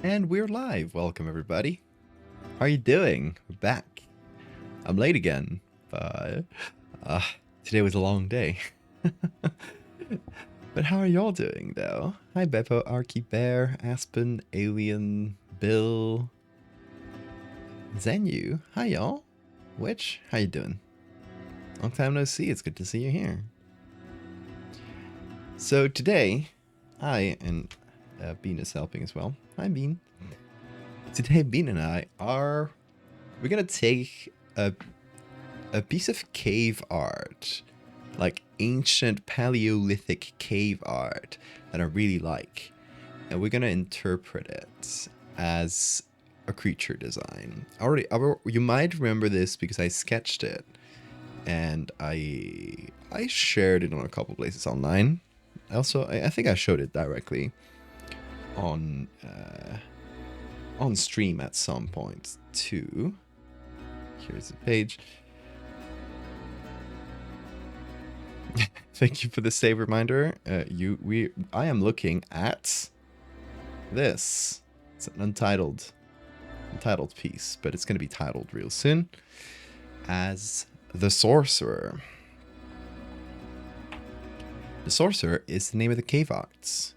And we're live. Welcome, everybody. How are you doing? We're back. I'm late again, but uh, today was a long day. But how are y'all doing, though? Hi, Beppo, Arky Bear, Aspen, Alien, Bill, Zenu. Hi, y'all. Witch, how you doing? Long time no see. It's good to see you here. So today, and Bean is helping as well. Hi, Bean. Today, Bean and I are we're gonna take a piece of cave art, like ancient Paleolithic cave art that I really like, and we're gonna interpret it as a creature design. You might remember this because I sketched it, and I shared it on a couple places online. Also, I think I showed it directly on stream at some point too. Here's the page. Thank you for the save reminder. I am looking at this. It's an untitled piece, but it's going to be titled real soon as The Sorcerer. The Sorcerer is the name of the cave arts.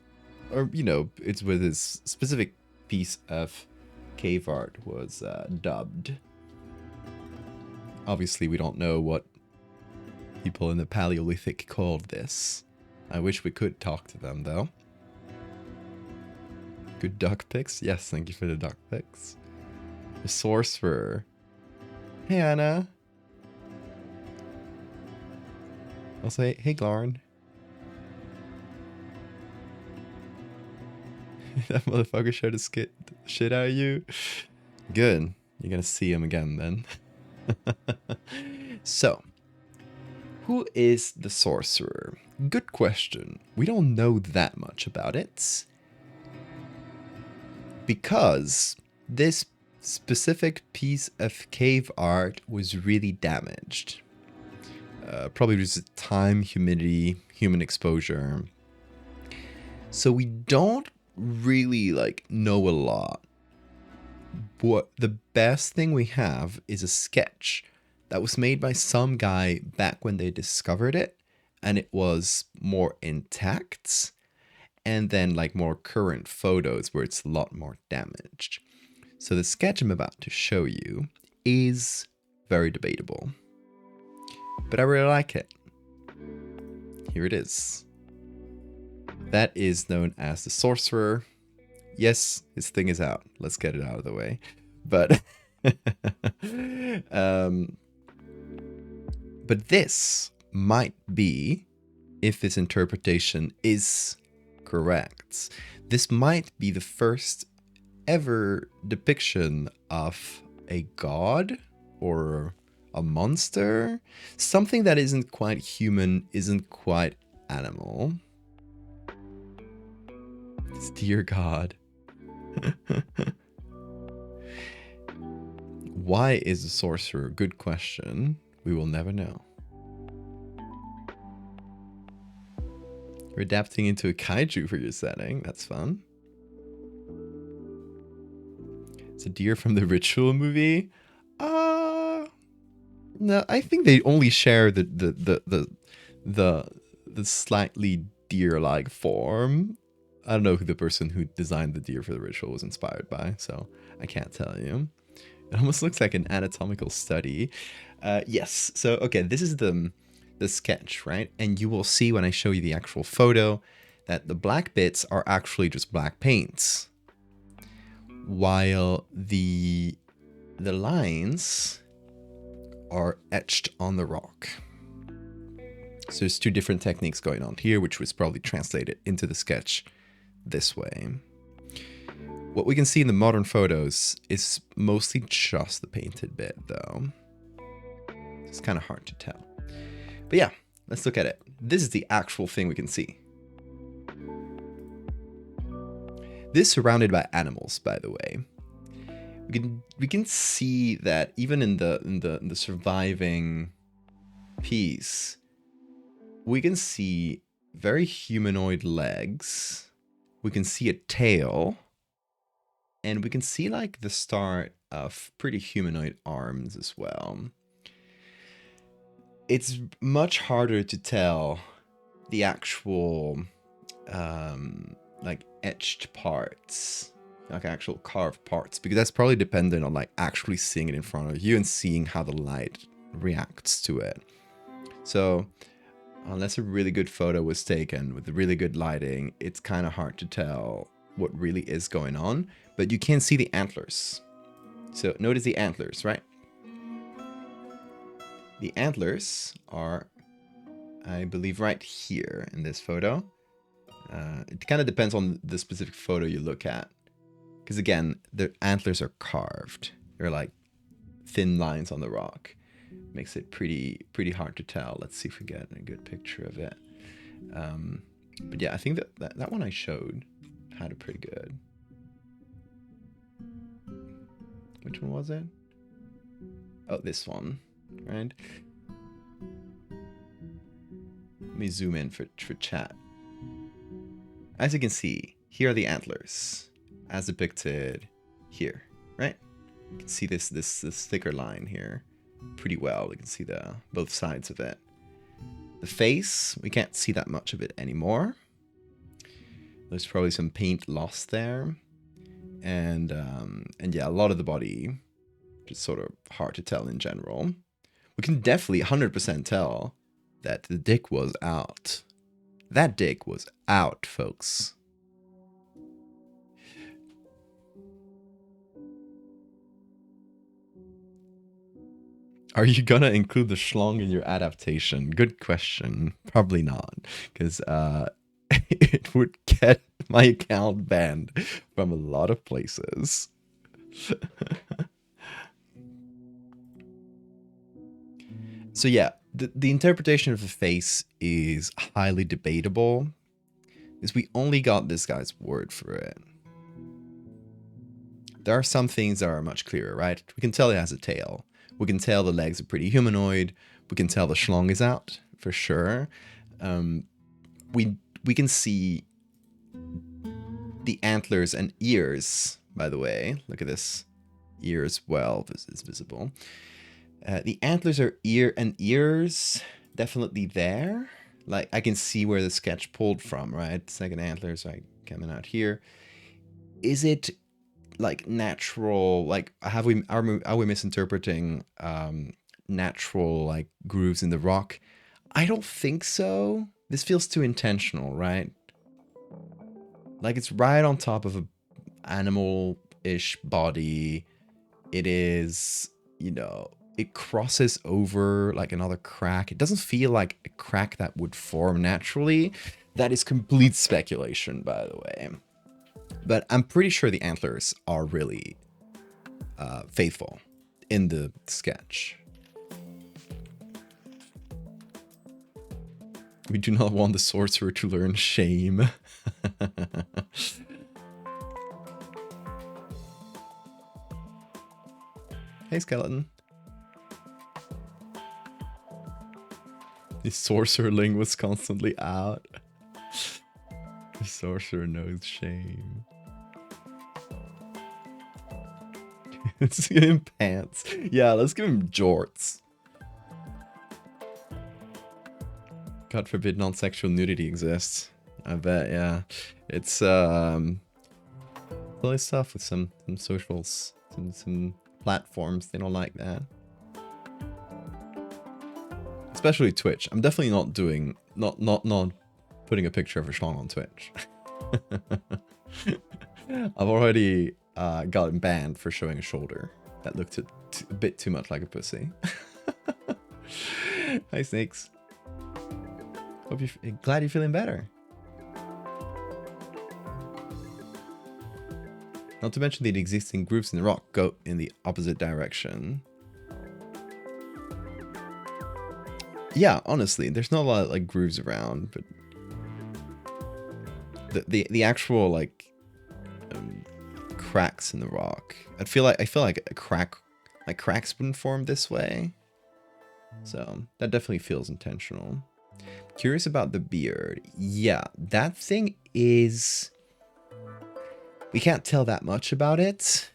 Or, it's with his specific piece of cave art was dubbed. Obviously, we don't know what people in the Paleolithic called this. I wish we could talk to them, though. Good duck pics? Yes, thank you for the duck pics. The Sorcerer. Hey, Anna. I'll say, hey, Glarn. That motherfucker showed a shit out of you. Good. You're gonna see him again then. So, who is the Sorcerer? Good question. We don't know that much about it, because this specific piece of cave art was really damaged. Probably due to time, humidity, human exposure. So we don't really know a lot. What the best thing we have is a sketch that was made by some guy back when they discovered it, and it was more intact, and then more current photos where it's a lot more damaged. So the sketch I'm about to show you is very debatable, but I really like it. Here it is. That is known as the Sorcerer. Yes, his thing is out. Let's get it out of the way. But but this might be, if this interpretation is correct, this might be the first ever depiction of a god or a monster, something that isn't quite human, isn't quite animal. Dear God. Why is the Sorcerer? Good question. We will never know. You're adapting into a kaiju for your setting. That's fun. It's a deer from the Ritual movie. No, I think they only share the slightly deer-like form. I don't know who the person who designed the deer for the Ritual was inspired by, so I can't tell you. It almost looks like an anatomical study. Yes, so okay, this is the sketch, right? And you will see when I show you the actual photo that the black bits are actually just black paints, while the lines are etched on the rock. So there's two different techniques going on here, which was probably translated into the sketch this way. What we can see in the modern photos is mostly just the painted bit, though. It's kind of hard to tell. But yeah, let's look at it. This is the actual thing we can see. This is surrounded by animals, by the way. We can see that even in the surviving piece, we can see very humanoid legs. We can see a tail. And we can see like the start of pretty humanoid arms as well. It's much harder to tell the actual like etched parts, like actual carved parts, because that's probably dependent on like actually seeing it in front of you and seeing how the light reacts to it. So unless a really good photo was taken with really good lighting, it's kind of hard to tell what really is going on, but you can see the antlers. So notice the antlers, right? The antlers are, I believe, right here in this photo. It kind of depends on the specific photo you look at. Because again, the antlers are carved. They're like thin lines on the rock. Makes it pretty hard to tell. Let's see if we get a good picture of it. But yeah, I think that one I showed had a pretty good. Which one was it? Oh, this one, right? Let me zoom in for chat. As you can see, here are the antlers, as depicted here, right? You can see this thicker line here pretty well. You can see both sides of it. The face, we can't see that much of it anymore. There's probably some paint lost there, and yeah, a lot of the body just sort of hard to tell in general. We can definitely 100% tell that the dick was out. That dick was out, folks. Are you gonna include the schlong in your adaptation? Good question. Probably not, because it would get my account banned from a lot of places. So yeah, the interpretation of the face is highly debatable, because we only got this guy's word for it. There are some things that are much clearer, right? We can tell it has a tail. We can tell the legs are pretty humanoid. We can tell the schlong is out, for sure. We can see the antlers and ears, by the way. Look at this. Ear as well. This is visible. The antlers are ears definitely there. Like, I can see where the sketch pulled from, right? Second antlers, right, coming out here. Is it like natural? Like, are we misinterpreting natural like grooves in the rock? I don't think so. This feels too intentional, right? Like, it's right on top of a animal-ish body. It is, you know, it crosses over like another crack. It doesn't feel like a crack that would form naturally. That is complete speculation, by the way. But I'm pretty sure the antlers are really faithful in the sketch. We do not want the sorcerer to learn shame. Hey, skeleton. The sorcererling was constantly out. The sorcerer knows shame. Let's give him pants. Yeah, let's give him jorts. God forbid non-sexual nudity exists. I bet, yeah. It's silly stuff with some socials, some platforms. They don't like that. Especially Twitch. I'm definitely not doing not putting a picture of a schlong on Twitch. I've already gotten banned for showing a shoulder that looked a bit too much like a pussy. Hi, Snakes. Hope you're glad you're feeling better. Not to mention the existing grooves in the rock go in the opposite direction. Yeah, honestly, there's not a lot of like grooves around, but the actual like cracks in the rock. I feel like a cracks wouldn't form this way. So that definitely feels intentional. Curious about the beard. Yeah, that thing is We can't tell that much about it.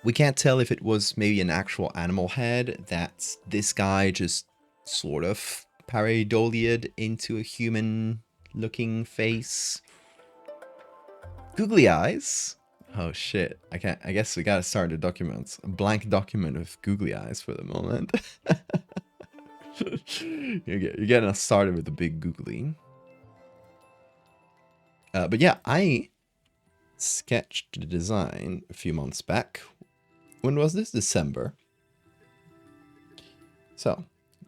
We can't tell if it was maybe an actual animal head that this guy just sort of pareidoliaed into a human-looking face. Googly eyes? Oh shit, I guess we gotta start the documents. A blank document with googly eyes for the moment. You're getting us started with the big googly. But yeah, I sketched the design a few months back. When was this? December. So,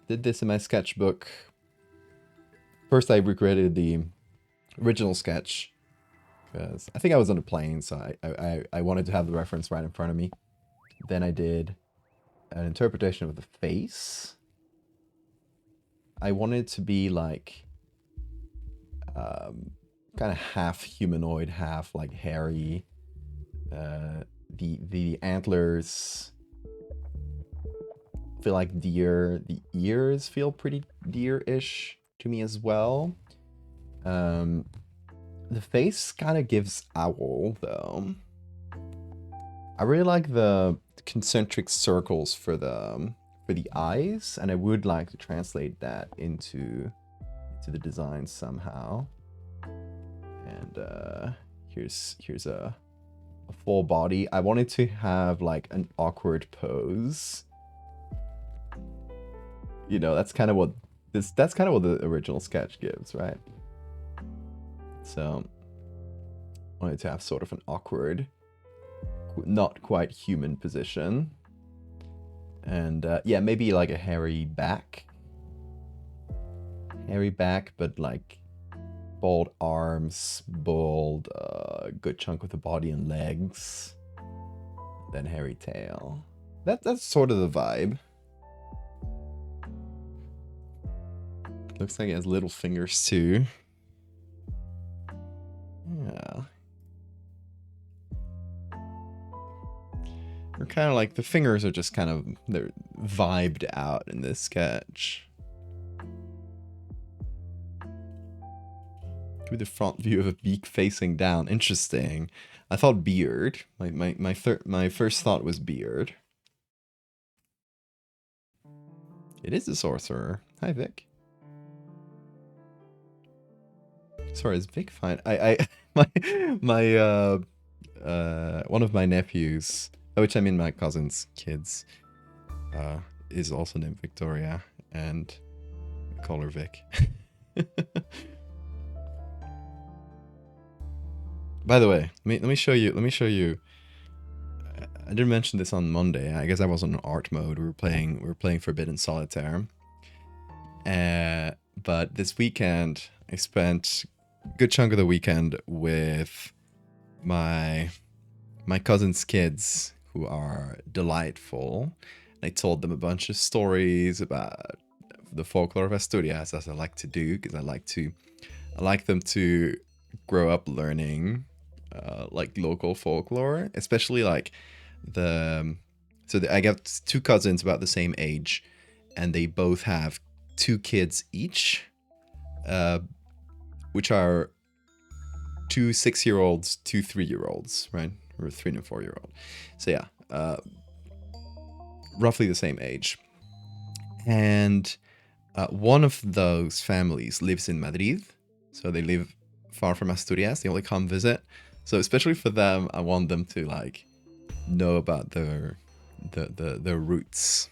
did this in my sketchbook. First I recreated the original sketch, because I think I was on a plane, so I wanted to have the reference right in front of me. Then I did an interpretation of the face. I wanted to be like kind of half humanoid, half like hairy. The antlers feel like deer. The ears feel pretty deer-ish to me as well. The face kind of gives owl though. I really like the concentric circles for the eyes, and I would like to translate that into the design somehow. And here's a full body. I wanted to have like an awkward pose. You know, that's kind of what the original sketch gives, right? So I wanted to have sort of an awkward, not quite human position. And yeah, maybe like a hairy back. Hairy back, but like bald arms, bald, good chunk of the body and legs. Then hairy tail. That's sort of the vibe. Looks like it has little fingers too. Yeah. They're kind of like, the fingers are just kind of, they're vibed out in this sketch. With the front view of a beak facing down. Interesting. I thought beard. My first thought was beard. It is a sorcerer. Hi, Vic. Sorry, is Vic fine? My one of my nephews, which I mean my cousin's kids, is also named Victoria, and I call her Vic. By the way, let me show you. I didn't mention this on Monday. I guess I was on art mode. We were playing Forbidden Solitaire. But this weekend I spent a good chunk of the weekend with my cousin's kids, who are delightful. I told them a bunch of stories about the folklore of Asturias, as I like to do, because I like them to grow up learning like local folklore, especially like I got two cousins about the same age, and they both have 2 kids each, which are 2 6-year-olds, 2 3-year-olds, right? Or 3 and 4-year-old. So yeah, roughly the same age. And one of those families lives in Madrid, so they live far from Asturias. They only come visit. So especially for them, I want them to like know about their roots.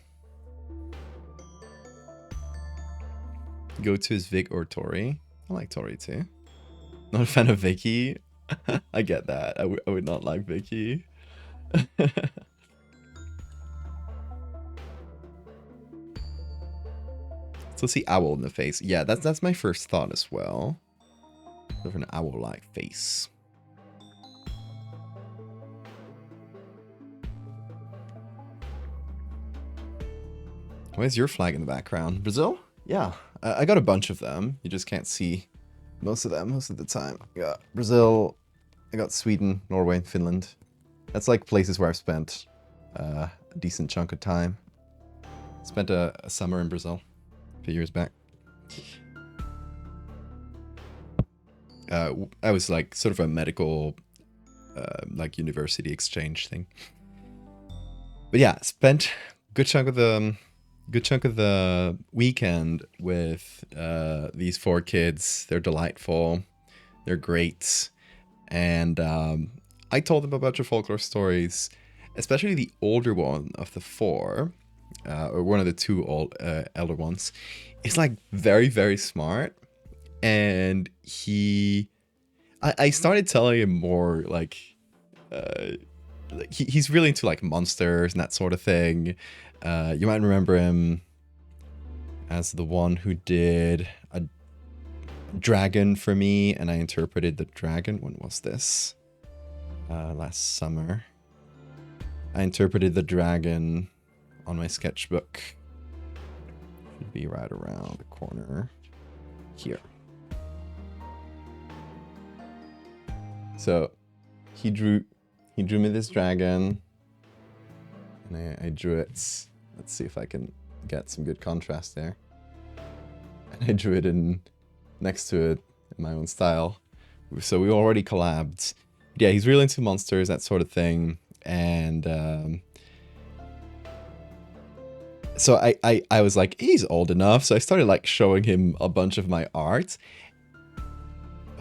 Go to is Vic or Tori. I like Tori too. Not a fan of Vicky. I get that. I would not like Vicky. So see owl in the face. Yeah, that's my first thought as well. Sort of an owl-like face. Where's your flag in the background? Brazil? Yeah, I got a bunch of them. You just can't see most of them most of the time. I got Brazil, I got Sweden, Norway, and Finland. That's like places where I've spent a decent chunk of time. Spent a summer in Brazil a few years back. I was like sort of a medical like university exchange thing. But yeah, spent good chunk of the good chunk of the weekend with these four kids. They're delightful. They're great. And I told them a bunch of folklore stories, especially the older one of the four, or one of the two elder ones. Is like very, very smart. And I started telling him more uh, he's really into like monsters and that sort of thing. You might remember him as the one who did a dragon for me, and I interpreted the dragon. When was this? Last summer. I interpreted the dragon on my sketchbook. Should be right around the corner here. So he drew me this dragon, and I drew it. Let's see if I can get some good contrast there. And I drew it in next to it in my own style. So we already collabed. Yeah, he's really into monsters, that sort of thing. And so I was like, he's old enough. So I started like showing him a bunch of my art,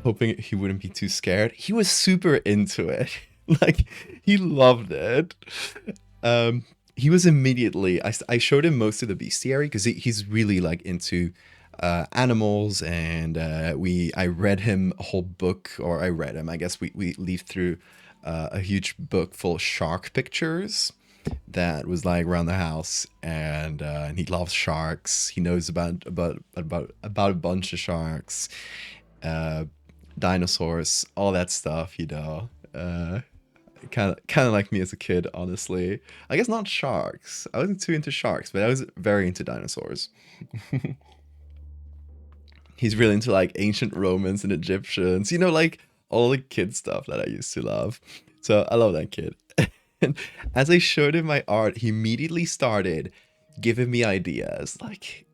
hoping he wouldn't be too scared. He was super into it. Like, he loved it. He was immediately, I showed him most of the bestiary because he's really like into animals, and I read him a whole book, or I read him, I guess we leafed through a huge book full of shark pictures that was like around the house, and he loves sharks. He knows about a bunch of sharks, dinosaurs, all that stuff, you know. Kind of like me as a kid, honestly. I guess not sharks. I wasn't too into sharks, but I was very into dinosaurs. He's really into like ancient Romans and Egyptians, you know, like all the kid stuff that I used to love. So I love that kid. And as I showed him my art, he immediately started giving me ideas. Like,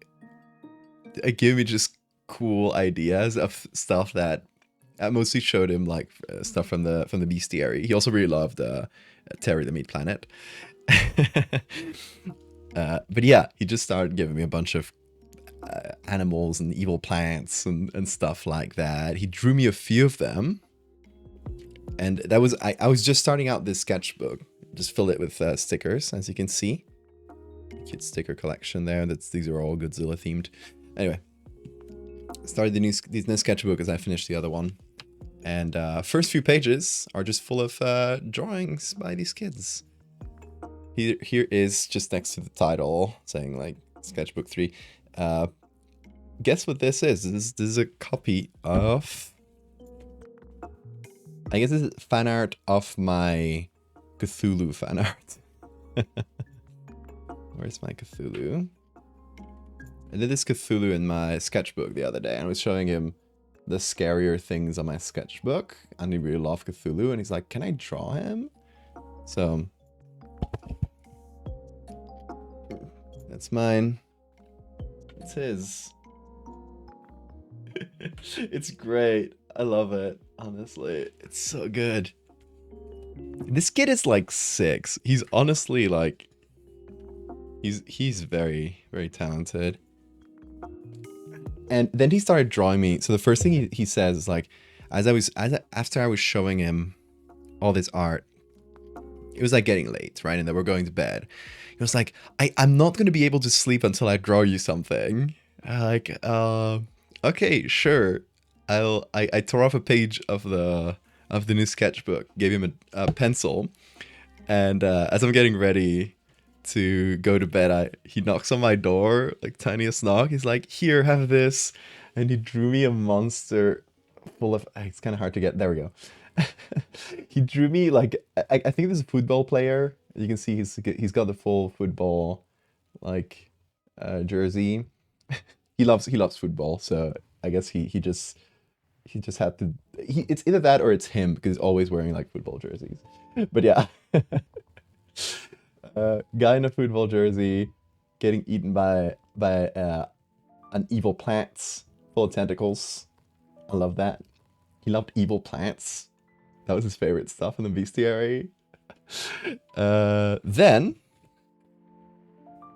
give me just cool ideas of stuff that I mostly showed him, like stuff from the bestiary. He also really loved Terry the Meat Planet. But yeah, he just started giving me a bunch of animals and evil plants and stuff like that. He drew me a few of them, and that was I was just starting out this sketchbook. Just fill it with stickers, as you can see. Cute sticker collection there. These are all Godzilla themed. Anyway, started this new sketchbook as I finished the other one. And first few pages are just full of drawings by these kids. Here is just next to the title saying like sketchbook 3. Guess what this is? This is a copy of, I guess this is fan art of my Cthulhu fan art. Where's my Cthulhu? I did this Cthulhu in my sketchbook the other day, and I was showing him the scarier things on my sketchbook, and he really loved Cthulhu, and he's like, can I draw him? So that's mine. It's his. It's great. I love it, honestly. It's so good. This kid is like 6. He's honestly like, he's very, very talented. And then he started drawing me. So the first thing he says is like, after I was showing him all this art, it was like getting late, right? And then we're going to bed. He was like, I'm not going to be able to sleep until I draw you something. Like, okay, sure. I tore off a page of the new sketchbook, gave him a pencil, and as I'm getting ready to go to bed, he knocks on my door, like tiniest knock. He's like, here, have this. And he drew me a monster full of, it's kind of hard to get, there we go. He drew me like, I think this is a football player. You can see he's got the full football like jersey. He loves football, so I guess he just had to, it's either that or it's him, because he's always wearing like football jerseys. But yeah. Guy in a football jersey getting eaten by an evil plant full of tentacles. I love that. He loved evil plants. That was his favorite stuff in the bestiary. Then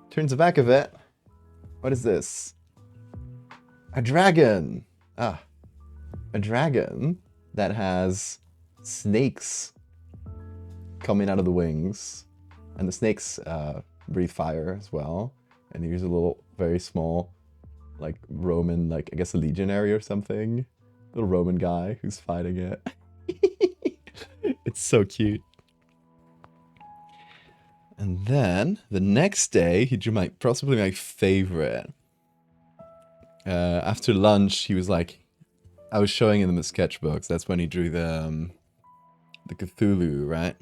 turns the back of it. What is this? A dragon. Ah, a dragon that has snakes coming out of the wings, and the snakes breathe fire as well. And here's a little, very small, like Roman, like I guess a legionary or something, little Roman guy who's fighting it. It's so cute. And then the next day, he drew possibly my favorite. After lunch, he was like, I was showing him the sketchbooks. That's when he drew the Cthulhu, right?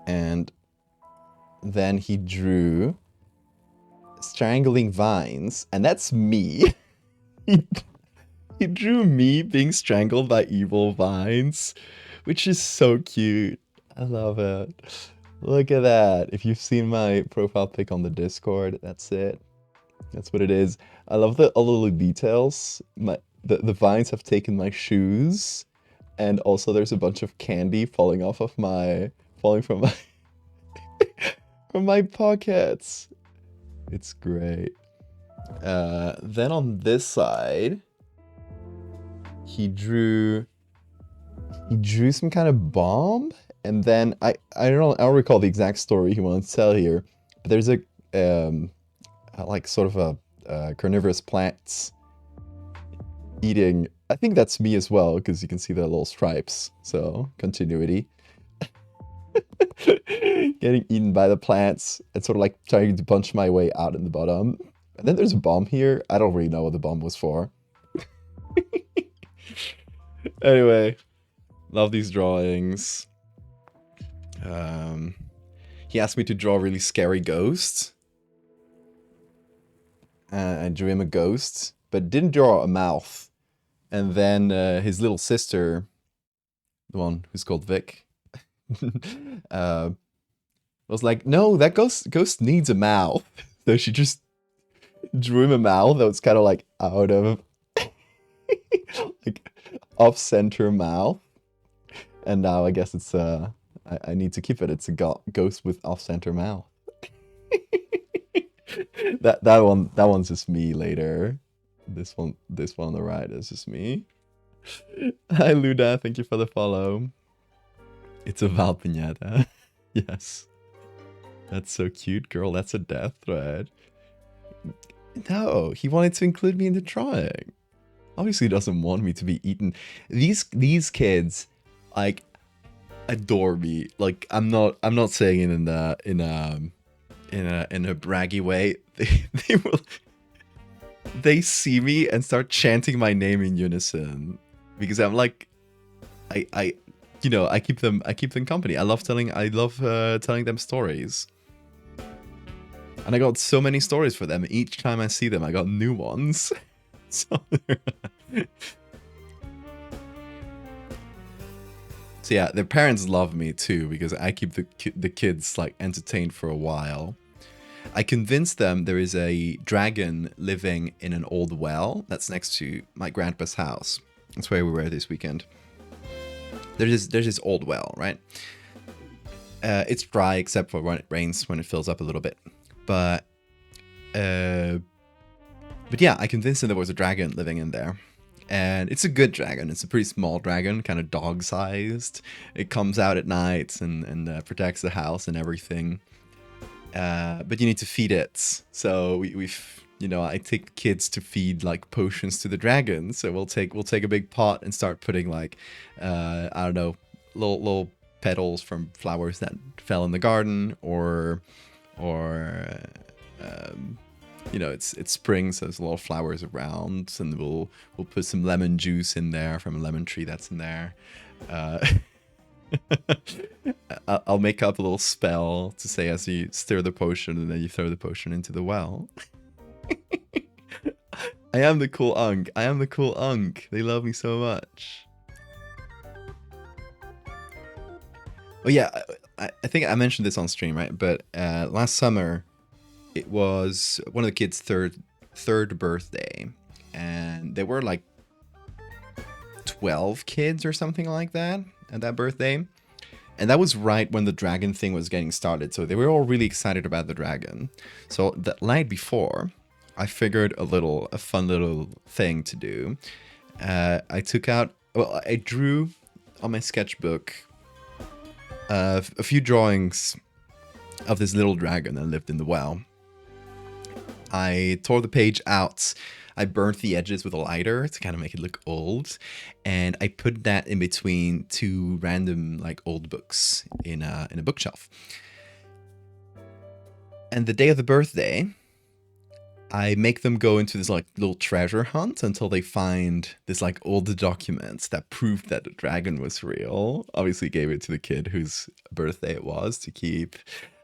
And then he drew strangling vines, and that's me. He drew me being strangled by evil vines, which is so cute. I love it. Look at that. If you've seen my profile pic on the Discord, that's it. That's what it is. I love all the little details. The vines have taken my shoes, and also there's a bunch of candy falling from my from my pockets. It's great. Then on this side, he drew some kind of bomb, and then I don't recall the exact story he wanted to tell here, but there's a like sort of a carnivorous plants eating. I think that's me as well, because you can see the little stripes, so continuity. Getting eaten by the plants and sort of like trying to punch my way out in the bottom. And then there's a bomb here. I don't really know what the bomb was for. Anyway, love these drawings. He asked me to draw a really scary ghost. I drew him a ghost, but didn't draw a mouth. And then his little sister, the one who's called Vic, was like, no, that ghost needs a mouth. So she just drew him a mouth that was kind of like out of like off-center mouth. And now I guess it's I need to keep it. It's a ghost with off-center mouth. that one's just me later. This one on the right is just me. Hi Luda, thank you for the follow. It's a Val Pinata. Yes. That's so cute, girl. That's a death thread. No, he wanted to include me in the drawing. Obviously, he doesn't want me to be eaten. These kids, like, adore me. Like, I'm not saying it in a braggy way. They see me and start chanting my name in unison, because I'm like, I keep them company. I love telling them stories. And I got so many stories for them. Each time I see them, I got new ones. So yeah, their parents love me too, because I keep the kids like entertained for a while. I convinced them there is a dragon living in an old well that's next to my grandpa's house. That's where we were this weekend. There's this old well, right? It's dry except for when it rains, when it fills up a little bit. But yeah, I convinced them there was a dragon living in there. And it's a good dragon. It's a pretty small dragon, kind of dog-sized. It comes out at night and protects the house and everything. But you need to feed it. So I take kids to feed like potions to the dragon. So we'll take a big pot and start putting like I don't know, little petals from flowers that fell in the garden, or it's spring, so there's a lot of flowers around, and we'll put some lemon juice in there from a lemon tree that's in there. I'll make up a little spell to say as you stir the potion, and then you throw the potion into the well. I am the cool Unk. They love me so much. Oh yeah, I think I mentioned this on stream, right? But last summer, it was one of the kids' third birthday, and they were like 12 kids or something like that at that birthday. And that was right when the dragon thing was getting started. So they were all really excited about the dragon. So the night before, I figured a fun little thing to do. I drew on my sketchbook a few drawings of this little dragon that lived in the well. I tore the page out. I burnt the edges with a lighter to kind of make it look old, and I put that in between two random like old books in a bookshelf. And the day of the birthday, I make them go into this like little treasure hunt until they find this like old documents that proved that the dragon was real. Obviously gave it to the kid whose birthday it was to keep.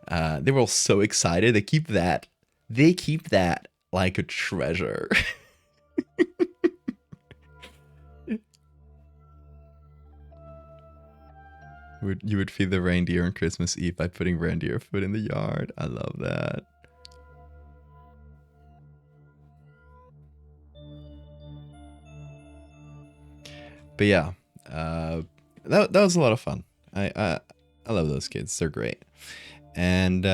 They were all so excited. They keep that like a treasure. You would feed the reindeer on Christmas Eve by putting reindeer food in the yard. I love that. But yeah, that was a lot of fun. I love those kids. They're great. And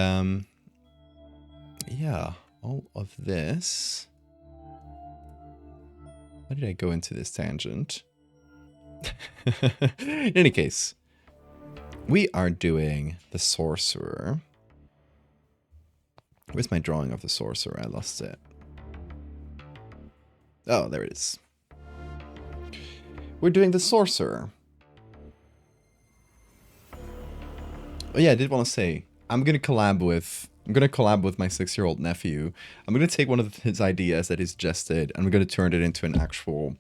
yeah, all of this. Why did I go into this tangent? In any case, we are doing the sorcerer. Where's my drawing of the sorcerer? I lost it. Oh, there it is. We're doing the sorcerer. Oh yeah, I did want to say, I'm gonna collab with my 6-year-old nephew. I'm gonna take one of his ideas that he's suggested, and I'm gonna turn it into an actual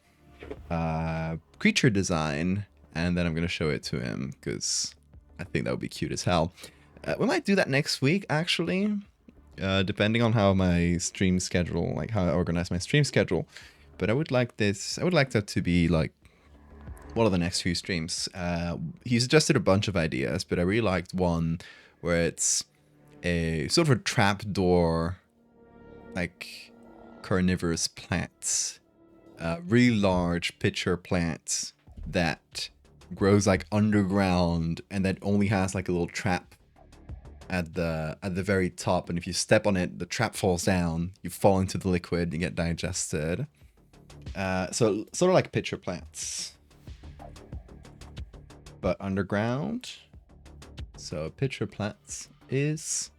creature design, and then I'm gonna show it to him because I think that would be cute as hell. We might do that next week, actually, depending on how my stream schedule, like how I organize my stream schedule. But I would like that to be like one of the next few streams. He suggested a bunch of ideas, but I really liked one where it's a sort of a trapdoor, like carnivorous plants, really large pitcher plants that grows like underground and that only has like a little trap at the very top, and if you step on it, the trap falls down, you fall into the liquid, you get digested. So sort of like pitcher plants, but underground. So pitcher plants is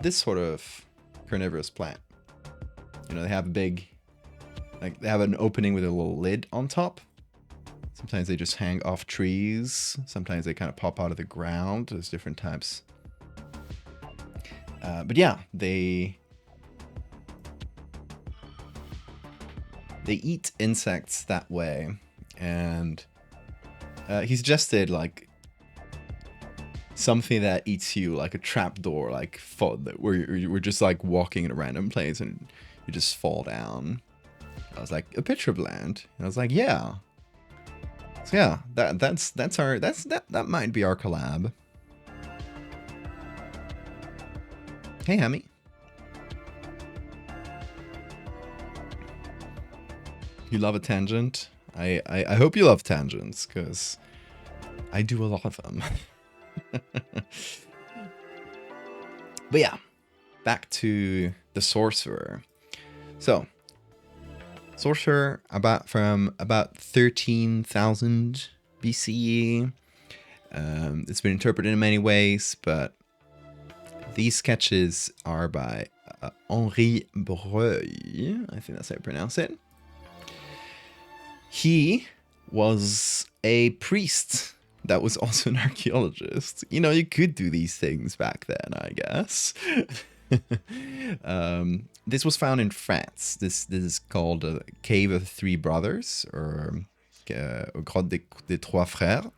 this sort of carnivorous plant. You know, they have a big, like they have an opening with a little lid on top. Sometimes they just hang off trees. Sometimes they kind of pop out of the ground. There's different types. But yeah, they eat insects that way. And he suggested like something that eats you, like a trapdoor, like where you're just like walking in a random place and you just fall down. I was like, a pitcher plant. And I was like, yeah. So yeah, that might be our collab. Hey, Hammy. You love a tangent? I hope you love tangents, because I do a lot of them. But yeah, back to the sorcerer. So, sorcerer from about 13,000 BCE. It's been interpreted in many ways, but these sketches are by Henri Breuil. I think that's how you pronounce it. He was a priest that was also an archaeologist. You know, you could do these things back then, I guess. This was found in France. This is called a Cave of the Three Brothers, or Grotte des Trois Frères.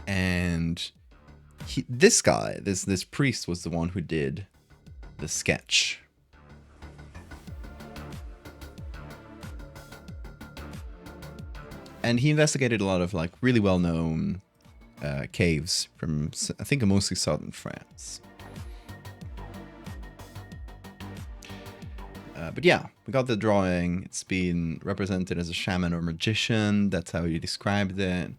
And this guy, this priest, was the one who did the sketch. And he investigated a lot of like really well-known caves from, I think, mostly southern France. But yeah, we got the drawing. It's been represented as a shaman or magician. That's how he described it.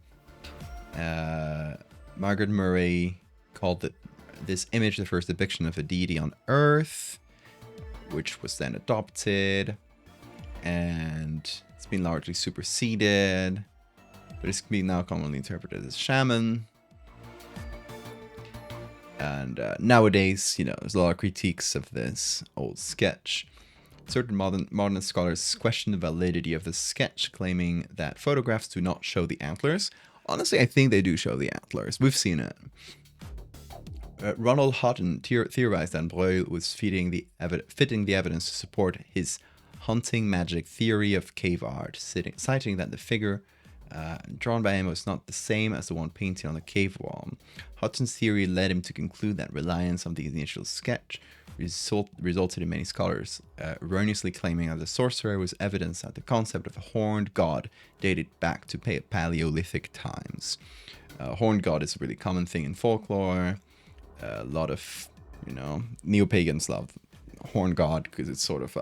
Margaret Murray called this image the first depiction of a deity on Earth, which was then adopted, and it's been largely superseded, but it's been now commonly interpreted as shaman. And nowadays, there's a lot of critiques of this old sketch. Certain modernist scholars question the validity of the sketch, claiming that photographs do not show the antlers. Honestly, I think they do show the antlers. We've seen it. Ronald Hutton theorized that Breuil was fitting the evidence to support his hunting magic theory of cave art, citing that the figure drawn by him was not the same as the one painted on the cave wall. Hutton's theory led him to conclude that reliance on the initial sketch resulted in many scholars erroneously claiming that the sorcerer was evidence that the concept of a horned god dated back to Paleolithic times. Horned god is a really common thing in folklore. A lot of, neo-pagans love horned god because it's sort of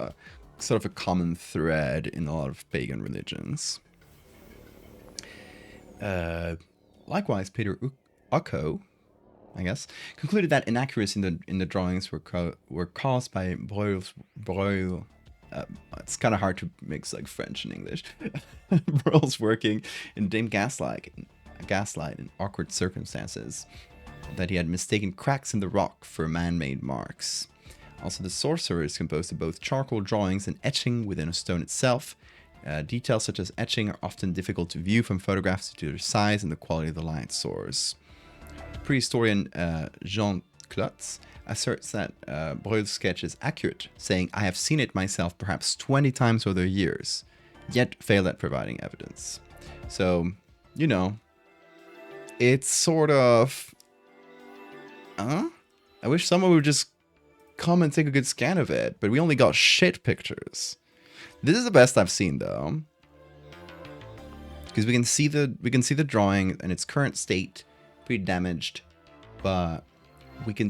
a common thread in a lot of pagan religions. Likewise, Peter Ucko, I guess, concluded that inaccuracies in the drawings were caused by Breuil. It's kind of hard to mix like French and English. Breuil's working in dim gaslight in awkward circumstances, that he had mistaken cracks in the rock for man-made marks. Also, the sorcerer is composed of both charcoal drawings and etching within a stone itself. Details such as etching are often difficult to view from photographs due to their size and the quality of the light source. Prehistorian Jean Klotz asserts that Breuil's sketch is accurate, saying, "I have seen it myself perhaps 20 times over the years, yet failed at providing evidence." So, it's sort of... I wish someone would just come and take a good scan of it, but we only got shit pictures. This is the best I've seen, though, because we can see the drawing in its current state, pretty damaged, but I can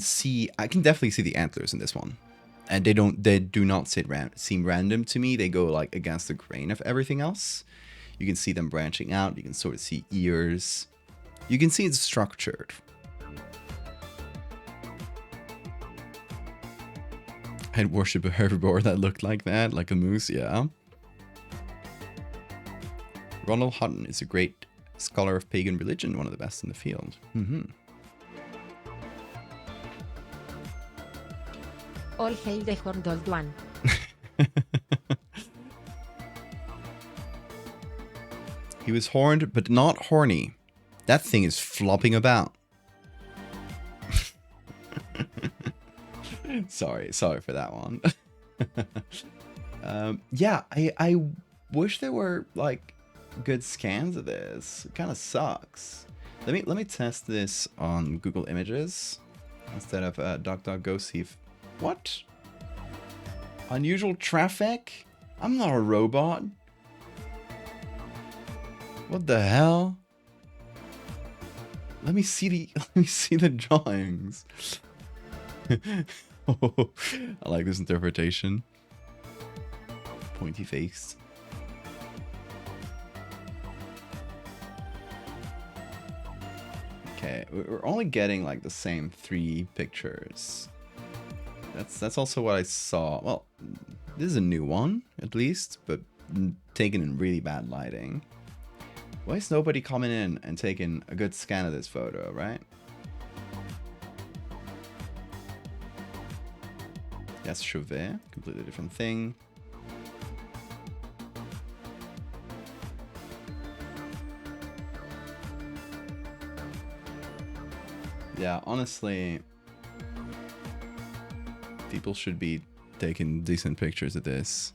definitely see the antlers in this one, and they do not seem random to me. They go like against the grain of everything else. You can see them branching out. You can sort of see ears. You can see it's structured. I'd worship a herbivore that looked like that, like a moose, yeah. Ronald Hutton is a great scholar of pagan religion, one of the best in the field. All hail the horned old one. He was horned, but not horny. That thing is flopping about. Sorry for that one. Yeah, I wish there were like good scans of this. It kind of sucks. Let me test this on Google Images instead of DuckDuckGo. See if what? Unusual traffic? I'm not a robot. What the hell? Let me see the drawings. Oh, I like this interpretation. Pointy face. Okay, we're only getting like the same 3 pictures. That's also what I saw. Well, this is a new one, at least, but taken in really bad lighting. Why is nobody coming in and taking a good scan of this photo, right? That's Chauvet, completely different thing. Yeah, honestly, people should be taking decent pictures of this.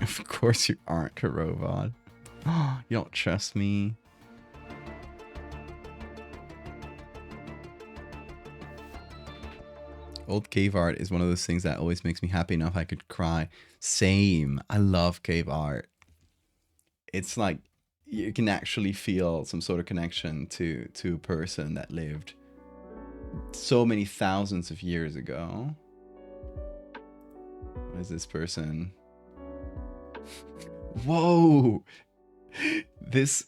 Of course you aren't a robot. You don't trust me. Old cave art is one of those things that always makes me happy enough I could cry. Same. I love cave art. It's like you can actually feel some sort of connection to a person that lived so many thousands of years ago. What is this person? Whoa! This...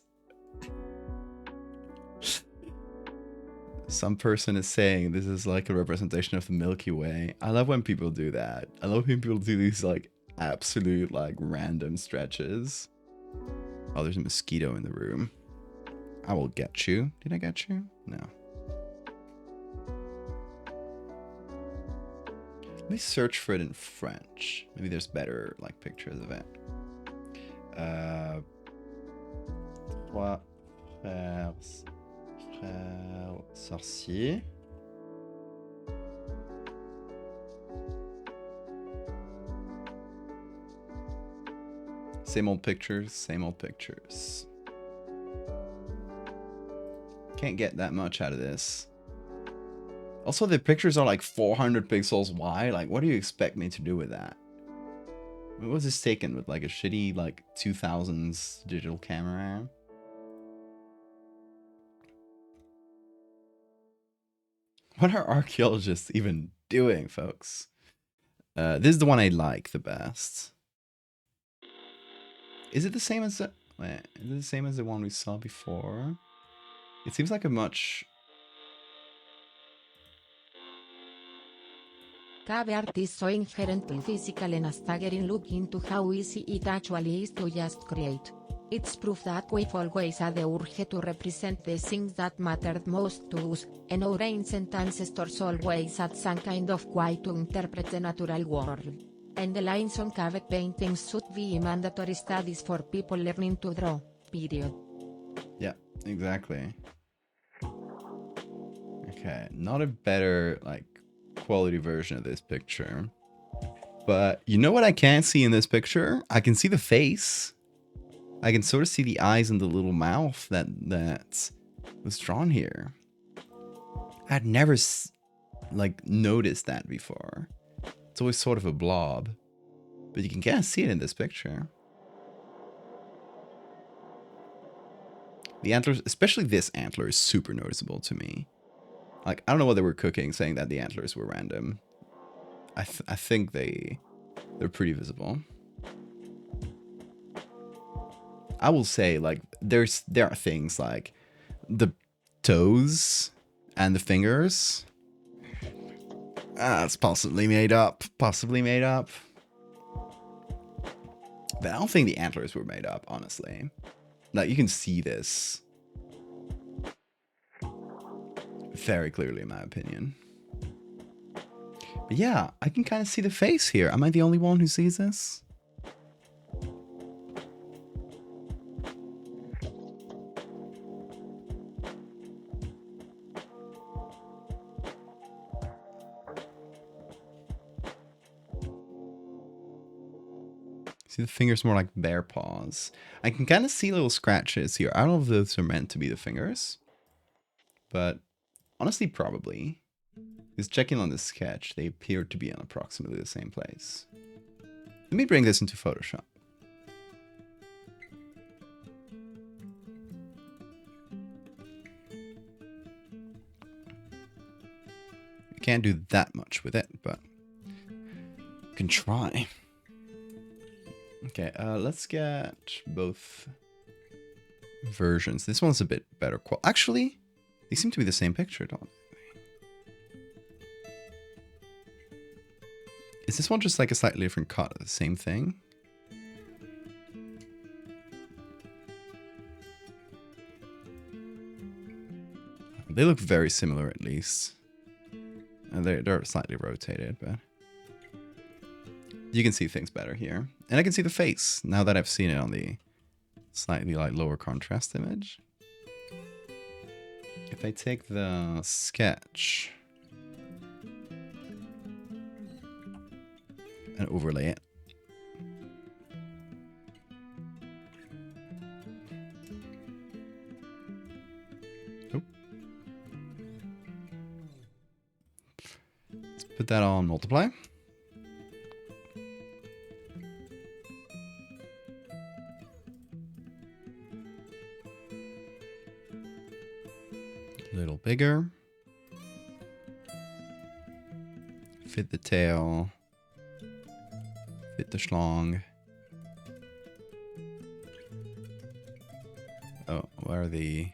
Some person is saying this is like a representation of the Milky Way. I love when people do that. I love when people do these like absolute like random stretches. Oh, there's a mosquito in the room. I will get you. Did I get you? No. Let me search for it in French. Maybe there's better like pictures of it. Trois frères sorciers. Same old pictures, same old pictures. Can't get that much out of this. Also, the pictures are like 400 pixels wide. Like, what do you expect me to do with that? What was this taken with like a shitty like 2000s digital camera? What are archaeologists even doing, folks? This is the one I like the best. Is it the same as the... Wait, is it the same as the one we saw before? It seems like a much... Cave art is so inherently physical and staggering. Look into how easy it actually is to just create. It's proof that we've always had the urge to represent the things that mattered most to us, and our ancient ancestors always had some kind of way to interpret the natural world. And the lines on cave paintings should be mandatory studies for people learning to draw, period. Yeah, exactly. Okay, not a better, like, quality version of this picture. But you know what I can't see in this picture? I can see the face. I can sort of see the eyes and the little mouth that was drawn here. I'd never, like, noticed that before. It's always sort of a blob. But you can kind of see it in this picture. The antlers, especially this antler, is super noticeable to me. Like, I don't know what they were cooking, saying that the antlers were random. I think they're pretty visible. I will say, like, there are things like the toes and the fingers. It's possibly made up. Possibly made up. But I don't think the antlers were made up, honestly. Like, you can see this very clearly, in my opinion. But yeah, I can kind of see the face here. Am I the only one who sees this? See, the fingers more like bear paws. I can kind of see little scratches here. I don't know if those are meant to be the fingers. But honestly, probably. Because checking on the sketch, they appear to be in approximately the same place. Let me bring this into Photoshop. I can't do that much with it, but I can try. Okay, let's get both versions. This one's a bit better quality. Actually, they seem to be the same picture, don't they? Is this one just like a slightly different cut of the same thing? They look very similar, at least. And they're slightly rotated, but you can see things better here. And I can see the face now that I've seen it on the slightly like lower contrast image. If I take the sketch and overlay it. Oh. Let's put that on multiply. A little bigger. Fit the tail. Fit the schlong. Oh, where are the...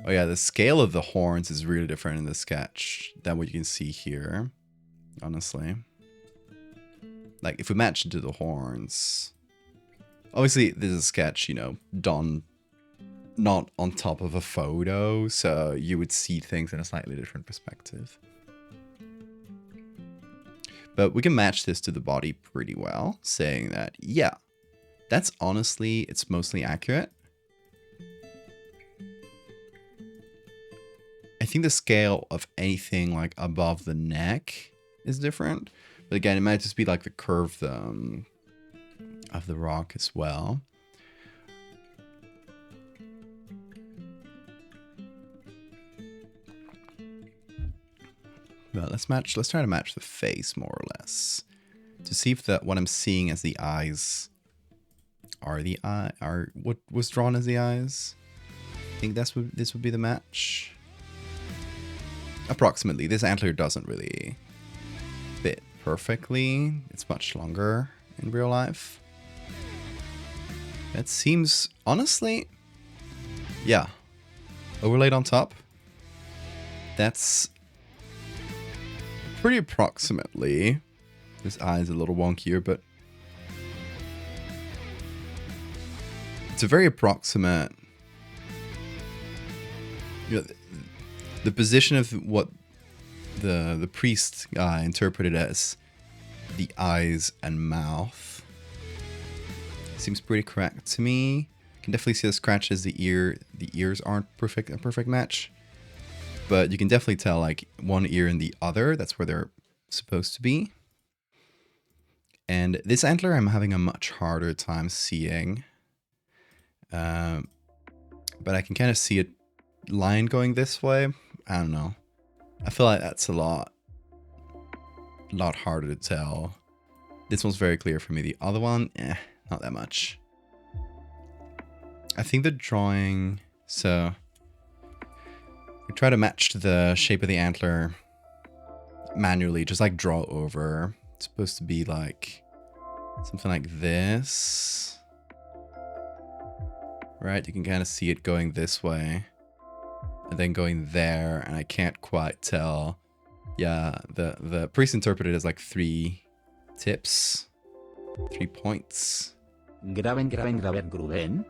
Oh yeah, the scale of the horns is really different in the sketch than what you can see here, honestly. Like, if we match it to the horns... Obviously, this is a sketch, you know, done not on top of a photo, so you would see things in a slightly different perspective. But we can match this to the body pretty well, saying that, yeah, that's honestly, it's mostly accurate. I think the scale of anything like above the neck is different. But again, it might just be like the curve of the rock as well. But let's try to match the face more or less. To see if what I'm seeing as the eyes are what was drawn as the eyes. I think this would be the match. Approximately. This antler doesn't really fit perfectly. It's much longer in real life. It seems, honestly, yeah, overlaid on top. That's pretty approximately. This eye is a little wonkier, but it's a very approximate. You know, the position of what the priest guy interpreted as the eyes and mouth seems pretty correct to me. You can definitely see the scratches. The ears aren't a perfect match, but you can definitely tell like one ear and the other. That's where they're supposed to be. And this antler, I'm having a much harder time seeing. But I can kind of see a line going this way. I don't know. I feel like that's a lot harder to tell. This one's very clear for me. The other one, not that much. I think the drawing, so we try to match the shape of the antler manually, just like draw over. It's supposed to be like something like this. Right, you can kind of see it going this way and then going there, and I can't quite tell. Yeah, the priest interpreted it as like 3 tips, 3 points. Graben, graben, graben, gruben.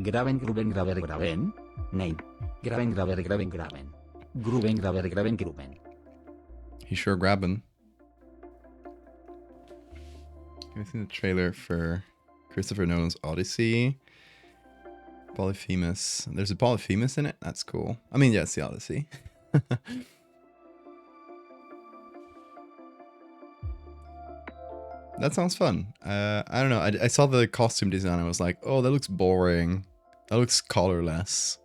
Graben, gruben, graben, graben. Nein. Graben, graben, graben, graben. Gruben, graben, graben, gruben. He's sure grabbing. I've seen the trailer for Christopher Nolan's Odyssey. Polyphemus. There's a Polyphemus in it? That's cool. I mean, yeah, it's the Odyssey. That sounds fun. I don't know. I saw the costume design. I was like, oh, that looks boring. That looks colorless.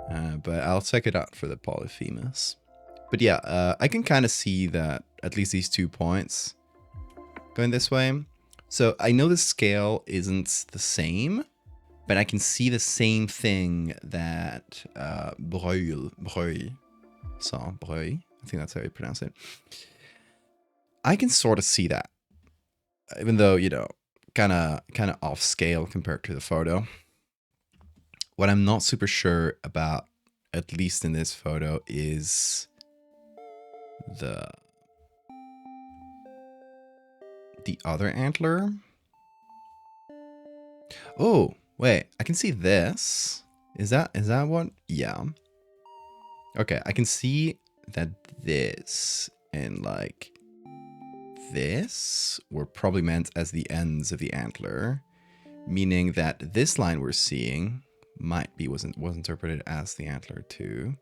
But I'll check it out for the Polyphemus. But yeah, I can kind of see that at least these 2 points going this way. So I know the scale isn't the same, but I can see the same thing that Breuil saw. Breuil, I think that's how you pronounce it. I can sort of see that. Even though, you know, kind of off scale compared to the photo. What I'm not super sure about, at least in this photo, is the other antler. Oh, wait, I can see this. Is that what? Yeah. Okay, I can see that this and like this were probably meant as the ends of the antler, meaning that this line we're seeing was interpreted as the antler too.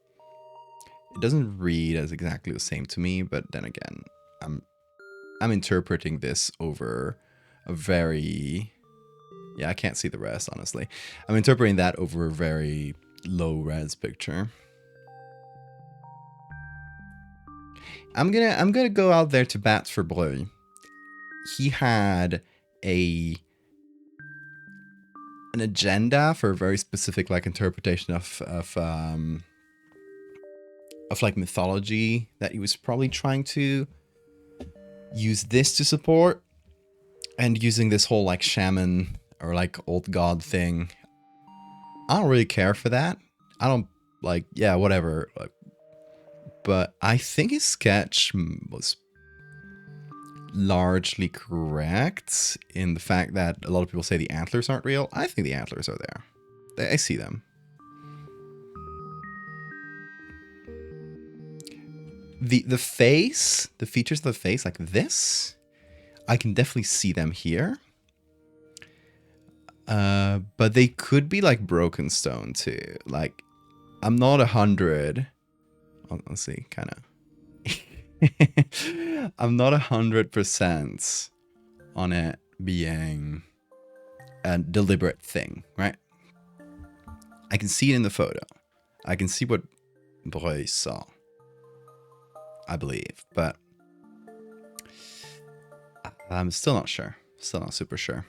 It doesn't read as exactly the same to me, but then again, I'm interpreting this over a very, yeah, I can't see the rest, honestly. I'm interpreting that over a very low res picture. I'm gonna go out there to bat for Breuil. He had an agenda for a very specific like interpretation of like mythology that he was probably trying to use this to support, and using this whole like shaman or like old god thing. I don't really care for that. I don't like, yeah, whatever. But I think his sketch was largely correct in the fact that a lot of people say the antlers aren't real. I think the antlers are there. I see them. The face, the features of the face, like this, I can definitely see them here. But they could be like broken stone too. Like, I'm not 100. Let's see, kind of. I'm not 100% on it being a deliberate thing, right? I can see it in the photo. I can see what Breuil saw, I believe, but I'm still not sure. Still not super sure.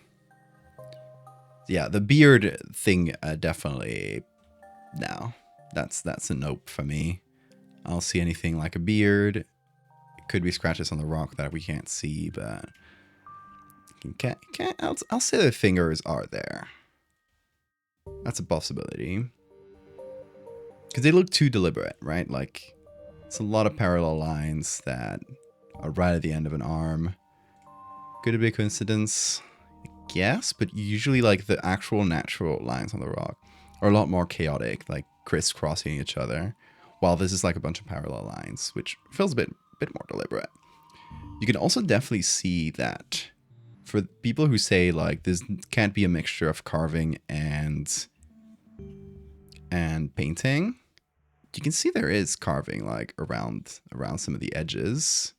Yeah, the beard thing, definitely. No, that's a nope for me. I don't see anything like a beard. It could be scratches on the rock that we can't see, but I'll say the fingers are there. That's a possibility. Because they look too deliberate, right? Like, it's a lot of parallel lines that are right at the end of an arm. Could it be a coincidence? Yes, but usually like the actual natural lines on the rock are a lot more chaotic, like crisscrossing each other, while this is like a bunch of parallel lines, which feels a bit more deliberate. You can also definitely see that for people who say like this can't be a mixture of carving and painting, you can see there is carving like around some of the edges.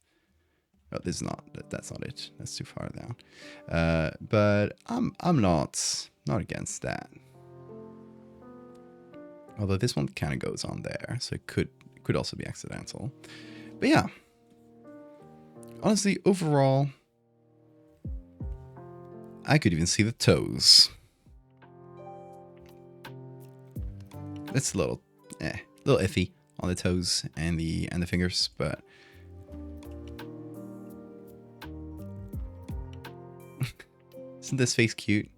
Oh, that's not it. That's too far down. But I'm not against that. Although this one kind of goes on there, so it could also be accidental. But yeah, honestly, overall, I could even see the toes. It's a little iffy on the toes and the fingers, but isn't this face cute?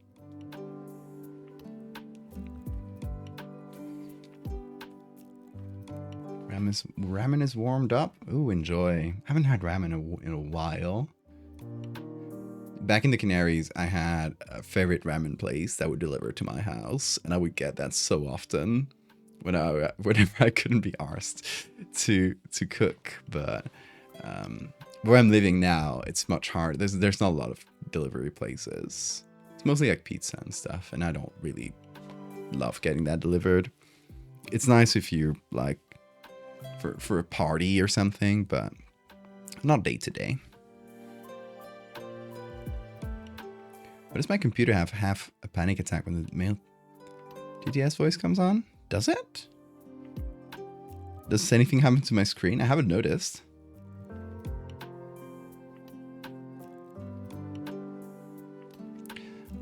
Ramen is warmed up. Ooh, enjoy. Haven't had ramen in a while. Back in the Canaries, I had a favorite ramen place that would deliver to my house, and I would get that so often whenever I couldn't be arsed to cook. But where I'm living now, it's much harder. There's not a lot of delivery places. It's mostly like pizza and stuff, and I don't really love getting that delivered. It's nice if you like for a party or something, but not day to day. Why does my computer have half a panic attack when the male TTS voice comes on? Does it? Does anything happen to my screen? I haven't noticed.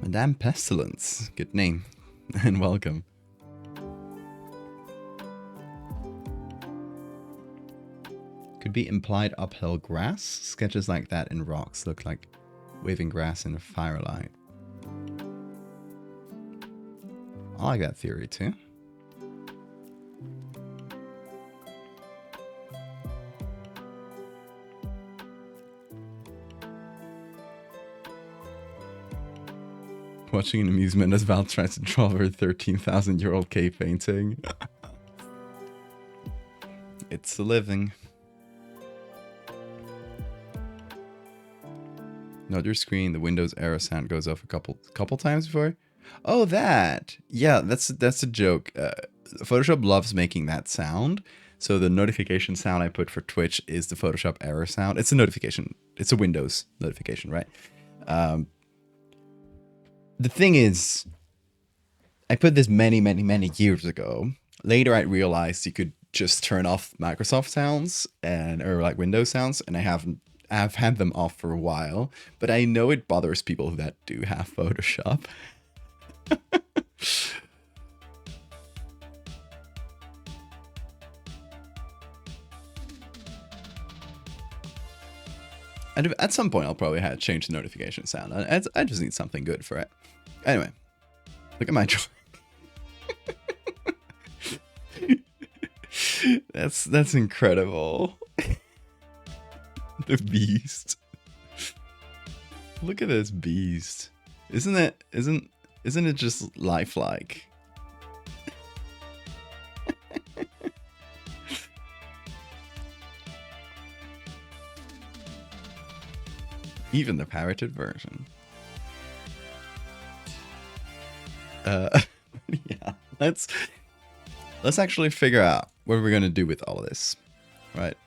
Madame Pestilence. Good name. And welcome. Could be implied uphill grass. Sketches like that in rocks look like waving grass in a firelight. I like that theory too. Watching an amusement as Val tries to draw her 13,000-year-old cave painting. It's a living. Note your screen, the Windows error sound goes off a couple times before. Oh, that. Yeah, that's a joke. Photoshop loves making that sound. So the notification sound I put for Twitch is the Photoshop error sound. It's a notification. It's a Windows notification, right? The thing is, I put this many years ago. Later, I realized you could just turn off Microsoft sounds or like Windows sounds, and I've had them off for a while, but I know it bothers people that do have Photoshop. At some point, I'll probably have to change the notification sound. I just need something good for it. Anyway, look at my drawing. That's incredible. The beast. Look at this beast. Isn't it just lifelike? Even the parroted version. Yeah, let's actually figure out what we're gonna do with all of this, right?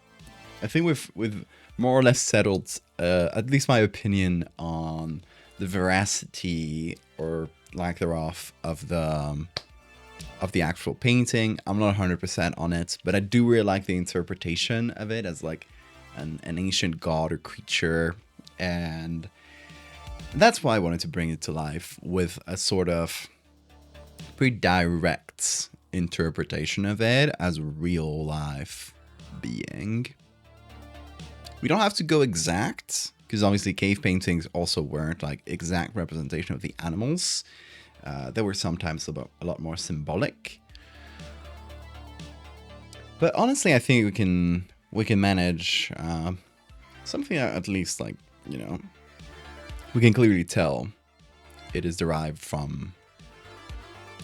I think we've more or less settled, at least my opinion on the veracity or lack thereof of the actual painting. I'm not 100% on it, but I do really like the interpretation of it as like an ancient god or creature, and that's why I wanted to bring it to life with a sort of pretty direct interpretation of it as a real life being. We don't have to go exact, because obviously cave paintings also weren't like exact representation of the animals. They were sometimes a lot more symbolic. But honestly, I think we can manage something that at least, like, you know, we can clearly tell it is derived from,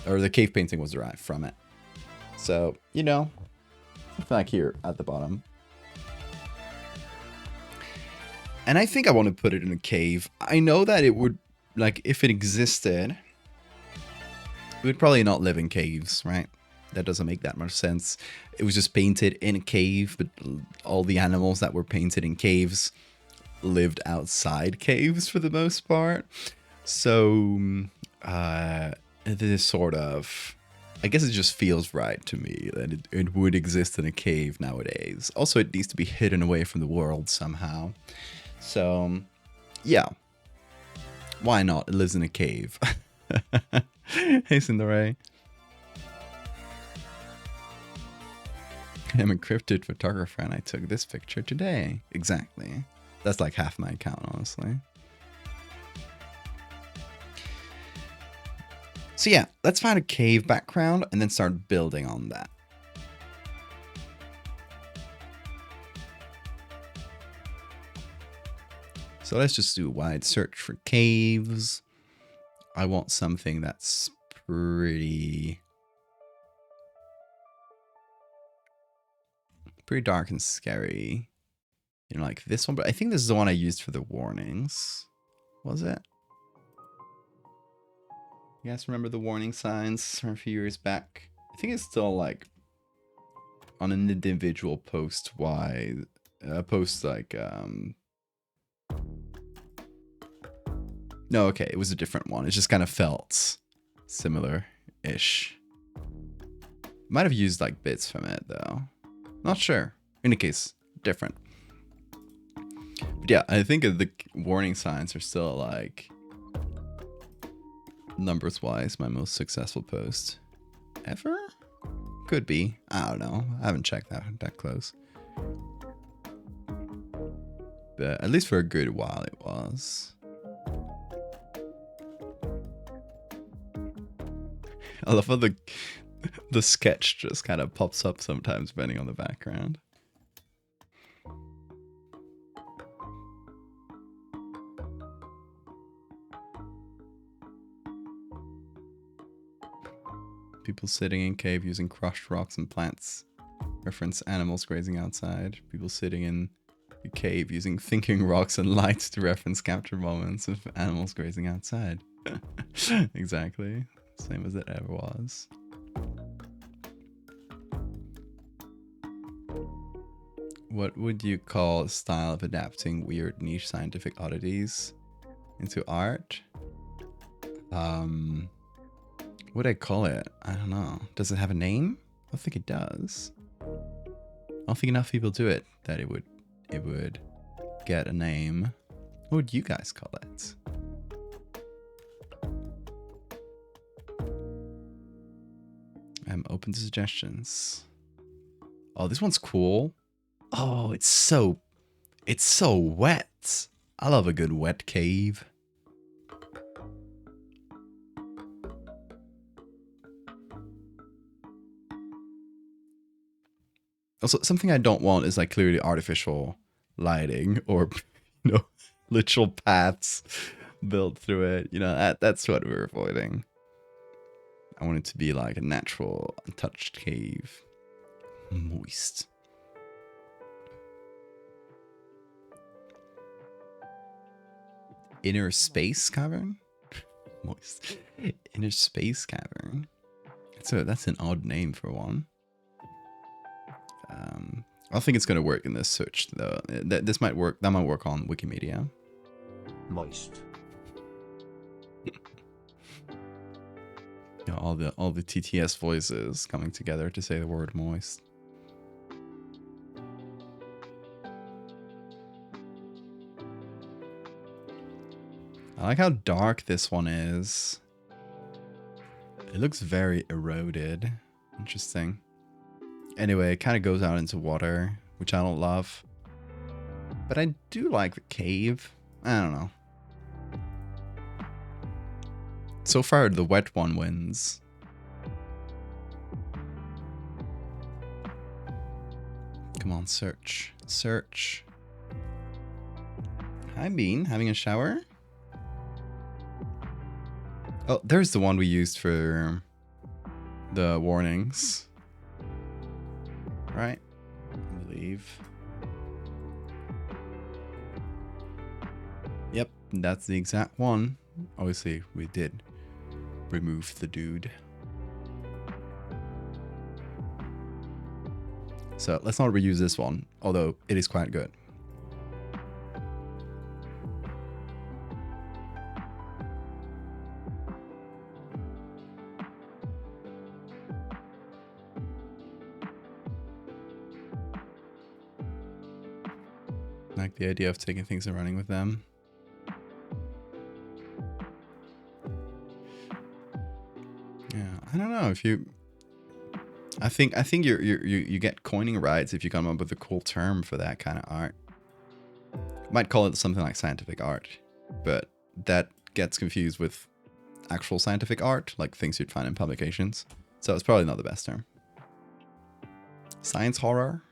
or the cave painting was derived from it. So, you know, something like here at the bottom. And I think I want to put it in a cave. I know that it would, like, if it existed, it would probably not live in caves, right? That doesn't make that much sense. It was just painted in a cave, but all the animals that were painted in caves lived outside caves for the most part. So, this sort of, I guess it just feels right to me that it would exist in a cave nowadays. Also, it needs to be hidden away from the world somehow. So, yeah. Why not? It lives in a cave. Hey, Cinderay. I'm a cryptid photographer and I took this picture today. Exactly. That's like half my account, honestly. So yeah, let's find a cave background and then start building on that. So let's just do a wide search for caves. I want something that's pretty dark and scary. You know, like this one, but I think this is the one I used for the warnings. Was it? You guys remember the warning signs from a few years back? I think it's still like on an individual post wide, no, okay, it was a different one. It just kind of felt similar-ish. Might have used like bits from it though. Not sure. In any case, different. But yeah, I think the warning signs are still like, numbers wise, my most successful post ever. Could be. I don't know. I haven't checked that close. But at least for a good while it was. I love how the sketch just kind of pops up sometimes depending on the background. People sitting in cave using crushed rocks and plants. Reference animals grazing outside. People sitting in a cave using thinking rocks and lights to reference capture moments of animals grazing outside. Exactly. Same as it ever was. What would you call a style of adapting weird niche scientific oddities into art? What would I call it? I don't know. Does it have a name? I don't think it does. I don't think enough people do it that it would get a name. What would you guys call it? I'm open to suggestions. Oh, this one's cool. Oh, it's so wet wet. I love a good wet cave. Also, something I don't want is like clearly artificial lighting or, you know, literal paths built through it. You know, that's what we're avoiding. I want it to be like a natural, untouched cave. Moist. Inner space cavern? Moist. Inner space cavern. That's an odd name for one. I don't think it's gonna work in this search though. This might work. That might work on Wikimedia. Moist. You know, all the TTS voices coming together to say the word moist. I like how dark this one is. It looks very eroded. Interesting. Anyway, it kind of goes out into water, which I don't love. But I do like the cave. I don't know. So far, the wet one wins. Come on, search. Search. Hi, Bean. Having a shower? Oh, there's the one we used for the warnings. Right? I believe. Yep, that's the exact one. Obviously, we did remove the dude. So let's not reuse this one, although it is quite good. Like the idea of taking things and running with them. Yeah, I don't know if you. I think you get coining rights if you come up with a cool term for that kind of art. Might call it something like scientific art, but that gets confused with actual scientific art, like things you'd find in publications. So it's probably not the best term. Science horror.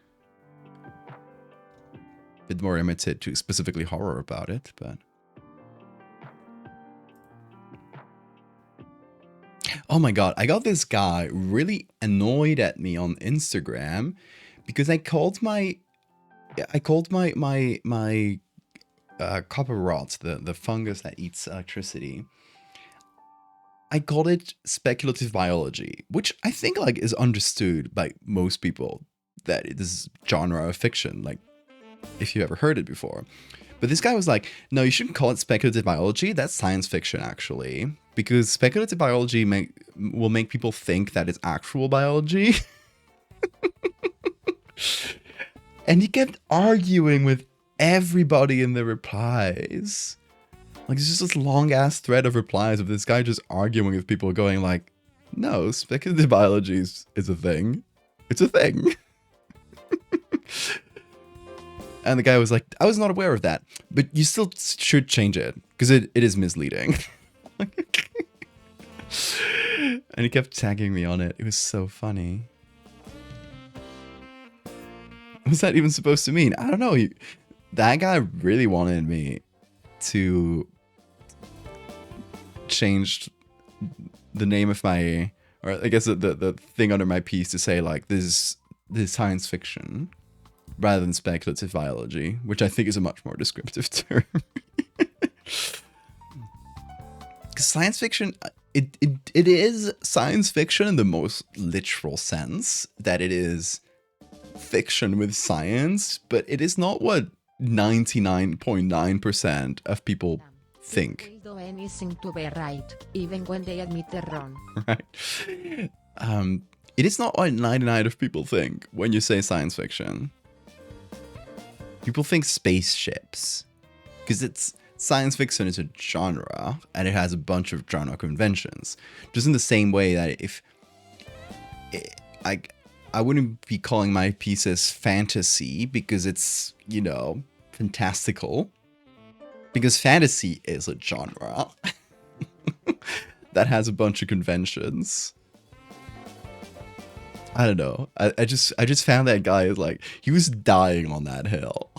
Bit more limited to specifically horror about it, but oh my god, I got this guy really annoyed at me on Instagram because I called my copper rot, the fungus that eats electricity. I called it speculative biology, which I think like is understood by most people that it is genre of fiction, like if you ever heard it before. But this guy was like, no, you shouldn't call it speculative biology. That's science fiction, actually. Because speculative biology will make people think that it's actual biology. And he kept arguing with everybody in the replies. Like, it's just this long-ass thread of replies of this guy just arguing with people going like, no, speculative biology is a thing. It's a thing. And the guy was like, I was not aware of that, but you still should change it because it is misleading. And he kept tagging me on it. It was so funny. What was that even supposed to mean? I don't know. That guy really wanted me to change the name of my, or I guess the thing under my piece to say like, this is science fiction. Rather than speculative biology, which I think is a much more descriptive term. Because science fiction, it is science fiction in the most literal sense, that it is fiction with science, but it is not what 99.9% of people think. Will do anything to be right, even when they admit they're wrong. Right. It is not what 99% of people think when you say science fiction. People think spaceships, because it's science fiction is a genre, and it has a bunch of genre conventions. Just in the same way that if I wouldn't be calling my pieces fantasy because it's, you know, fantastical. Because fantasy is a genre that has a bunch of conventions. I don't know. I just found that guy is like, he was dying on that hill.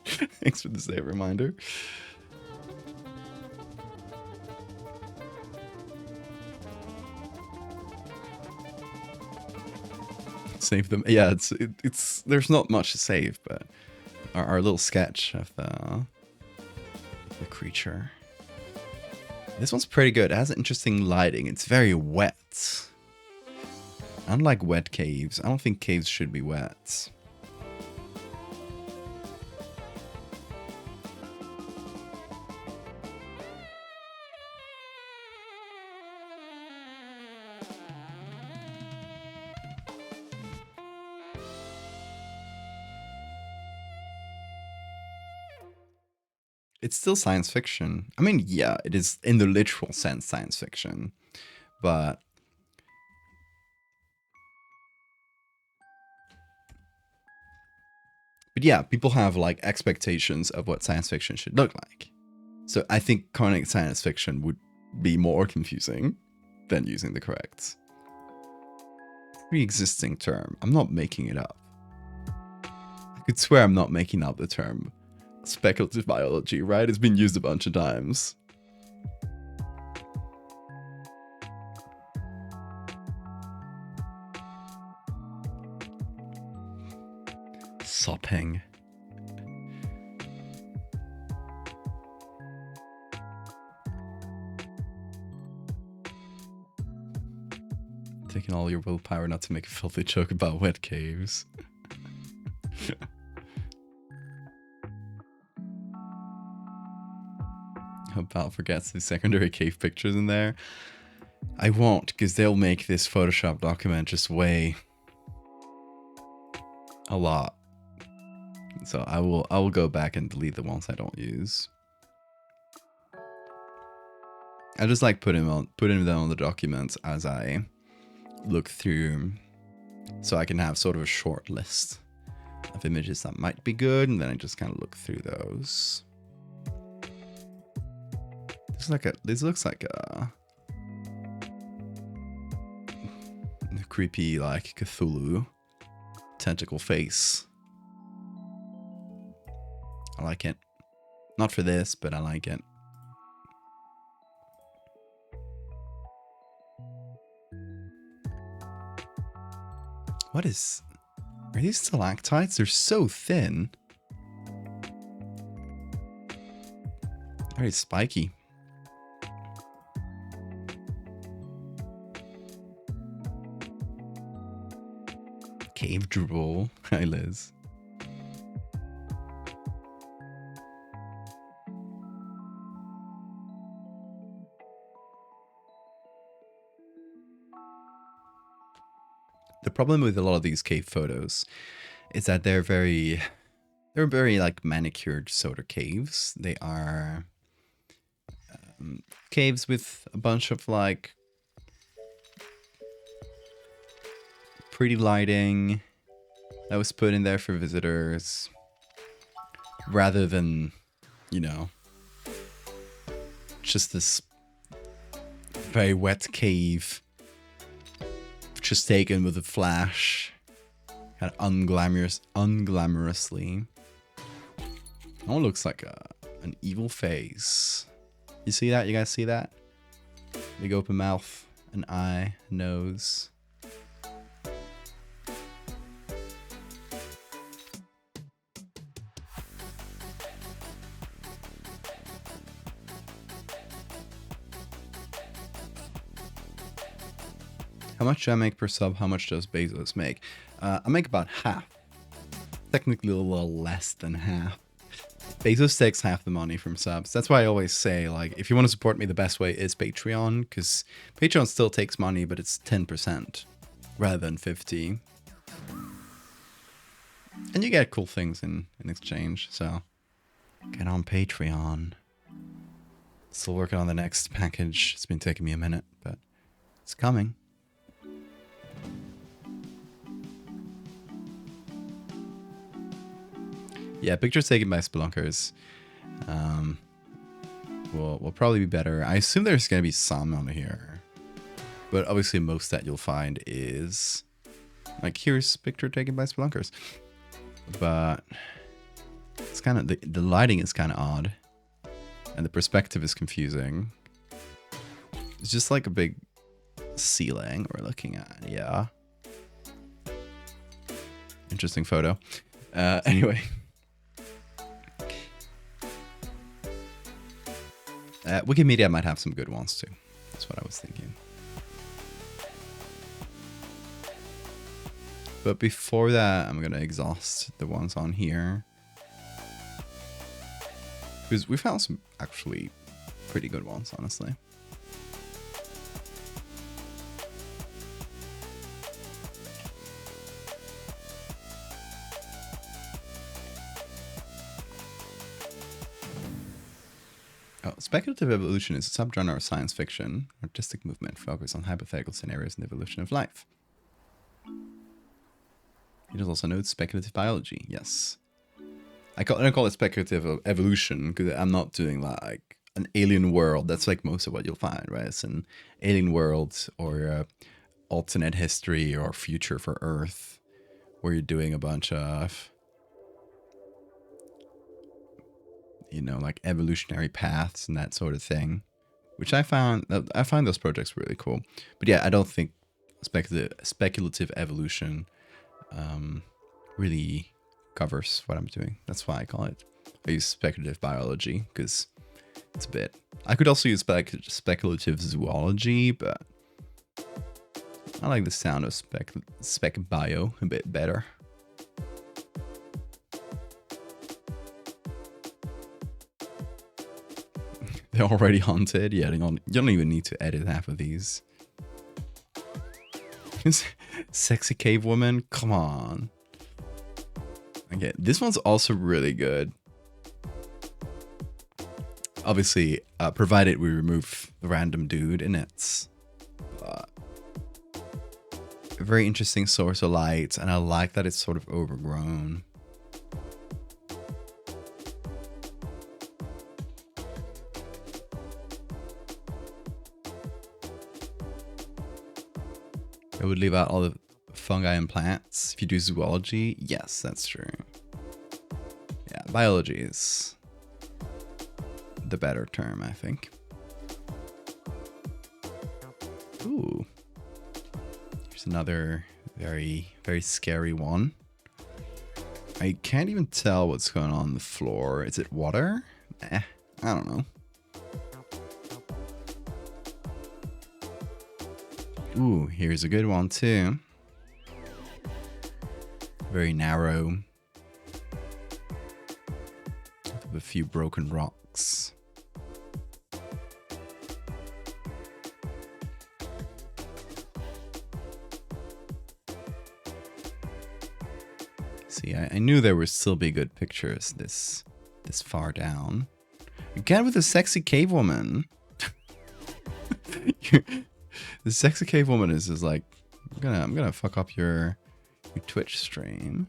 Thanks for the save reminder. Save them. Yeah, it's there's not much to save, but our little sketch of the creature. This one's pretty good. It has interesting lighting. It's very wet. Unlike wet caves, I don't think caves should be wet. It's still science fiction. I mean, yeah, it is in the literal sense science fiction, but yeah, people have like expectations of what science fiction should look like. So I think calling it science fiction would be more confusing than using the correct pre-existing term. I'm not making it up. I could swear I'm not making up the term speculative biology, right? It's been used a bunch of times. Sopping. Taking all your willpower not to make a filthy joke about wet caves. Hope Val forgets the secondary cave pictures in there. I won't, because they'll make this Photoshop document just weigh a lot. So I will go back and delete the ones I don't use. I just like putting them on the documents as I look through, so I can have sort of a short list of images that might be good, and then I just kind of look through those. This looks like a creepy, like, Cthulhu tentacle face. I like it. Not for this, but I like it. What is... Are these stalactites? They're so thin. Very spiky. Cave drool. Hi, Liz. The problem with a lot of these cave photos is that they're very like manicured sort of caves. They are caves with a bunch of like pretty lighting that was put in there for visitors, rather than, you know, just this very wet cave just taken with a flash, kind of unglamorously. That one looks like an evil face. You see that? You guys see that? Big open mouth, an eye, nose. How much do I make per sub? How much does Bezos make? I make about half. Technically a little less than half. Bezos takes half the money from subs. That's why I always say, like, if you want to support me, the best way is Patreon, because Patreon still takes money, but it's 10% rather than 50%. And you get cool things in exchange, so get on Patreon. Still working on the next package. It's been taking me a minute, but it's coming. Yeah, pictures taken by spelunkers will probably be better. I assume there's going to be some on here. But obviously most that you'll find is like, here's picture taken by spelunkers. But it's kind of, the lighting is kind of odd. And the perspective is confusing. It's just like a big ceiling we're looking at. Yeah. Interesting photo. Anyway. Wikimedia might have some good ones too. That's what I was thinking. But before that, I'm going to exhaust the ones on here. Because we found some actually pretty good ones, honestly. Oh, speculative evolution is a subgenre of science fiction, artistic movement focused on hypothetical scenarios in the evolution of life. It is also known as speculative biology. Yes. I don't call it speculative evolution because I'm not doing like an alien world. That's like most of what you'll find, right? It's an alien world or alternate history or future for Earth where you're doing a bunch of, you know, like evolutionary paths and that sort of thing, which I find those projects really cool. But yeah, I don't think speculative evolution really covers what I'm doing. That's why I use speculative biology, because it's a bit. I could also use speculative zoology, but I like the sound of spec bio a bit better. They're already haunted. Yeah, you don't even need to edit half of these. Sexy cave woman, come on. Okay, this one's also really good. Obviously, provided we remove the random dude in it. A very interesting source of light, and I like that it's sort of overgrown. I would leave out all the fungi and plants. If you do zoology, yes, that's true. Yeah, biology is the better term, I think. Ooh. Here's another very, very scary one. I can't even tell what's going on the floor. Is it water? I don't know. Ooh, here's a good one too. Very narrow. With a few broken rocks. See, I knew there would still be good pictures this far down. Again with a sexy cave woman. The sexy cave woman is like, I'm gonna fuck up your Twitch stream.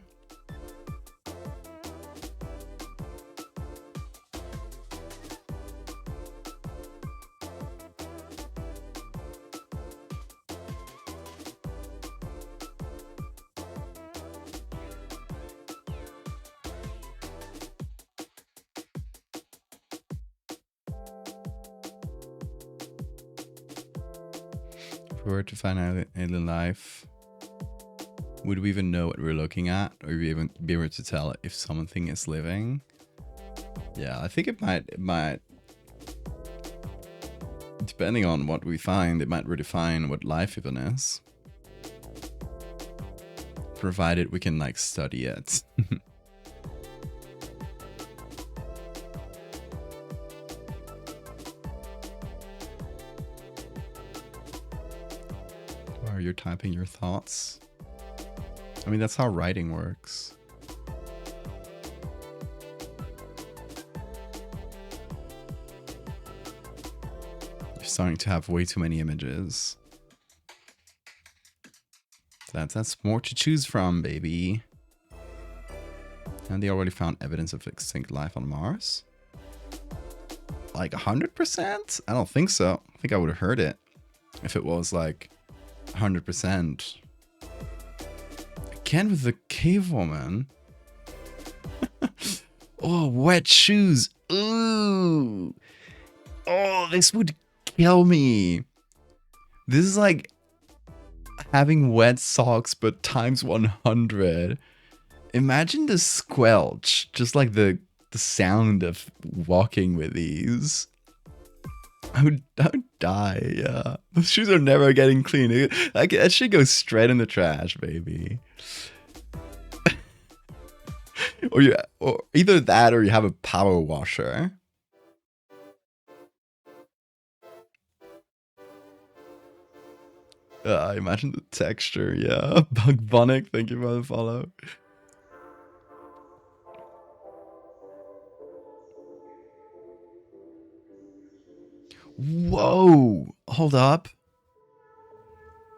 If we were to find out alien life, would we even know what we're looking at, or be able to tell if something is living? Yeah, I think it might, depending on what we find, it might redefine what life even is. Provided we can like study it. Or you're typing your thoughts. I mean, that's how writing works. You're starting to have way too many images. That's more to choose from, baby. And they already found evidence of extinct life on Mars? Like 100%? I don't think so. I think I would have heard it if it was like 100%. Again with the cave woman. Oh, wet shoes. Ooh. Oh, this would kill me. This is like having wet socks, but times 100. Imagine the squelch, just like the sound of walking with these. I would die, yeah. Those shoes are never getting clean. Like, that should go straight in the trash, baby. or either that or you have a power washer. Imagine the texture, yeah. Bugbonic, thank you for the follow. Whoa! Hold up.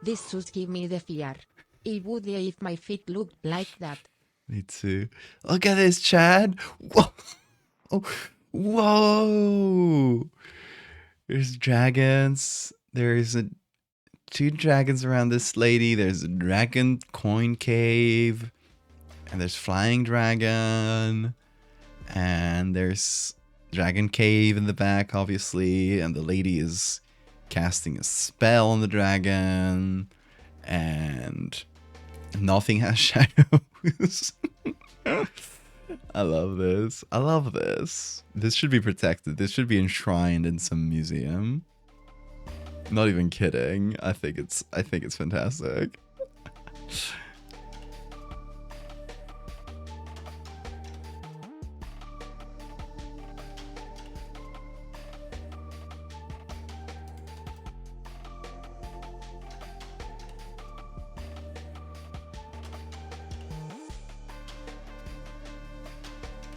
This shoes give me the fear. It would be if my feet looked like that. Me too. Look at this, Chad. Whoa! Oh, whoa! There's dragons. There's two dragons around this lady. There's a dragon coin cave. And there's flying dragon. And there's dragon cave in the back, obviously. And the lady is casting a spell on the dragon. And nothing has shadows. I love this. I love this. This should be protected. This should be enshrined in some museum. Not even kidding. I think it's fantastic.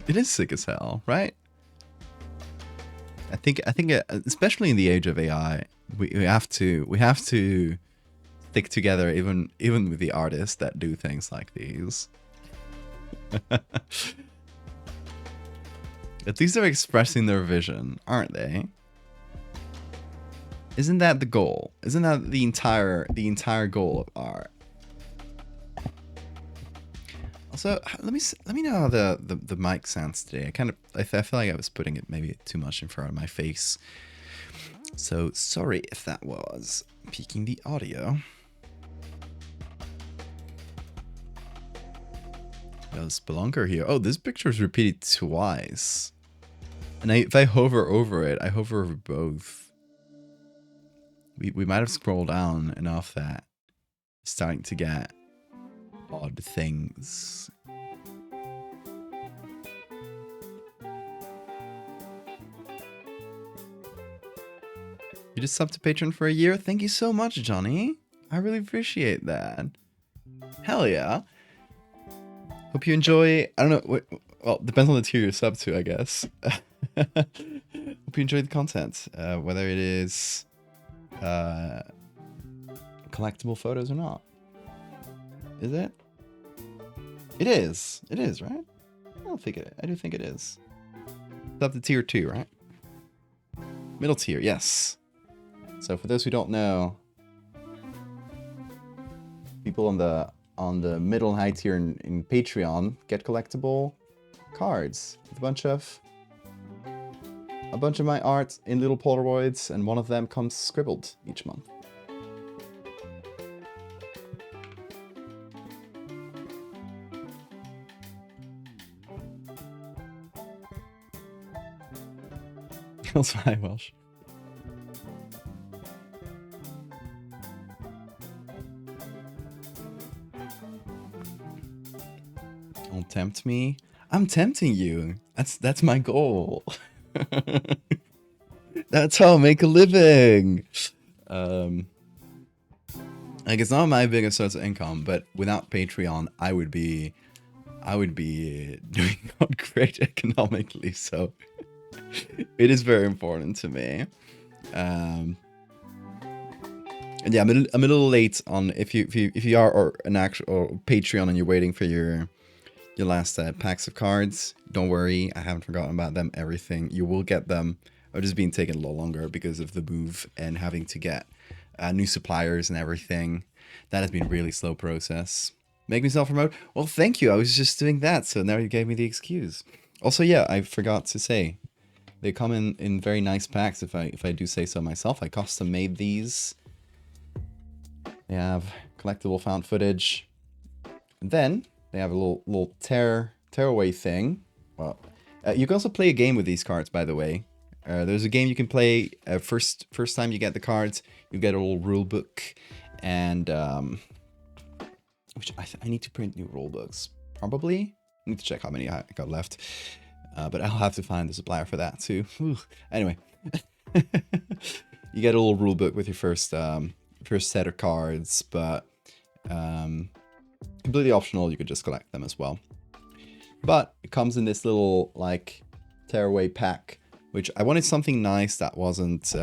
It is sick as hell, right? I think especially in the age of AI, we have to stick together even with the artists that do things like these. At least they're expressing their vision, aren't they? Isn't that the goal? Isn't that the entire goal of art? Also, let me know how the mic sounds today. I feel like I was putting it maybe too much in front of my face. So sorry if that was peaking the audio. There's Spelunker here. Oh, this picture is repeated twice. And if I hover over it, I hover over both. We might have scrolled down enough that it's starting to get odd things. You just subbed to Patreon for a year? Thank you so much, Johnny. I really appreciate that. Hell yeah. Hope you enjoy. I don't know. Well, depends on the tier you're sub to, I guess. Hope you enjoy the content, whether it is collectible photos or not. Is it? It is. It is, right? I do think it is. It's up to tier 2, right? Middle tier, yes. So for those who don't know, people on the middle and high tier in Patreon get collectible cards with a bunch of my art in little Polaroids, and one of them comes scribbled each month. Also, hi, Welsh. Don't tempt me. I'm tempting you. That's my goal. That's how I make a living. Like, it's not my biggest source of income, but without Patreon, I would be doing not great economically. So it is very important to me. And yeah, I'm a little late on if you are or an actual or Patreon and you're waiting for your your last packs of cards. Don't worry, I haven't forgotten about them. Everything, you will get them. Are just being taken a little longer because of the move and having to get new suppliers and everything. That has been a really slow process. Make me self-promote? Well, thank you. I was just doing that, so now you gave me the excuse. Also, yeah, I forgot to say, they come in very nice packs. If I do say so myself, I custom made these. They have collectible found footage. And then they have a little tearaway thing. Well, you can also play a game with these cards, by the way. There's a game you can play. First time you get the cards, you get a little rule book, and which I need to print new rule books. Probably I need to check how many I got left, but I'll have to find the supplier for that too. Anyway, you get a little rule book with your first set of cards, but completely optional. You could just collect them as well. But it comes in this little like tearaway pack, which I wanted something nice that wasn't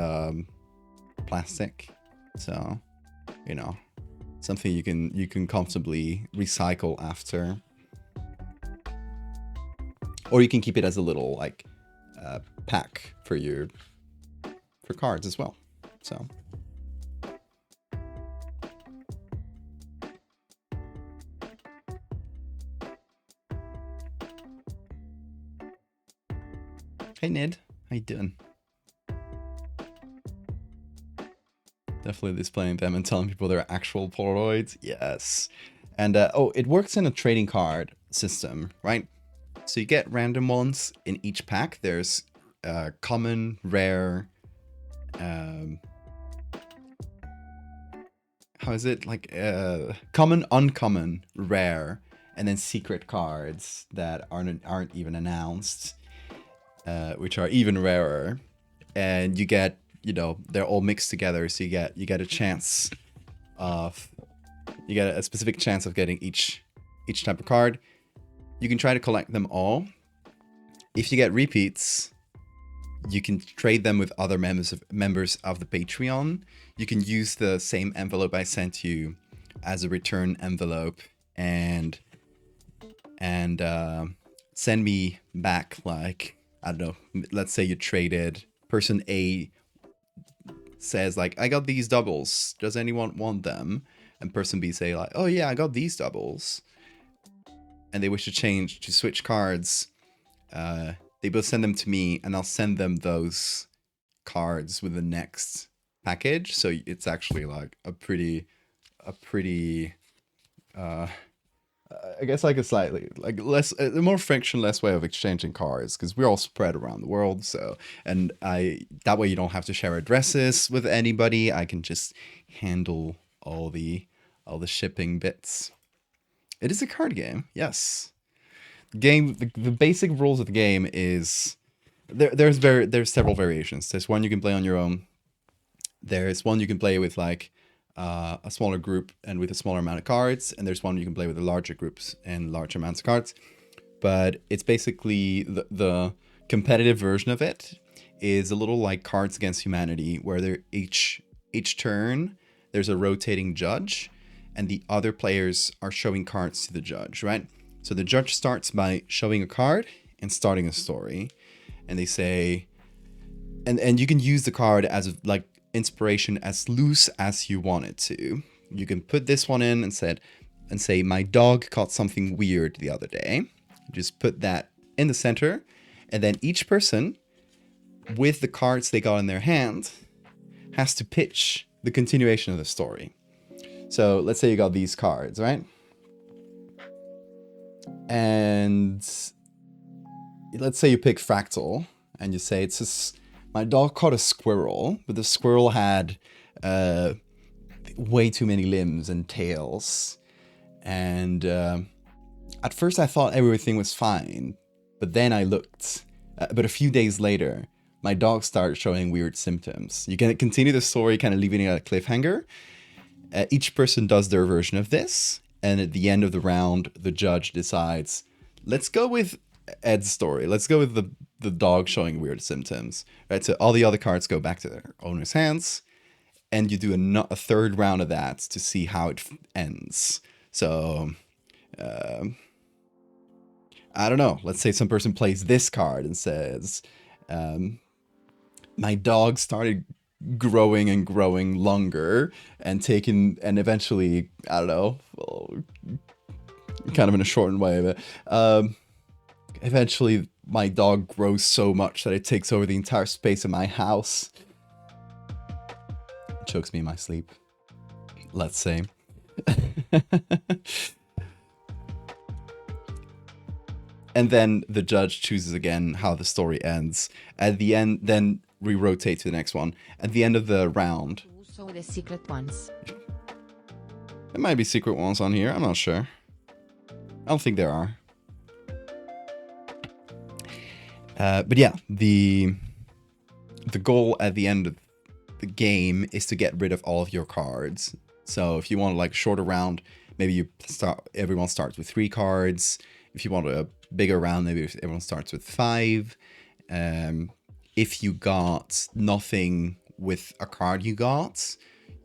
plastic. So, you know, something you can comfortably recycle after. Or you can keep it as a little like pack for cards as well. So hey Ned, how you doing? Definitely displaying them and telling people they're actual Polaroids. Yes. And oh, it works in a trading card system, right? So you get random ones in each pack. There's common, rare, how is it? Like common, uncommon, rare, and then secret cards that aren't even announced. Which are even rarer, and you get, you know, they're all mixed together, so you get a chance of, you get a specific chance of getting each type of card. You can try to collect them all. If you get repeats, you can trade them with other members of the Patreon. You can use the same envelope I sent you as a return envelope, and send me back, like, I don't know, let's say you traded, person A says like, I got these doubles, does anyone want them? And person B say like, oh yeah, I got these doubles, and they wish to switch cards. They both send them to me, and I'll send them those cards with the next package. So it's actually like a pretty I guess like a slightly like a more frictionless way of exchanging cards, because we're all spread around the world. So, and that way you don't have to share addresses with anybody. I can just handle all the shipping bits. It is a card game, yes. The basic rules of the game is there's several variations. There's one you can play on your own. There's one you can play with like a smaller group and with a smaller amount of cards, and there's one you can play with the larger groups and larger amounts of cards. But it's basically the competitive version of it is a little like Cards Against Humanity, where each turn there's a rotating judge, and the other players are showing cards to the judge, right? So the judge starts by showing a card and starting a story, and they say, and you can use the card as like inspiration as loose as you want it to. You can put this one in and say, my dog caught something weird the other day. Just put that in the center, and then each person with the cards they got in their hand has to pitch the continuation of the story. So let's say you got these cards, right? And let's say you pick Fractal, and you say my dog caught a squirrel, but the squirrel had way too many limbs and tails. And at first I thought everything was fine, but then I looked. But a few days later, my dog started showing weird symptoms. You can continue the story, kind of leaving it at a cliffhanger. Each person does their version of this, and at the end of the round, the judge decides, let's go with Ed's story. Let's go with the dog showing weird symptoms, right? So all the other cards go back to their owner's hands, and you do a third round of that to see how it ends. So I don't know. Let's say some person plays this card and says, my dog started growing and growing longer and eventually, I don't know, well, kind of in a shortened way, but eventually my dog grows so much that it takes over the entire space of my house. It chokes me in my sleep, let's say. And then the judge chooses again how the story ends. At the end, then we rotate to the next one. At the end of the round, So the secret ones. there might be secret ones on here. I'm not sure. I don't think there are. But yeah, the goal at the end of the game is to get rid of all of your cards. So if you want like a shorter round, maybe everyone starts with 3 cards. If you want a bigger round, maybe everyone starts with 5. If you got nothing with a card you got,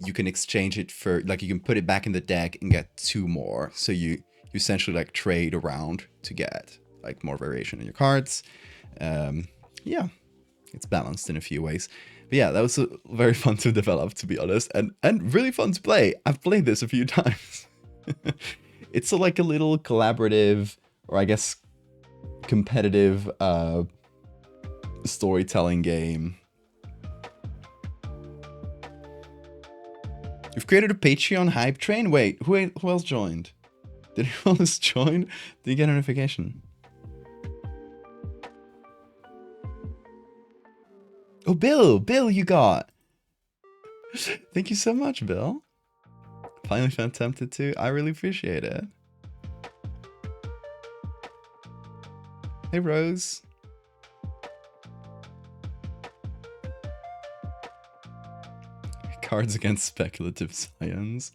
you can exchange it for, like, you can put it back in the deck and get 2 more. So you essentially like trade around to get like more variation in your cards. Yeah, it's balanced in a few ways. But yeah, that was very fun to develop, to be honest, and really fun to play. I've played this a few times. It's like a little collaborative, or I guess competitive storytelling game. You've created a Patreon hype train? Wait, who else joined? Did anyone else join? Did you get a notification? Oh, Bill, you got. Thank you so much, Bill. Finally found Tempted to. I really appreciate it. Hey, Rose. Cards against speculative science.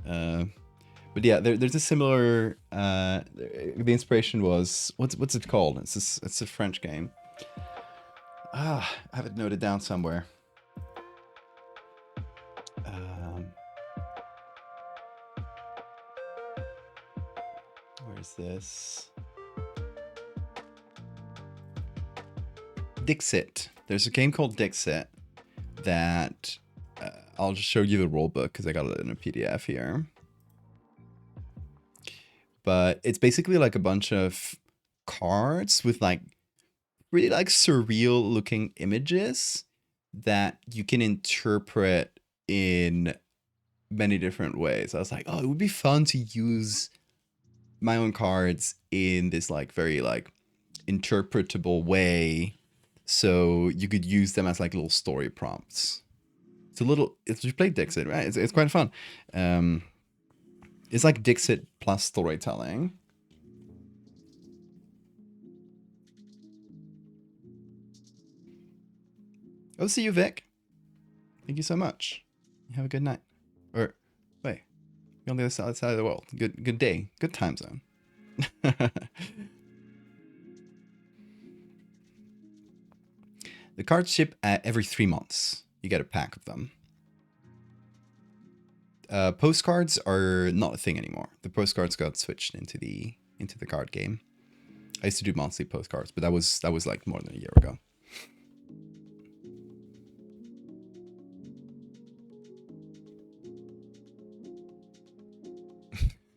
But yeah, there's a similar. The inspiration was what's it called? It's a French game. I have it noted down somewhere. Where's this? Dixit. There's a game called Dixit that I'll just show you the rulebook because I got it in a PDF here. But it's basically like a bunch of cards with like really like surreal looking images that you can interpret in many different ways. I was like, oh, it would be fun to use my own cards in this like very like interpretable way, so you could use them as like little story prompts. You played Dixit, right? It's quite fun. It's like Dixit plus storytelling. Oh, see you, Vic. Thank you so much. You have a good night. Or, wait. You're on the other side of the world. Good day. Good time zone. The cards ship every 3 months. You get a pack of them. Postcards are not a thing anymore. The postcards got switched into the card game. I used to do monthly postcards, but that was like more than a year ago.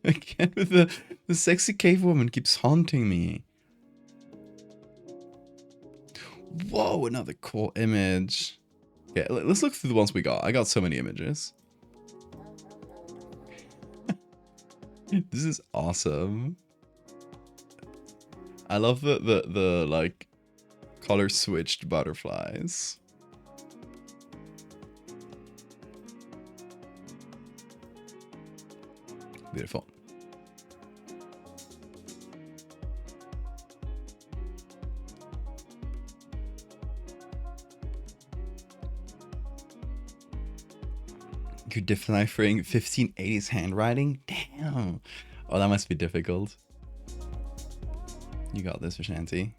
Again with the sexy cave woman keeps haunting me. Whoa, another cool image. Yeah, let's look through the ones we got. I got so many images. This is awesome. I love the like color switched butterflies. Beautiful. You're deciphering 1580s handwriting? Damn. Oh, that must be difficult. You got this, Vishanti.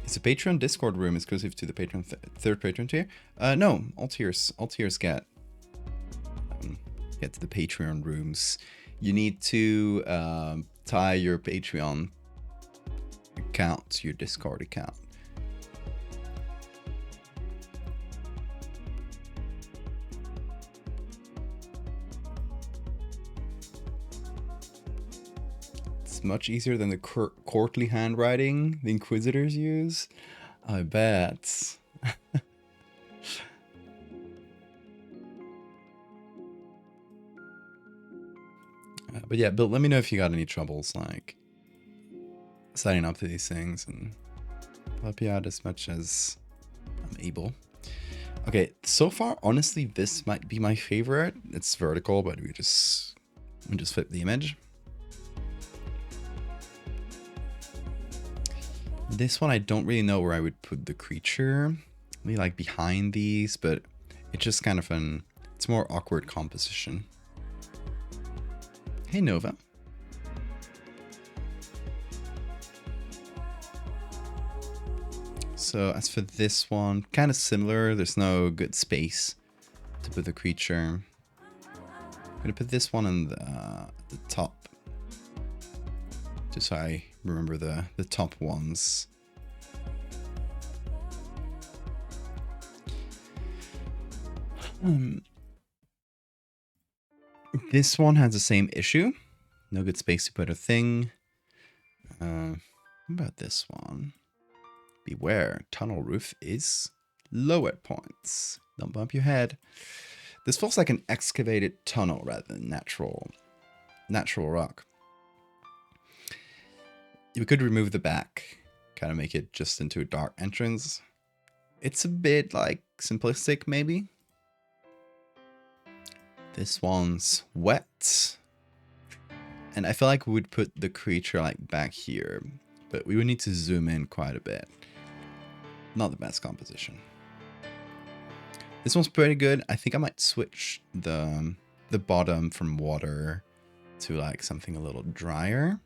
Is a Patreon Discord room exclusive to the Patreon third Patreon tier? No, all tiers get to the Patreon rooms. You need to tie your Patreon account to your Discord account. It's much easier than the courtly handwriting the Inquisitors use. I bet. But yeah, Bill, let me know if you got any troubles, like, signing up to these things, and I'll help you out as much as I'm able. Okay, so far, honestly, this might be my favorite. It's vertical, but we just flip the image. This one, I don't really know where I would put the creature. Maybe like behind these, but it's just kind of it's more awkward composition. Hey, Nova. So as for this one, kind of similar. There's no good space to put the creature. I'm gonna put this one in the top, just so I remember the top ones. This one has the same issue. No good space to put a thing. What about this one? Beware, tunnel roof is low at points. Don't bump your head. This feels like an excavated tunnel rather than natural rock. You could remove the back, kind of make it just into a dark entrance. It's a bit like simplistic, maybe. This one's wet. And I feel like we would put the creature like back here, but we would need to zoom in quite a bit. Not the best composition. This one's pretty good. I think I might switch the bottom from water to like something a little drier.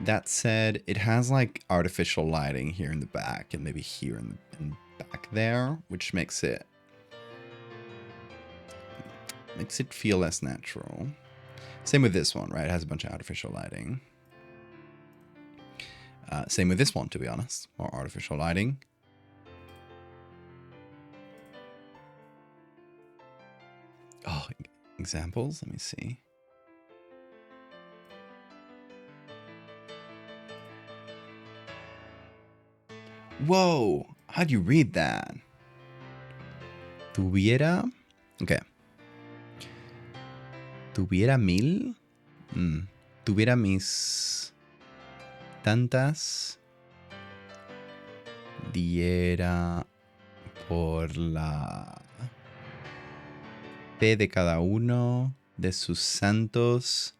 That said, it has like artificial lighting here in the back and maybe here in back there, which makes it feel less natural. Same with this one, right? It has a bunch of artificial lighting. Same with this one, to be honest. More artificial lighting. Oh, examples? Let me see. Whoa! How'd you read that? Tuviera? Okay. Tuviera mil. Tuviera mis tantas. Diera por la fe de cada uno de sus santos.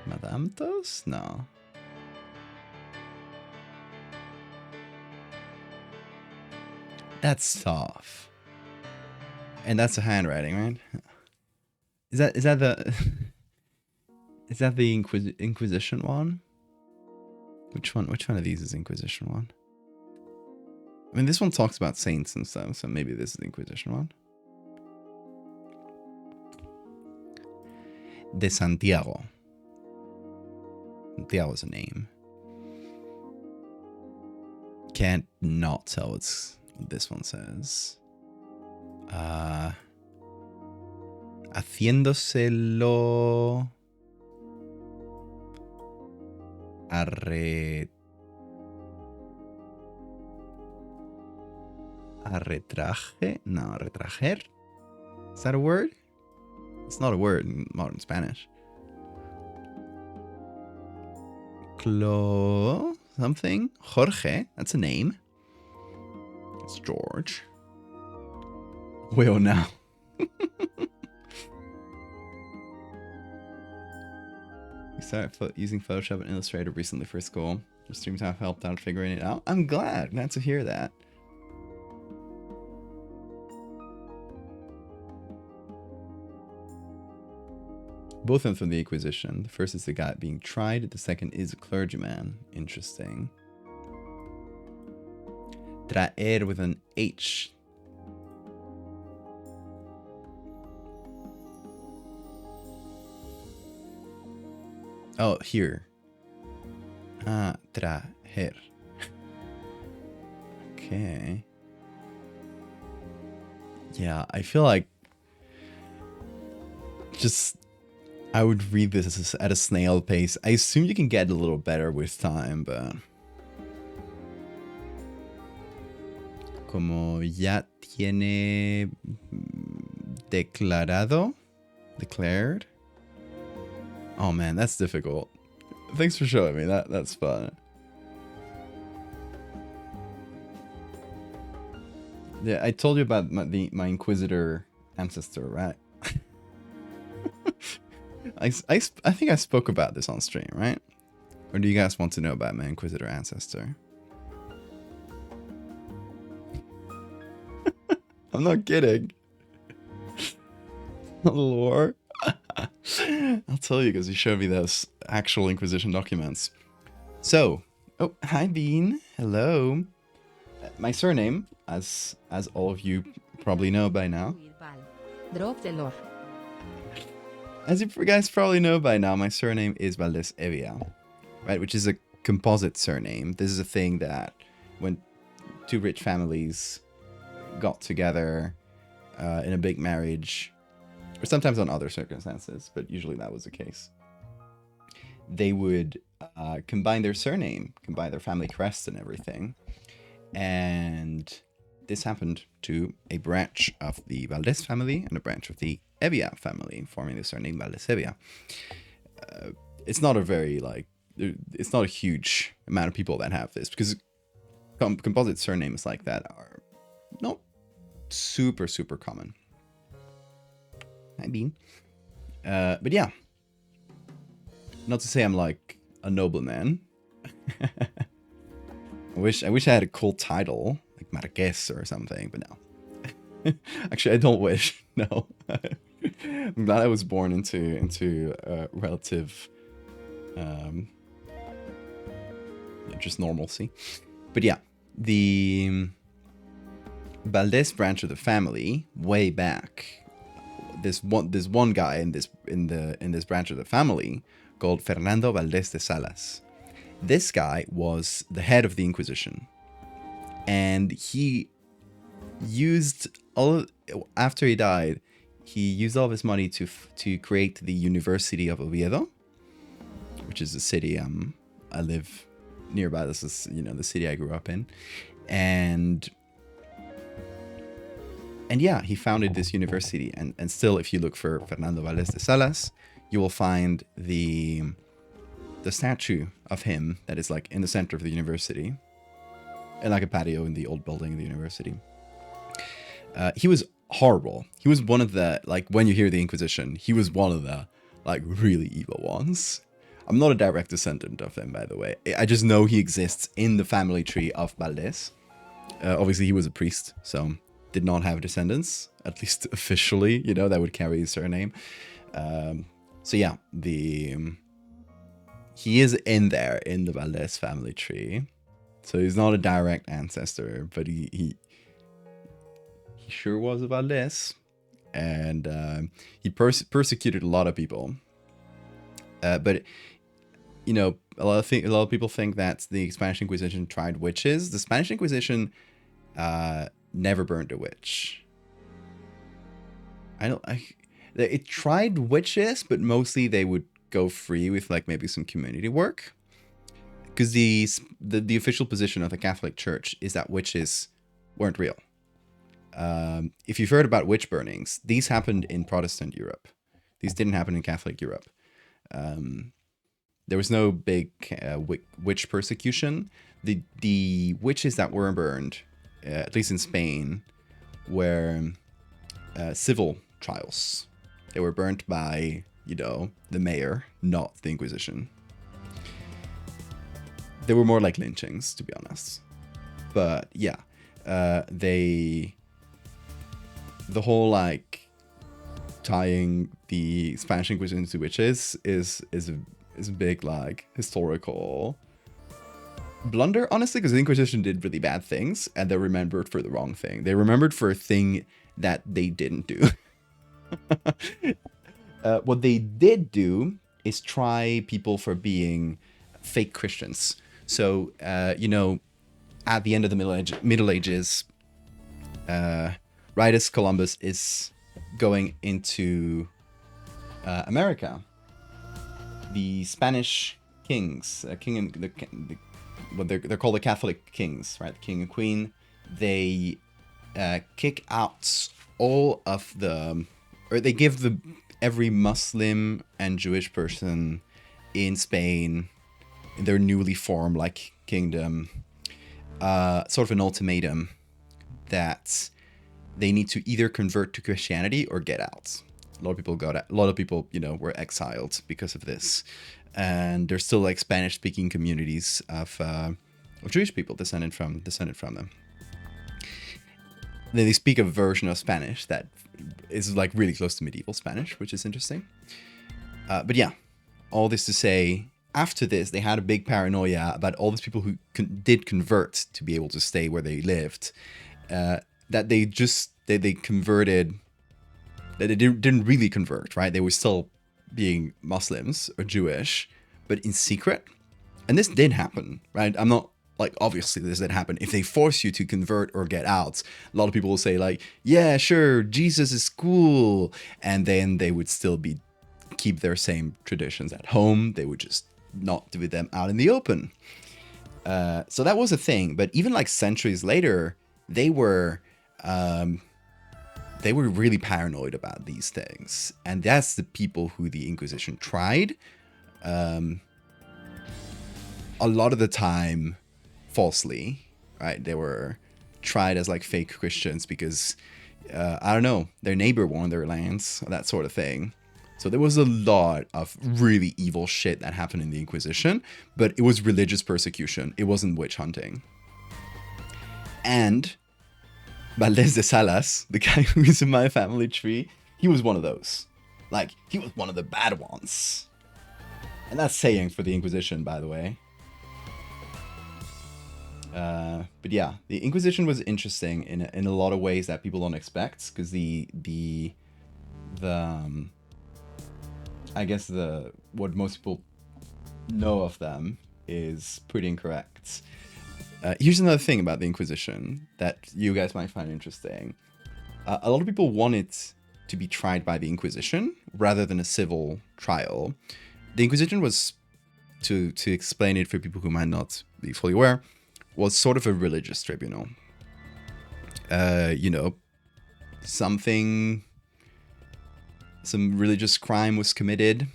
Madamtos? No. That's tough. And that's a handwriting, right? Is that the is that the Inquisition one? Which one of these is Inquisition one? I mean, this one talks about saints and stuff, so maybe this is the Inquisition one. De Santiago. Santiago is a name. Can't not tell what this one says. Haciéndoselo arretraje? No, retrajer? Is that a word? It's not a word in modern Spanish. Something? Jorge? That's a name. It's George. Well, now. We started using Photoshop and Illustrator recently for school. Your streams have helped out figuring it out. I'm glad to hear that. Both of them from the Inquisition. The first is the guy being tried. The second is a clergyman. Interesting. Traer with an H. Oh, here. Traer. Okay. Yeah, I feel like just I would read this at a snail pace. I assume you can get a little better with time, but como ya tiene declared. Oh man, that's difficult. Thanks for showing me that. That's fun. Yeah, I told you about my Inquisitor ancestor, right? I think I spoke about this on stream, right? Or do you guys want to know about my Inquisitor ancestor? I'm not kidding. Lore. I'll tell you because he showed me those actual Inquisition documents. So, oh, hi Bean. Hello. My surname, as all of you probably know by now. Drop the lore. As you guys probably know by now, my surname is Valdez Evia, right? Which is a composite surname. This is a thing that when two rich families got together in a big marriage, or sometimes on other circumstances, but usually that was the case, they would combine their surname, combine their family crest and everything. And this happened to a branch of the Valdez family and a branch of the Evia family, forming the surname Valdez Evia. It's not a very, it's not a huge amount of people that have this, because composite surnames like that are not super, super common. I mean, but yeah, not to say I'm like a nobleman. I wish I had a cool title like Marquez or something, but no. Actually, I don't wish. No. I'm glad I was born into relative, just normalcy. But yeah, the Valdez branch of the family, way back, this one guy in this branch of the family called Fernando Valdez de Salas. This guy was the head of the Inquisition, and he used after he died, he used all of his money to create the University of Oviedo, which is a city I live nearby. This is the city I grew up in, and yeah, he founded this university, and still, if you look for Fernando Valdez de Salas, you will find the statue of him that is like in the center of the university, and like a patio in the old building of the university. He was horrible. He was one of the, like, when you hear the Inquisition, he was one of the like really evil ones. I'm not a direct descendant of them, by the way. I just know he exists in the family tree of Valdez. Obviously, he was a priest, so did not have descendants, at least officially, that would carry his surname. So yeah, he is in there in the Valdez family tree. So he's not a direct ancestor, but he sure was a Valdez. And he persecuted a lot of people. But a lot of people think that the Spanish Inquisition tried witches. The Spanish Inquisition never burned a witch. It tried witches, but mostly they would go free with like maybe some community work, because the official position of the Catholic Church is that witches weren't real. If you've heard about witch burnings, these happened in Protestant Europe. These didn't happen in Catholic Europe. There was no big witch persecution. The witches that were burned, at least in Spain, were civil trials. They were burnt by the mayor, not the Inquisition. They were more like lynchings, to be honest. But yeah, the whole like tying the Spanish Inquisition to witches is a big like historical blunder, honestly, because the Inquisition did really bad things, and they're remembered for the wrong thing. They remembered for a thing that they didn't do. What they did do is try people for being fake Christians. So, you know, at the end of the Middle Ages, right as Columbus is going into America, the Spanish kings, king and what they're called the Catholic kings, right? The king and queen. They kick out all of the, or they give every Muslim and Jewish person in Spain, in their newly formed like kingdom, sort of an ultimatum that they need to either convert to Christianity or get out. A lot of people got out. A lot of people, you know, were exiled because of this, and there's still like Spanish-speaking communities of Jewish people descended from them. Then they speak a version of Spanish that is like really close to medieval Spanish, which is interesting. But yeah, all this to say, after this, they had a big paranoia about all these people who did convert to be able to stay where they lived. That they converted, that they didn't really convert, right? They were still being Muslims or Jewish, but in secret. And this did happen, right? I'm not like, obviously this did happen. If they force you to convert or get out, a lot of people will say like, yeah, sure, Jesus is cool. And then they would still keep their same traditions at home. They would just not do them out in the open. So that was a thing. But even like centuries later, they were really paranoid about these things. And that's the people who the Inquisition tried. A lot of the time, falsely, right? They were tried as like fake Christians because, I don't know, their neighbor won their lands, that sort of thing. So there was a lot of really evil shit that happened in the Inquisition, but it was religious persecution. It wasn't witch hunting. And Valdez de Salas, the guy who is in my family tree, he was one of those. Like, he was one of the bad ones. And that's saying for the Inquisition, by the way. But yeah, the Inquisition was interesting in a lot of ways that people don't expect, because I guess what most people know of them is pretty incorrect. Here's another thing about the Inquisition that you guys might find interesting. A lot of people wanted to be tried by the Inquisition rather than a civil trial. The Inquisition was, to explain it for people who might not be fully aware, was sort of a religious tribunal. You know, some religious crime was committed,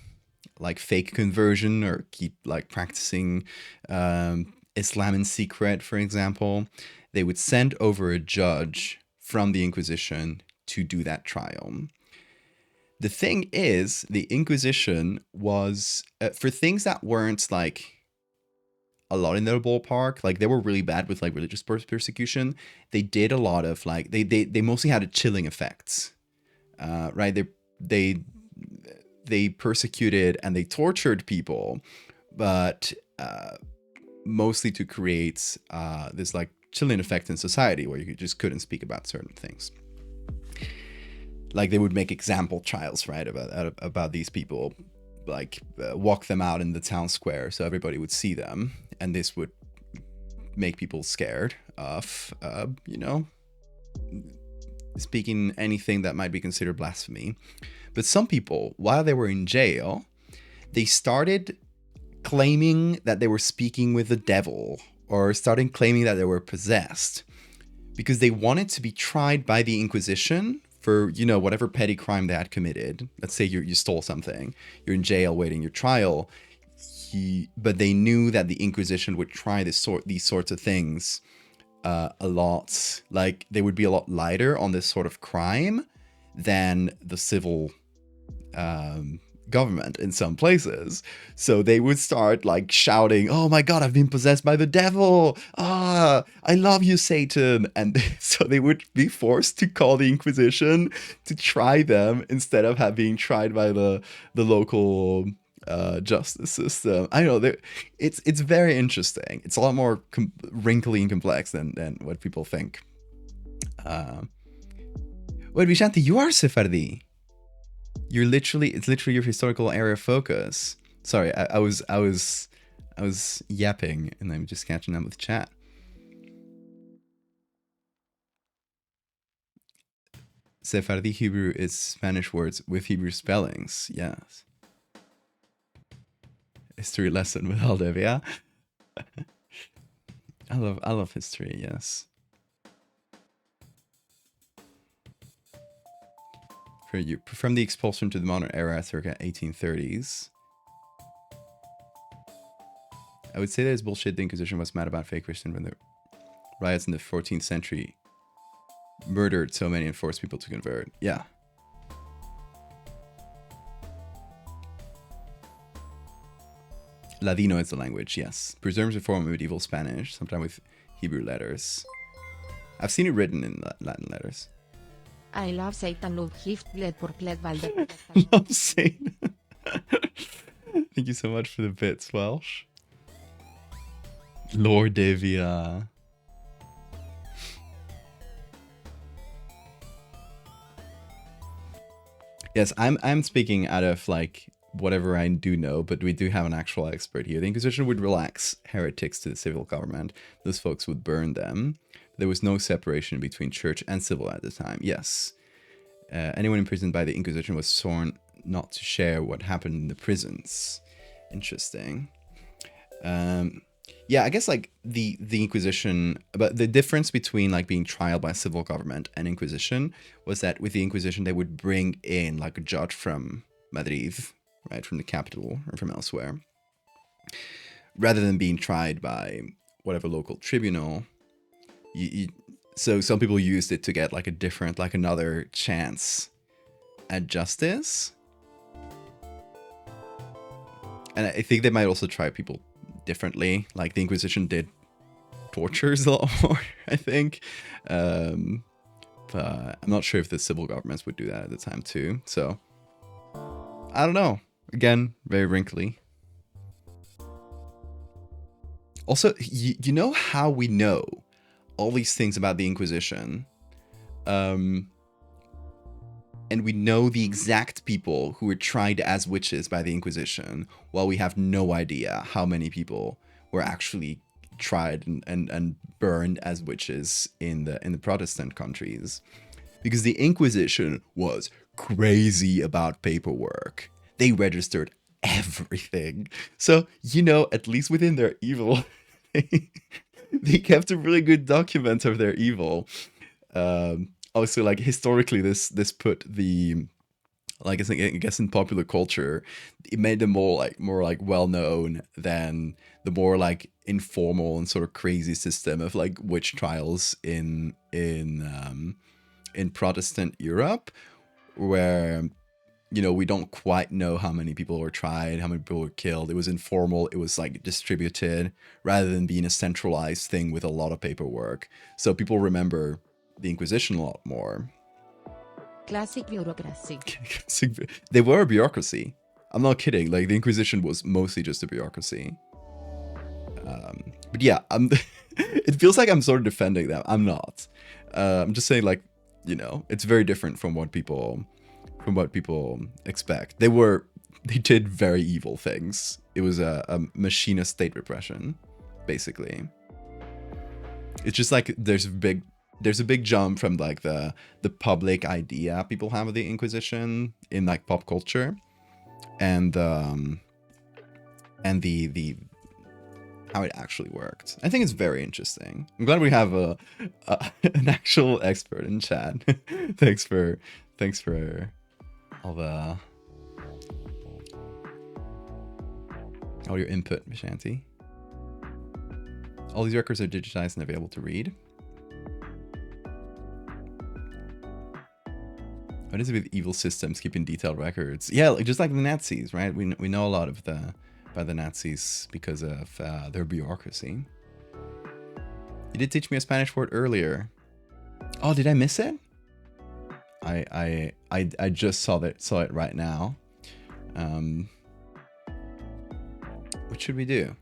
like fake conversion or keep like practicing Islam in secret, for example. They would send over a judge from the Inquisition to do that trial. The thing is, the Inquisition was, for things that weren't like a lot in their ballpark, like they were really bad with like religious persecution, they did a lot of like, they mostly had a chilling effect, right? They persecuted and they tortured people, but mostly to create this like chilling effect in society where you just couldn't speak about certain things. Like they would make example trials, right, about these people, like walk them out in the town square so everybody would see them, and this would make people scared of, you know, speaking anything that might be considered blasphemy. But some people, while they were in jail, they started claiming that they were speaking with the devil, or started claiming that they were possessed, because they wanted to be tried by the Inquisition for, you know, whatever petty crime they had committed. Let's say you stole something, you're in jail waiting your trial, but they knew that the Inquisition would try these sorts of things a lot, like they would be a lot lighter on this sort of crime than the civil government in some places. So they would start like shouting, "Oh my God, I've been possessed by the devil! Ah, I love you, Satan!" And so they would be forced to call the Inquisition to try them instead of being tried by the local justice system. I know it's very interesting. It's a lot more wrinkly and complex than what people think. Wait, Vishanti, you are Sephardi. It's literally your historical area of focus. Sorry, I was yapping and I'm just catching up with chat. Sephardi Hebrew is Spanish words with Hebrew spellings. Yes. History lesson with Aldevia. I love history. Yes. From the expulsion to the modern era, circa 1830s. I would say that it's bullshit. The Inquisition was mad about fake Christian when the riots in the 14th century murdered so many and forced people to convert. Yeah. Ladino is the language, yes. Preserves a form of medieval Spanish, sometimes with Hebrew letters. I've seen it written in Latin letters. I love Satan Love Gift Bled por Bled Valder. Love Satan. Thank you so much for the bits, Welsh. Lord Davia. Yes, I'm speaking out of like whatever I do know, but we do have an actual expert here. The Inquisition would relax heretics to the civil government. Those folks would burn them. There was no separation between church and civil at the time. Yes. Anyone imprisoned by the Inquisition was sworn not to share what happened in the prisons. Interesting. Yeah, I guess like the Inquisition, but the difference between like being trial by civil government and Inquisition was that with the Inquisition, they would bring in like a judge from Madrid, right, from the capital or from elsewhere, rather than being tried by whatever local tribunal. So some people used it to get like a different, like another chance at justice. And I think they might also try people differently. Like the Inquisition did tortures a lot more, I think. But I'm not sure if the civil governments would do that at the time too. So I don't know. Again, very wrinkly. Also, you know how we know all these things about the Inquisition, and we know the exact people who were tried as witches by the Inquisition, while we have no idea how many people were actually tried and burned as witches in the Protestant countries, because the Inquisition was crazy about paperwork. They registered everything, so you know, at least within their evil. They kept a really good document of their evil. Also, like historically, this put the, like I guess in popular culture, it made them more like well known than the more like informal and sort of crazy system of like witch trials in Protestant Europe, where, you know, we don't quite know how many people were tried, how many people were killed. It was informal. It was like distributed rather than being a centralized thing with a lot of paperwork. So people remember the Inquisition a lot more. Classic bureaucracy. They were a bureaucracy. I'm not kidding. Like the Inquisition was mostly just a bureaucracy. But yeah, it feels like I'm sort of defending them. I'm not. I'm just saying, like, you know, it's very different from what people expect. They did very evil things. It was a machine of state repression, basically. It's just like there's a big jump from like the public idea people have of the Inquisition in like pop culture, and the how it actually worked. I think it's very interesting. I'm glad we have an actual expert in chat. Thanks for all your input, Vishanti. All these records are digitized and available to read. What is it with evil systems keeping detailed records? Yeah, like, just like the Nazis, right? We know a lot of by the Nazis because of their bureaucracy. You did teach me a Spanish word earlier. Oh, did I miss it? I just saw it right now. What should we do?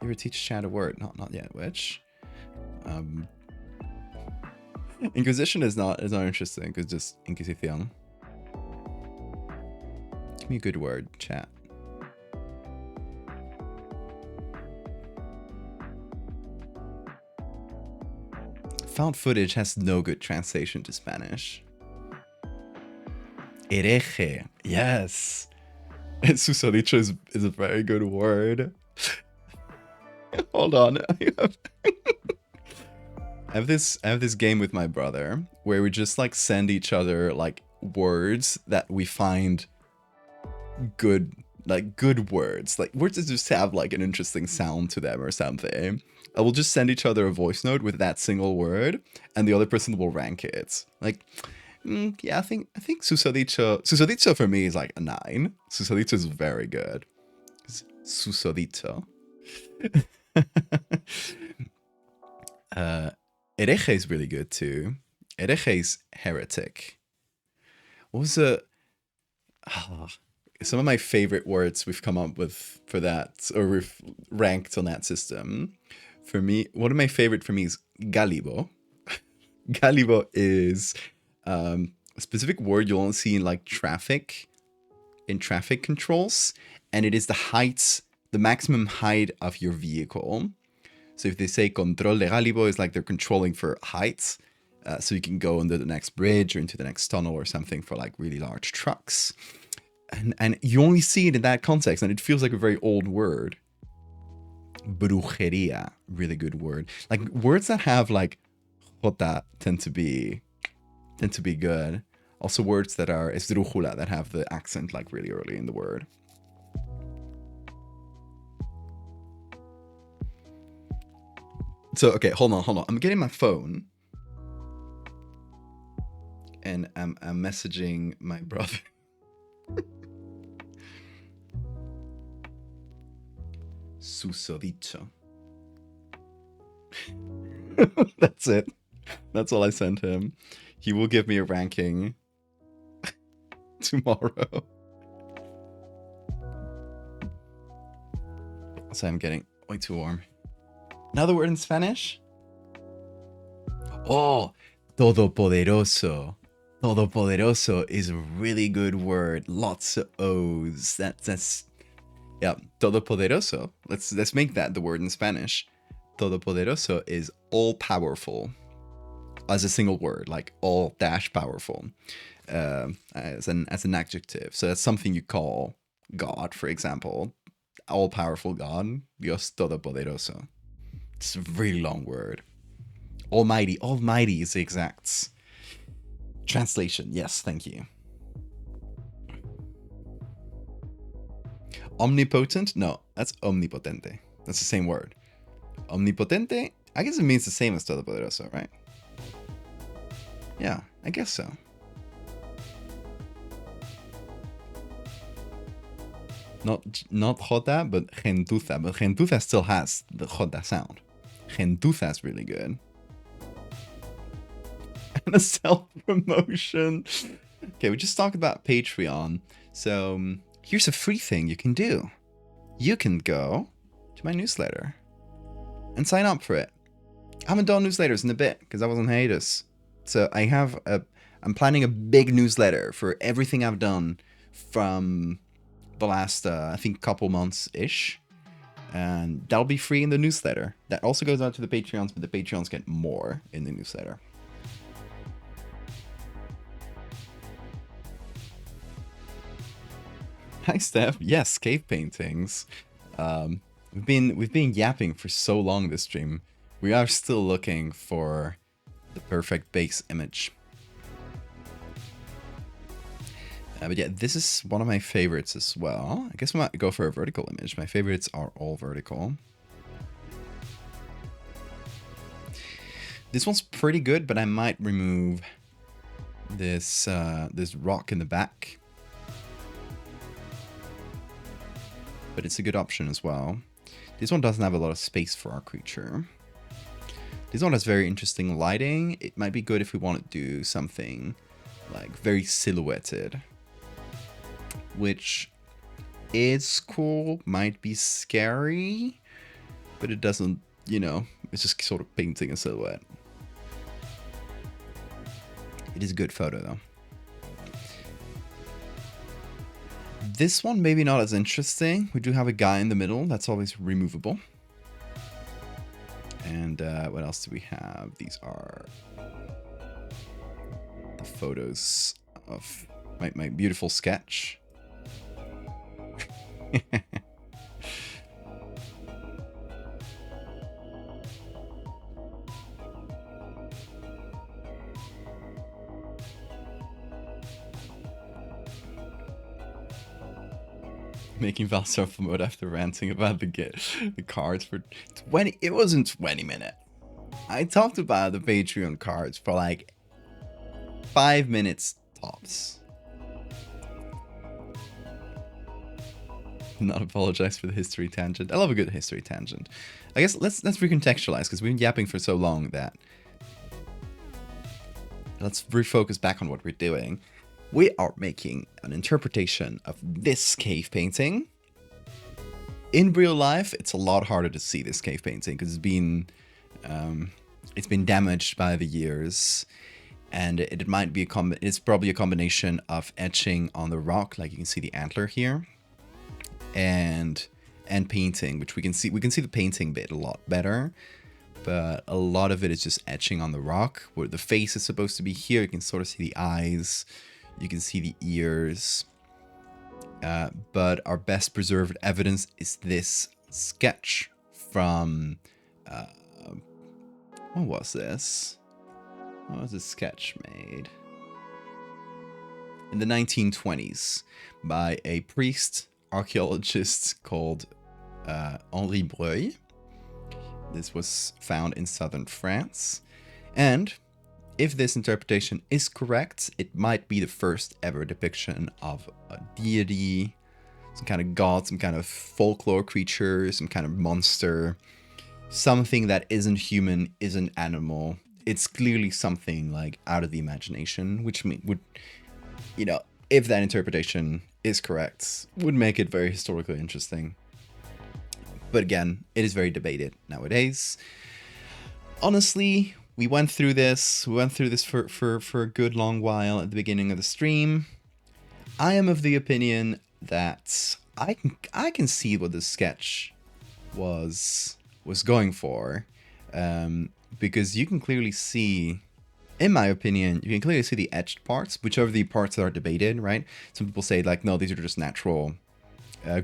You ever teach chat a word? Not yet. Which? Inquisition is not interesting because just Inquisition. Give me a good word, chat. Found footage has no good translation to Spanish. Hereje. Yes. Susodicho is a very good word. Hold on. I have this game with my brother where we just like send each other like words that we find good, like good words, like words that just have like an interesting sound to them or something. I will just send each other a voice note with that single word, and the other person will rank it. Like, yeah, I think susodicho for me is like a 9. Susodicho is very good. Susodicho. Hereje is really good too. Hereje is heretic. What was some of my favorite words we've come up with for that, or we've ranked on that system? For me, one of my favorite for me is galibo. Galibo is a specific word you'll only see in like traffic controls, and it is the maximum height of your vehicle. So if they say control de galibo, it's like they're controlling for heights. So you can go under the next bridge or into the next tunnel or something for like really large trucks. And you only see it in that context, and it feels like a very old word. Brujeria, really good word. Like words that have like jota tend to be good. Also words that are esdrújula, that have the accent like really early in the word. So, okay, hold on. I'm getting my phone. And I'm messaging my brother. Susodicho. That's it. That's all I sent him. He will give me a ranking tomorrow. So I'm getting way too warm. Another word in Spanish? Oh, todopoderoso. Todopoderoso is a really good word. Lots of O's. That's yeah, todopoderoso. Let's make that the word in Spanish. Todopoderoso is all powerful. As a single word, like all dash powerful. As an adjective. So that's something you call God, for example. All powerful God, Dios todopoderoso. It's a really long word. Almighty is the exact translation. Yes, thank you. Omnipotent? No, that's omnipotente. That's the same word. Omnipotente, I guess it means the same as todopoderoso, right? Yeah, I guess so. Not jota, but gentuza. But gentuza still has the jota sound. Gentuza is really good. And a self-promotion. Okay, we just talked about Patreon. So here's a free thing you can do. You can go to my newsletter and sign up for it. I haven't done newsletters in a bit because I was on hiatus. So I'm planning a big newsletter for everything I've done from the last, I think, couple months-ish. And that'll be free in the newsletter. That also goes out to the Patreons, but the Patreons get more in the newsletter. Hi, Steph. Yes, cave paintings. We've been yapping for so long this stream. We are still looking for the perfect base image. But yeah, this is one of my favorites as well. I guess we might go for a vertical image. My favorites are all vertical. This one's pretty good, but I might remove this this rock in the back. But it's a good option as well. This one doesn't have a lot of space for our creature. This one has very interesting lighting. It might be good if we want to do something like very silhouetted, which is cool, might be scary, but it doesn't, you know, it's just sort of painting a silhouette. It is a good photo though. This one maybe not as interesting. We do have a guy in the middle. That's always removable. And what else do we have? These are the photos of my beautiful sketch. Making Val surf mode after ranting about the cards for 20. It wasn't 20 minutes. I talked about the Patreon cards for like 5 minutes tops. Not apologize for the history tangent. I love a good history tangent. I guess let's recontextualize, because we've been yapping for so long that let's refocus back on what we're doing. We are making an interpretation of this cave painting. In real life, it's a lot harder to see this cave painting because it's been damaged by the years, and it might be it's probably a combination of etching on the rock, like you can see the antler here, and painting, which we can see the painting bit a lot better. But a lot of it is just etching on the rock, where the face is supposed to be here. You can sort of see the eyes. You can see the ears, but our best preserved evidence is this sketch from, what was this? What was this sketch made? In the 1920s by a priest archaeologist called Henri Breuil. This was found in southern France, and if this interpretation is correct, it might be the first ever depiction of a deity, some kind of god, some kind of folklore creature, some kind of monster, something that isn't human, isn't animal. It's clearly something like out of the imagination, which would, you know, if that interpretation is correct, would make it very historically interesting. But again, it is very debated nowadays. Honestly, we went through this for a good long while at the beginning of the stream. I am of the opinion that I can see what the sketch was going for, because you can clearly see, in my opinion, you can clearly see the etched parts, whichever the parts that are debated, right? Some people say like, no, these are just natural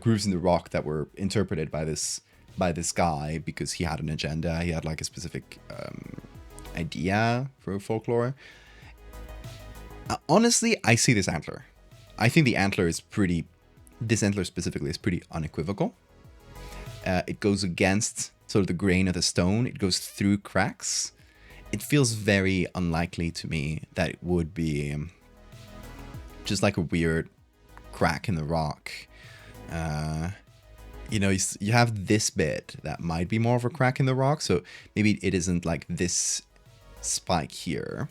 grooves in the rock that were interpreted by this guy because he had an agenda. He had like a specific idea for folklore. Honestly, I see this antler. I think the antler is this antler specifically is pretty unequivocal. It goes against sort of the grain of the stone. It goes through cracks. It feels very unlikely to me that it would be just like a weird crack in the rock. You know, you have this bit that might be more of a crack in the rock, so maybe it isn't like this spike here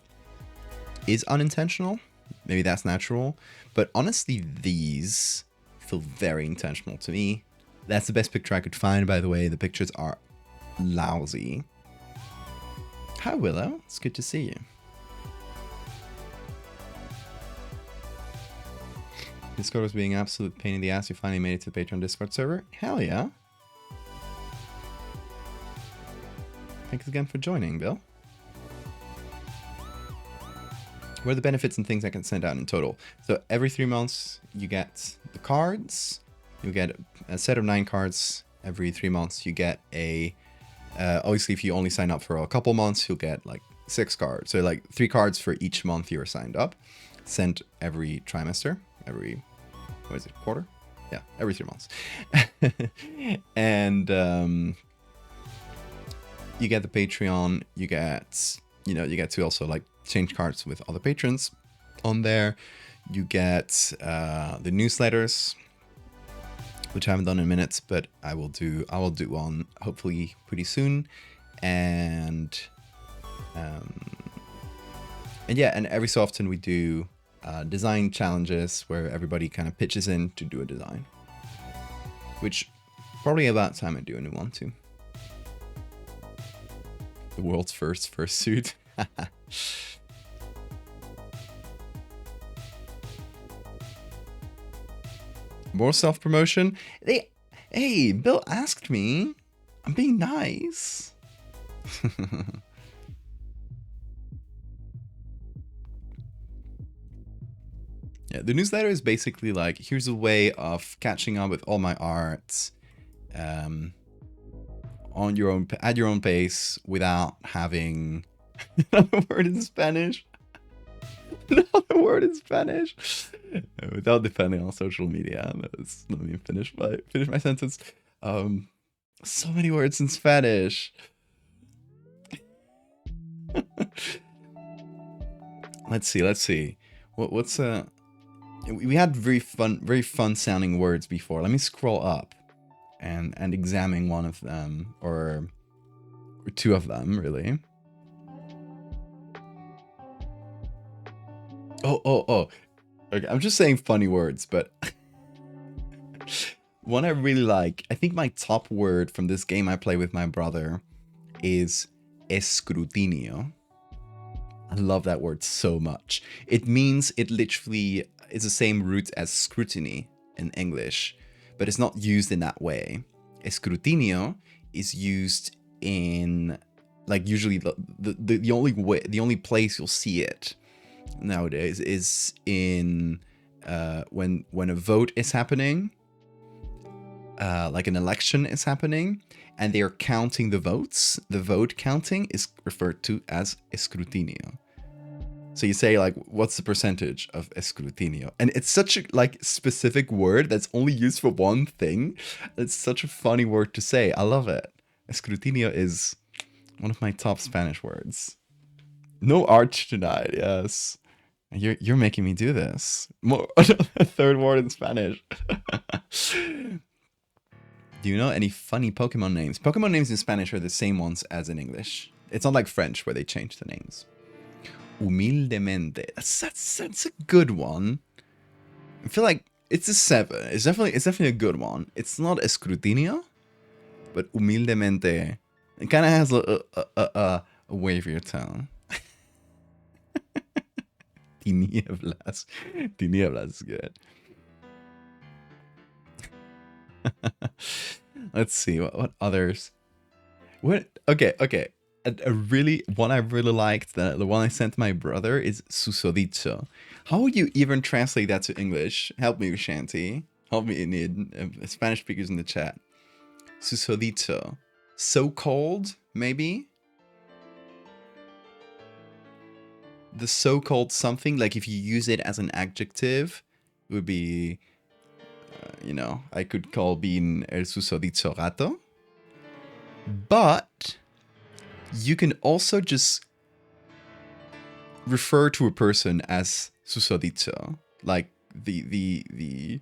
is unintentional. Maybe that's natural. But honestly, these feel very intentional to me. That's the best picture I could find, by the way. The pictures are lousy. Hi, Willow. It's good to see you. Discord was being an absolute pain in the ass. You finally made it to the Patreon Discord server. Hell yeah. Thanks again for joining, Bill. What are the benefits and things I can send out in total? So every 3 months, you get the cards. You get a set of 9 cards every 3 months. You get a... obviously, if you only sign up for a couple months, you'll get like 6 cards. So like 3 cards for each month you're signed up. Sent every trimester. Every... what is it? Quarter? Yeah, every 3 months. And you get the Patreon. You get... you know, you get to also like change cards with other patrons on there. You get the newsletters, which I haven't done in minutes, but I will do one hopefully pretty soon. And yeah, and every so often we do design challenges where everybody kind of pitches in to do a design, which probably about time I do a new one too. The world's first fursuit. More self-promotion. Hey, Bill asked me. I'm being nice. Yeah, the newsletter is basically like, here's a way of catching up with all my art on your own, at your own pace, without having another word in Spanish. Another word in Spanish. Without depending on social media. Let me finish my sentence. So many words in Spanish. Let's see. What's we had very fun sounding words before. Let me scroll up and examine one of them, or two of them, really. Oh. Okay, I'm just saying funny words, but one I really like, I think my top word from this game I play with my brother is escrutinio. I love that word so much. It means, it literally is the same root as scrutiny in English, but it's not used in that way. Escrutinio is used in, like, usually the only place you'll see it nowadays is in when a vote is happening, like an election is happening, and they are counting the votes. The vote counting is referred to as escrutinio. So you say, like, what's the percentage of escrutinio? And it's such a, like, specific word that's only used for one thing. It's such a funny word to say. I love it. Escrutinio is one of my top Spanish words. No arch tonight, yes. You're making me do this. More, a third word in Spanish. Do you know any funny Pokemon names? Pokemon names in Spanish are the same ones as in English. It's not like French where they change the names. Humildemente. That's a good one. I feel like it's a 7. It's definitely a good one. It's not escrutinio, but humildemente. It kind of has a wavier tone. Tinieblas. Tinieblas is good. Let's see what others. Okay. One I really liked, the one I sent to my brother, is susodicho. How would you even translate that to English? Help me, Shanti. Help me, in Spanish speakers in the chat. Susodicho. So cold, maybe? The so-called something, like if you use it as an adjective, it would be, I could call being el susodicho gato. But you can also just refer to a person as susodicho, like the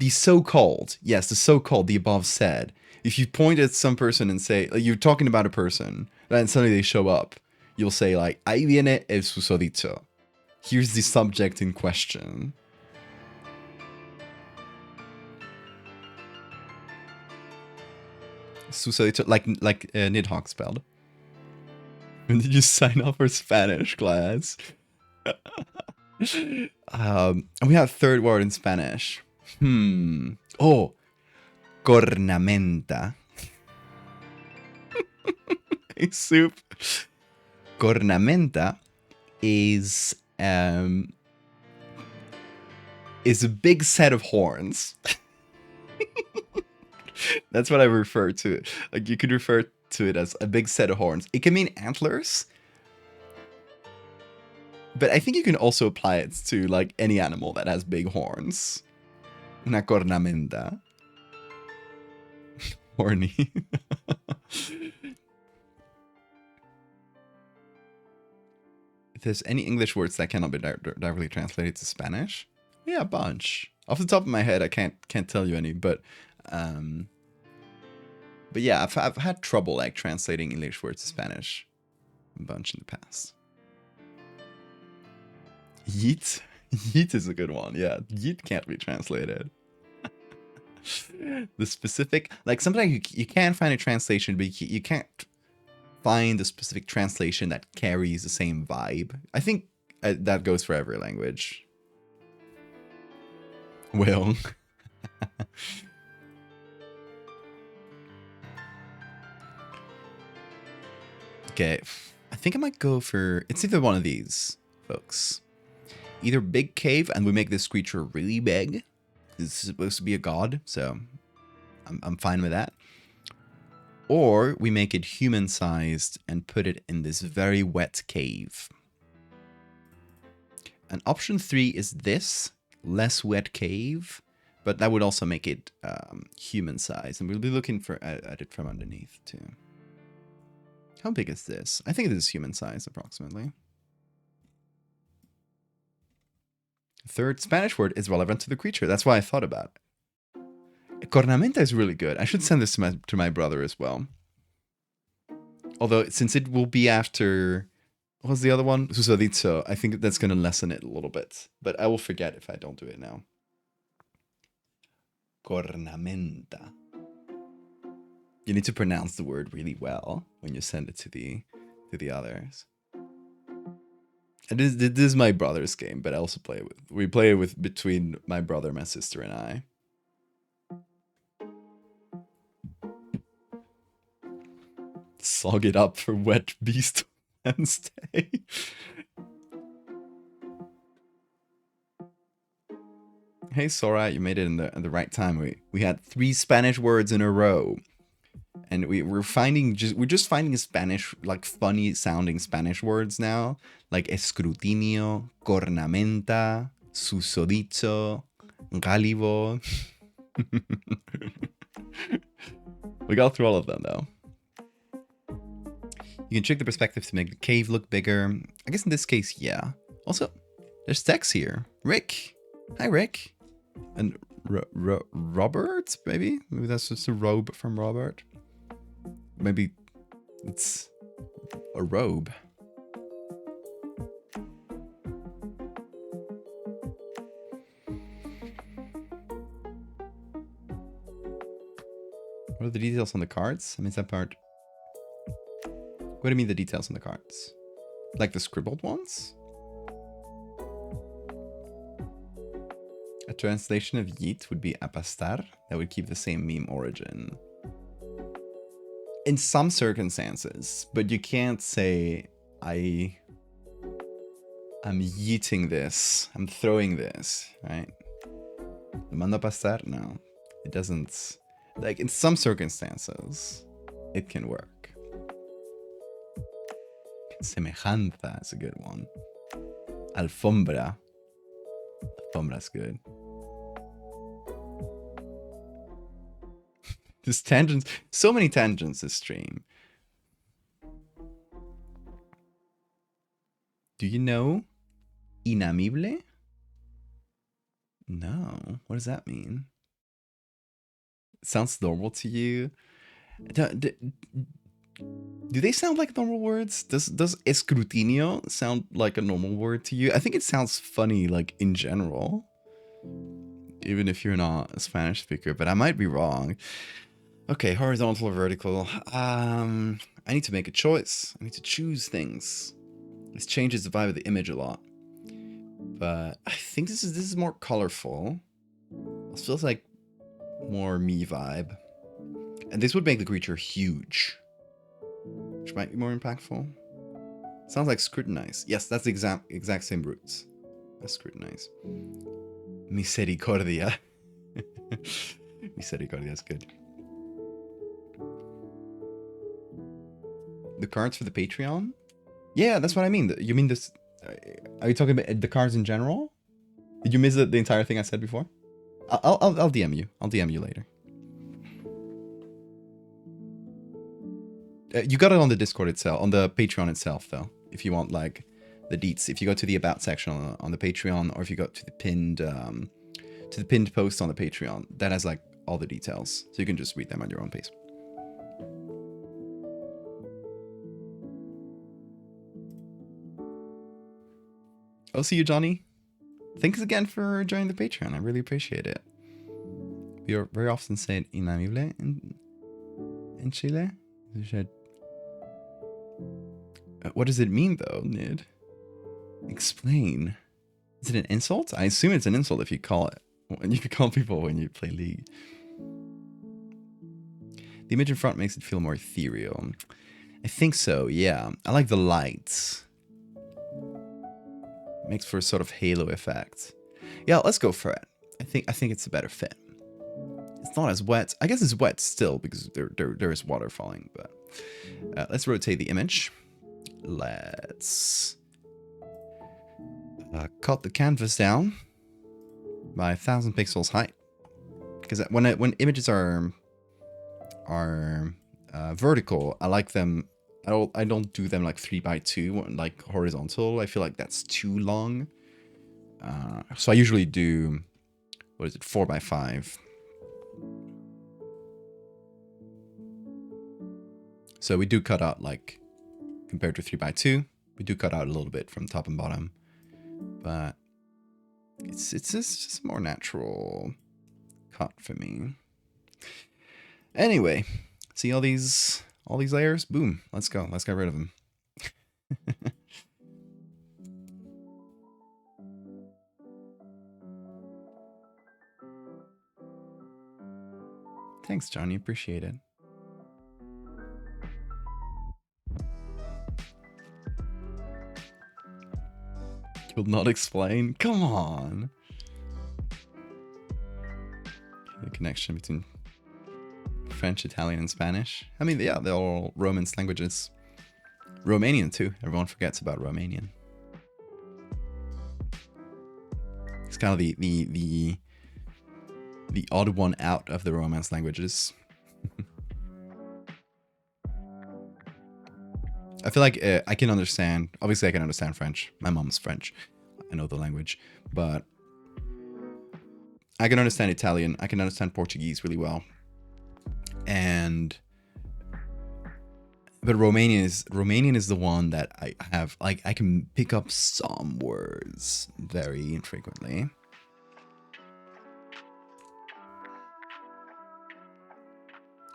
so-called, yes, the so-called, the above said. If you point at some person and say, like, you're talking about a person, and suddenly they show up, you'll say, like, ahí viene el susodicho. Here's the subject in question. Susodicho, like Nidhogg spelled. When did you sign up for Spanish class? And we have a third word in Spanish. Oh, cornamenta. Hey, soup. Cornamenta is a big set of horns. That's what I refer to it. Like, you could refer to it as a big set of horns. It can mean antlers, but I think you can also apply it to, like, any animal that has big horns. Una cornamenta. Horny. If there's any English words that cannot be directly translated to Spanish, yeah, a bunch. Off the top of my head, I can't tell you any, but yeah, I've had trouble, like, translating English words to Spanish a bunch in the past. Yeet. Yeet is a good one. Yeah, yeet can't be translated. The specific, like, sometimes you can find a translation, but you can't find a specific translation that carries the same vibe. I think that goes for every language. Will. Okay, I think I might go for... It's either one of these, folks. Either big cave, and we make this creature really big. It's supposed to be a god, so I'm fine with that. Or we make it human-sized and put it in this very wet cave. And option 3 is this, less wet cave, but that would also make it human-sized. And we'll be looking at it from underneath, too. How big is this? I think it is human-sized, approximately. Third Spanish word is relevant to the creature. That's why I thought about it. Cornamenta is really good. I should send this to my brother as well. Although, since it will be after... What was the other one? Susodicho. I think that's going to lessen it a little bit. But I will forget if I don't do it now. Cornamenta. You need to pronounce the word really well when you send it to the others. And this is my brother's game, but I also play it with... We play it with between my brother, my sister, and I. Sog it up for Wet Beast Wednesday. Hey Sora, you made it in the right time. We had 3 Spanish words in a row. And we're just finding Spanish, like funny sounding Spanish words now, like escrutinio, cornamenta, susodicho, galivo. We got through all of them though. You can trick the perspective to make the cave look bigger. I guess in this case, yeah. Also, there's Tex here. Rick. Hi, Rick. And Robert, maybe? Maybe that's just a robe from Robert. Maybe it's a robe. What are the details on the cards? I mean, that part. What do you mean the details on the cards? Like the scribbled ones? A translation of yeet would be apastar. That would keep the same meme origin. In some circumstances, but you can't say I'm yeeting this, I'm throwing this, right? The mando pasar? No, it doesn't. Like in some circumstances, it can work. Semejanza is a good one. Alfombra. Alfombra's good. This tangents, so many tangents this stream. Do you know inamible? No. What does that mean? It sounds normal to you? Do they sound like normal words? Does escrutinio sound like a normal word to you? I think it sounds funny, like in general. Even if you're not a Spanish speaker, but I might be wrong. Okay, horizontal or vertical. I need to make a choice. I need to choose things. This changes the vibe of the image a lot. But I think this is more colorful. This feels like more me vibe. And this would make the creature huge. Which might be more impactful. Sounds like scrutinize. Yes, that's the exact same roots. That's scrutinize. Misericordia. Misericordia is good. The cards for the Patreon? Yeah, that's what I mean. You mean this... Are you talking about the cards in general? Did you miss the entire thing I said before? I'll DM you. I'll DM you later. You got it on the Discord itself, on the Patreon itself, though. If you want, like, the deets. If you go to the About section on the Patreon, or if you go to the pinned post on the Patreon, that has, like, all the details. So you can just read them at your own pace. I'll see you, Johnny. Thanks again for joining the Patreon. I really appreciate it. We are very often said inamible in Chile. What does it mean, though, Nid? Explain. Is it an insult? I assume it's an insult if you call it when you call people when you play League. The image in front makes it feel more ethereal. I think so, yeah. I like the lights. Makes for a sort of halo effect. Yeah, let's go for it. I think it's a better fit. It's not as wet. I guess it's wet still because there is water falling, but let's rotate the image. Let's cut the canvas down by 1000 pixels height. Because when images are vertical, I like them. I don't do them like 3x2, like horizontal. I feel like that's too long. So I usually do, what is it, 4x5. So we do cut out, like, compared to 3x2, we do cut out a little bit from top and bottom, but it's just a more natural cut for me. Anyway, see all these layers? Boom, let's go. Let's get rid of them. Thanks, Johnny. Appreciate it. You'll not explain? Come on. The connection between French, Italian, and Spanish. I mean, yeah, they're all Romance languages. Romanian too. Everyone forgets about Romanian. It's kind of the odd one out of the Romance languages. I feel like I can understand. Obviously, I can understand French. My mom's French. I know the language, but I can understand Italian. I can understand Portuguese really well. But Romanian is the one that I have, like, I can pick up some words very infrequently.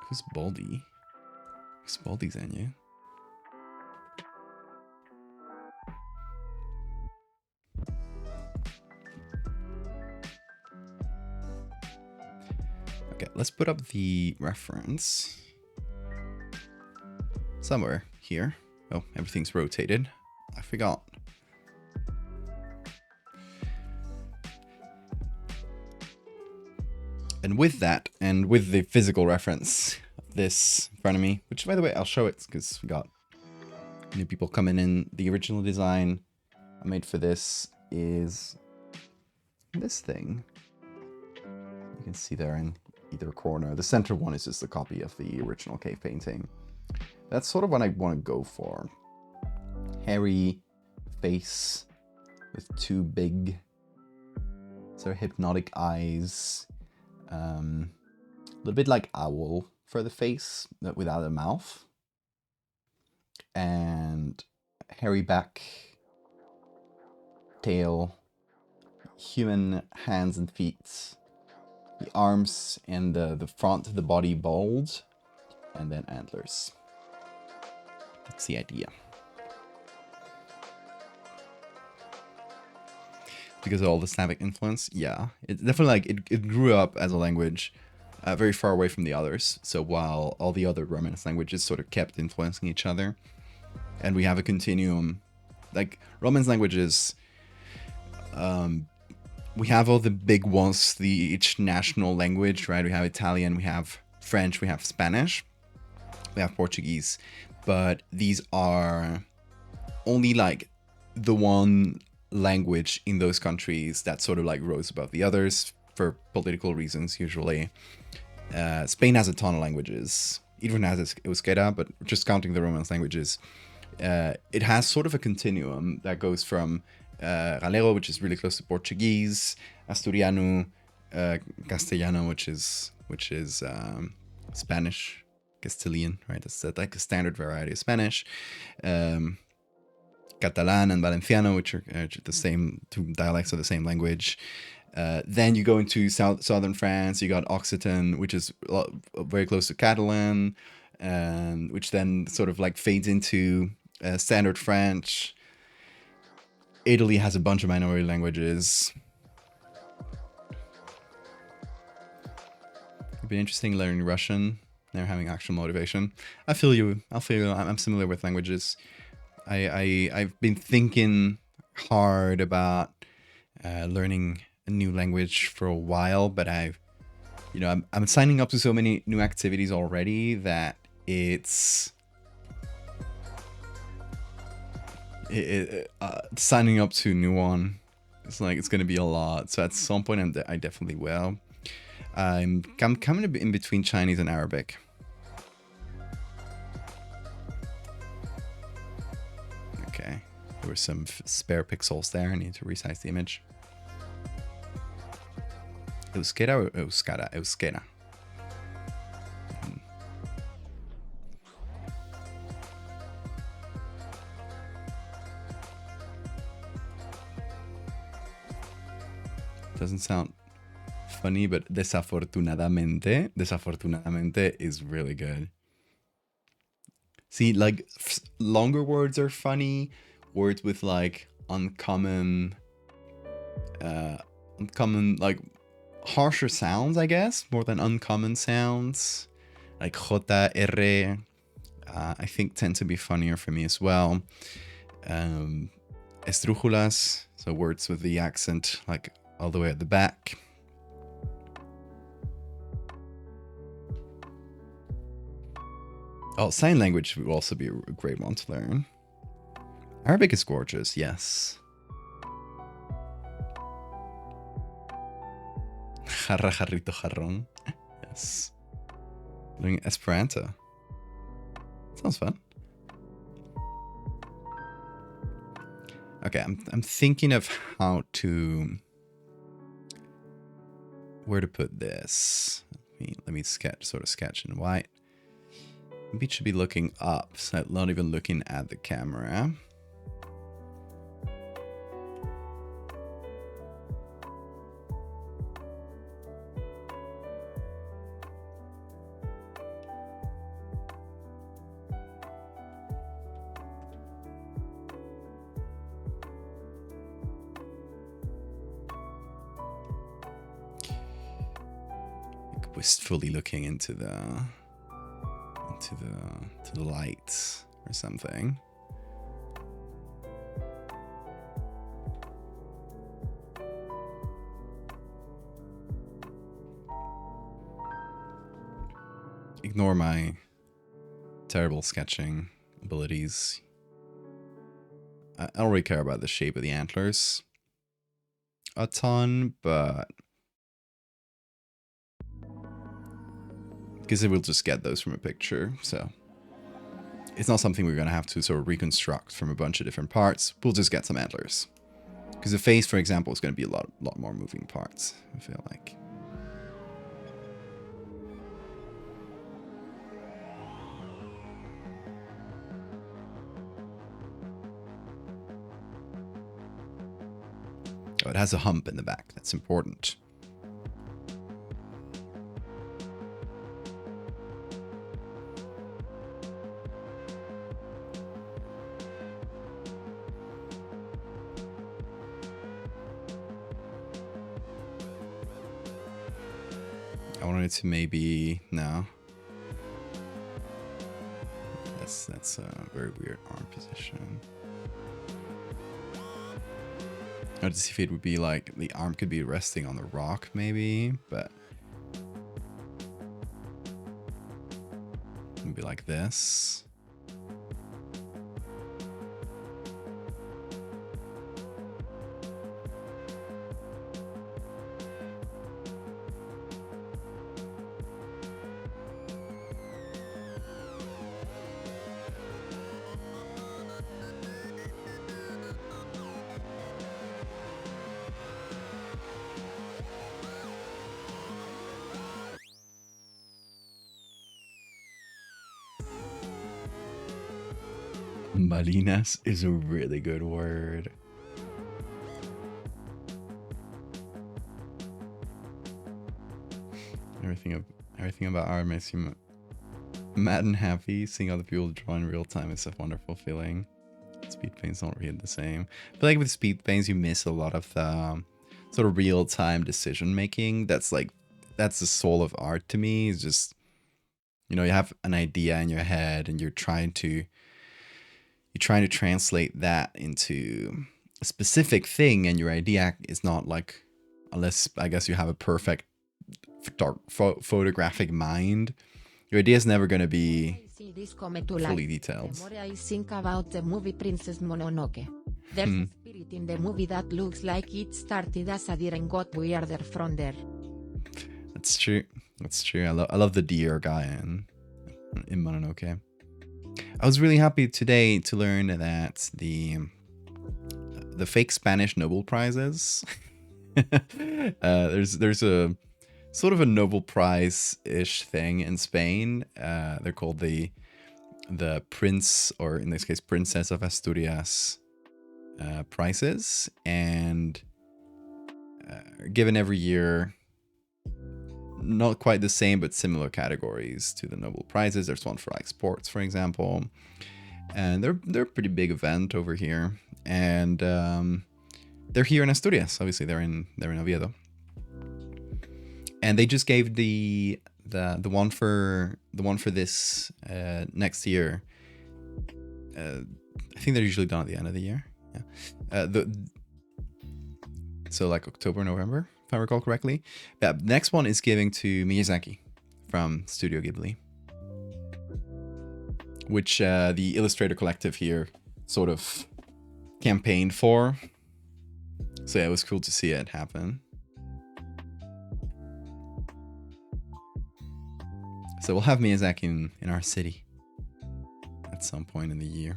Who's Baldy? Who's Baldy's in you? Okay, let's put up the reference somewhere here. Oh, everything's rotated. I forgot. And with that, and with the physical reference of this in front of me, which, by the way, I'll show it because we got new people coming in. The original design I made for this is this thing. You can see there in either corner. The center one is just a copy of the original cave painting. That's sort of what I want to go for. Hairy face with two big sort of hypnotic eyes. A little bit like owl for the face, but without a mouth. And hairy back, tail, human hands and feet. The arms and the front of the body bald, and then antlers. That's the idea. Because of all the Slavic influence, yeah. It's definitely like, it grew up as a language very far away from the others. So while all the other Romance languages sort of kept influencing each other, and we have a continuum, like Romance languages, we have all the big ones, each national language, right? We have Italian, we have French, we have Spanish, we have Portuguese, but these are only like the one language in those countries that sort of like rose above the others for political reasons, usually. Spain has a ton of languages, even has Euskera, but just counting the Romance languages, it has sort of a continuum that goes from Galego, which is really close to Portuguese, Asturiano, Castellano, which is Spanish, Castilian, right? That's like a standard variety of Spanish. Catalan and Valenciano, which are the same, two dialects of the same language. Then you go into southern France. You got Occitan, which is very close to Catalan, and which then sort of like fades into standard French. Italy has a bunch of minority languages. be interesting learning Russian. Never having actual motivation. I feel you. I feel you. I'm similar with languages. I've been thinking hard about learning a new language for a while, but I'm signing up to so many new activities already that it's signing up to a new one. It's like it's gonna be a lot. So at some point, I definitely will. I'm coming in between Chinese and Arabic. Okay, there were some spare pixels there. I need to resize the image. Euskera or Euskara? Euskera. Doesn't sound funny, but desafortunadamente is really good. See, like longer words are funny. Words with like uncommon like harsher sounds, I guess, more than uncommon sounds, like J, R, I think tend to be funnier for me as well. Esdrújulas, so words with the accent like all the way at the back. Oh, sign language would also be a great one to learn. Arabic is gorgeous, yes. Jarra, jarrito, jarrón. Yes. Learning Esperanto. Sounds fun. Okay, I'm thinking of how to... where to put this. Let me sketch in white. Maybe it should be looking up, so not even looking at the camera. Wistfully looking into the lights or something. Ignore my terrible sketching abilities. I don't really care about the shape of the antlers a ton, but because we'll just get those from a picture, so it's not something we're gonna have to sort of reconstruct from a bunch of different parts. We'll just get some antlers, because the face, for example, is going to be a lot more moving parts, I feel like. Oh, it has a hump in the back. That's important. I wanted to maybe... no. That's a very weird arm position. I wanted to see if it would be like the arm could be resting on the rock maybe, but it would be like this. Malinas is a really good word. Everything about art makes you mad and happy. Seeing other people draw in real time is a wonderful feeling. Speed paint's not really the same. But like with speed paints, you miss a lot of the sort of real time decision making. That's that's the soul of art to me. It's just, you know, you have an idea in your head and you're trying to translate that into a specific thing, and your idea is not like, unless I guess you have a perfect photographic mind, your idea is never going to be I see this come to fully life. detailed. The more I think about the movie Princess Mononoke. There's Hmm. a spirit in the movie that looks like it started as a deer and got weirder from there. That's true. That's true. I love the deer guy in Mononoke. I was really happy today to learn that the fake Spanish Nobel Prizes. There's a sort of a Nobel Prize-ish thing in Spain. They're called the Prince, or in this case Princess of Asturias prizes, and given every year. Not quite the same, but similar categories to the Nobel Prizes. There's one for like sports, for example, and they're a pretty big event over here. And they're here in Asturias. Obviously, they're in Oviedo, and they just gave the one for this next year. I think they're usually done at the end of the year. Yeah. So like October, November, if I recall correctly. Yeah, next one is giving to Miyazaki from Studio Ghibli, which the Illustrator Collective here sort of campaigned for. So yeah, it was cool to see it happen. So we'll have Miyazaki in our city at some point in the year.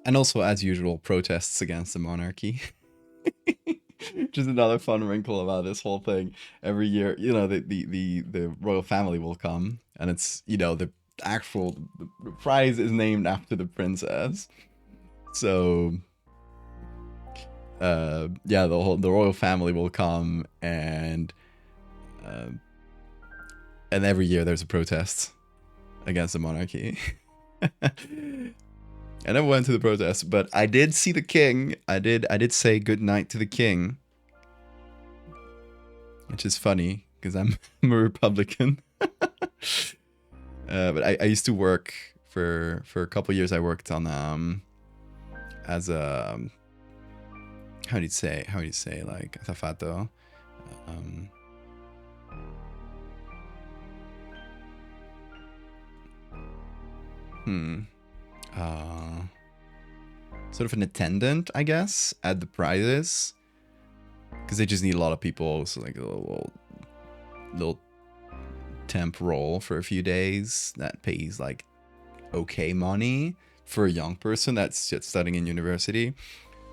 And also, as usual, protests against the monarchy. Just another fun wrinkle about this whole thing. Every year, you know, the royal family will come, and it's, you know, the prize is named after the princess. So, yeah, the royal family will come, and every year there's a protest against the monarchy. I never went to the protest, but I did see the king. I did say good night to the king, which is funny because I'm a Republican. But I used to work for a couple years. I worked on as a how do you say like azafato. Sort of an attendant, I guess, at the prizes, because they just need a lot of people. So like a little temp role for a few days that pays like okay money for a young person that's just studying in university.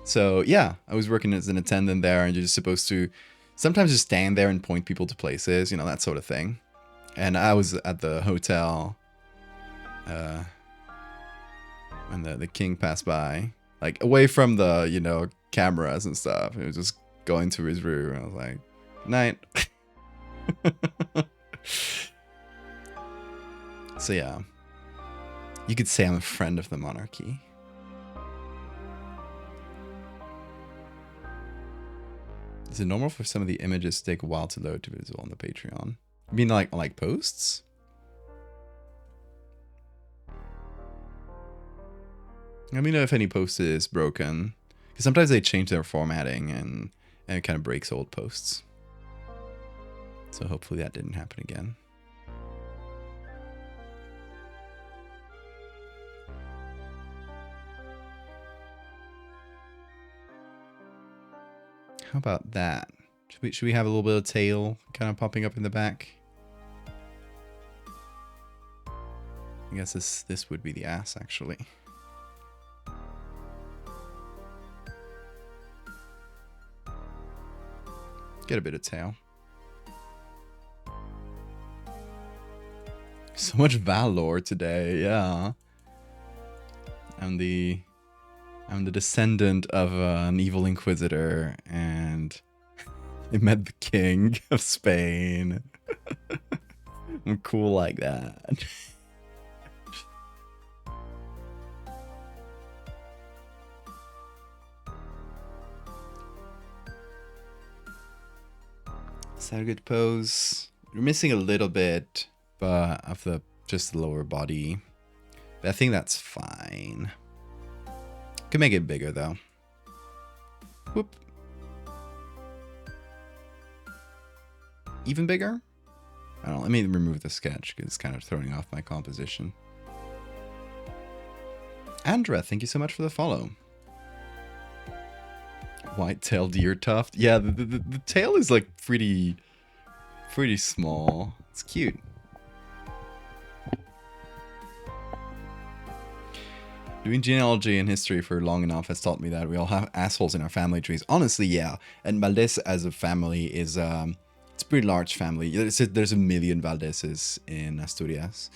So yeah, I was working as an attendant there, and you're just supposed to sometimes just stand there and point people to places, you know, that sort of thing. And I was at the hotel when the king passed by, like away from the, you know, cameras and stuff. He was just going to his room, and I was like, night. So yeah, you could say I'm a friend of the monarchy. Is it normal for some of the images to take a while to load to visual on the Patreon? You mean like posts? Let me know if any post is broken, because sometimes they change their formatting and it kind of breaks old posts. So hopefully that didn't happen again. How about that? Should we have a little bit of tail kind of popping up in the back? I guess this would be the ass, actually. Get a bit of tail. So much valor today, yeah. I'm the descendant of an evil inquisitor, and I met the king of Spain. I'm cool like that. Is that a good pose? We're missing a little bit, but of just the lower body. But I think that's fine. Could make it bigger though. Whoop. Even bigger? I don't know. Let me remove the sketch because it's kind of throwing off my composition. Andra, thank you so much for the follow. White-tailed deer tuft. Yeah, the tail is like pretty small. It's cute. Doing genealogy and history for long enough has taught me that we all have assholes in our family trees. Honestly, yeah. And Valdez as a family is it's a pretty large family. There's a million Valdeses in Asturias.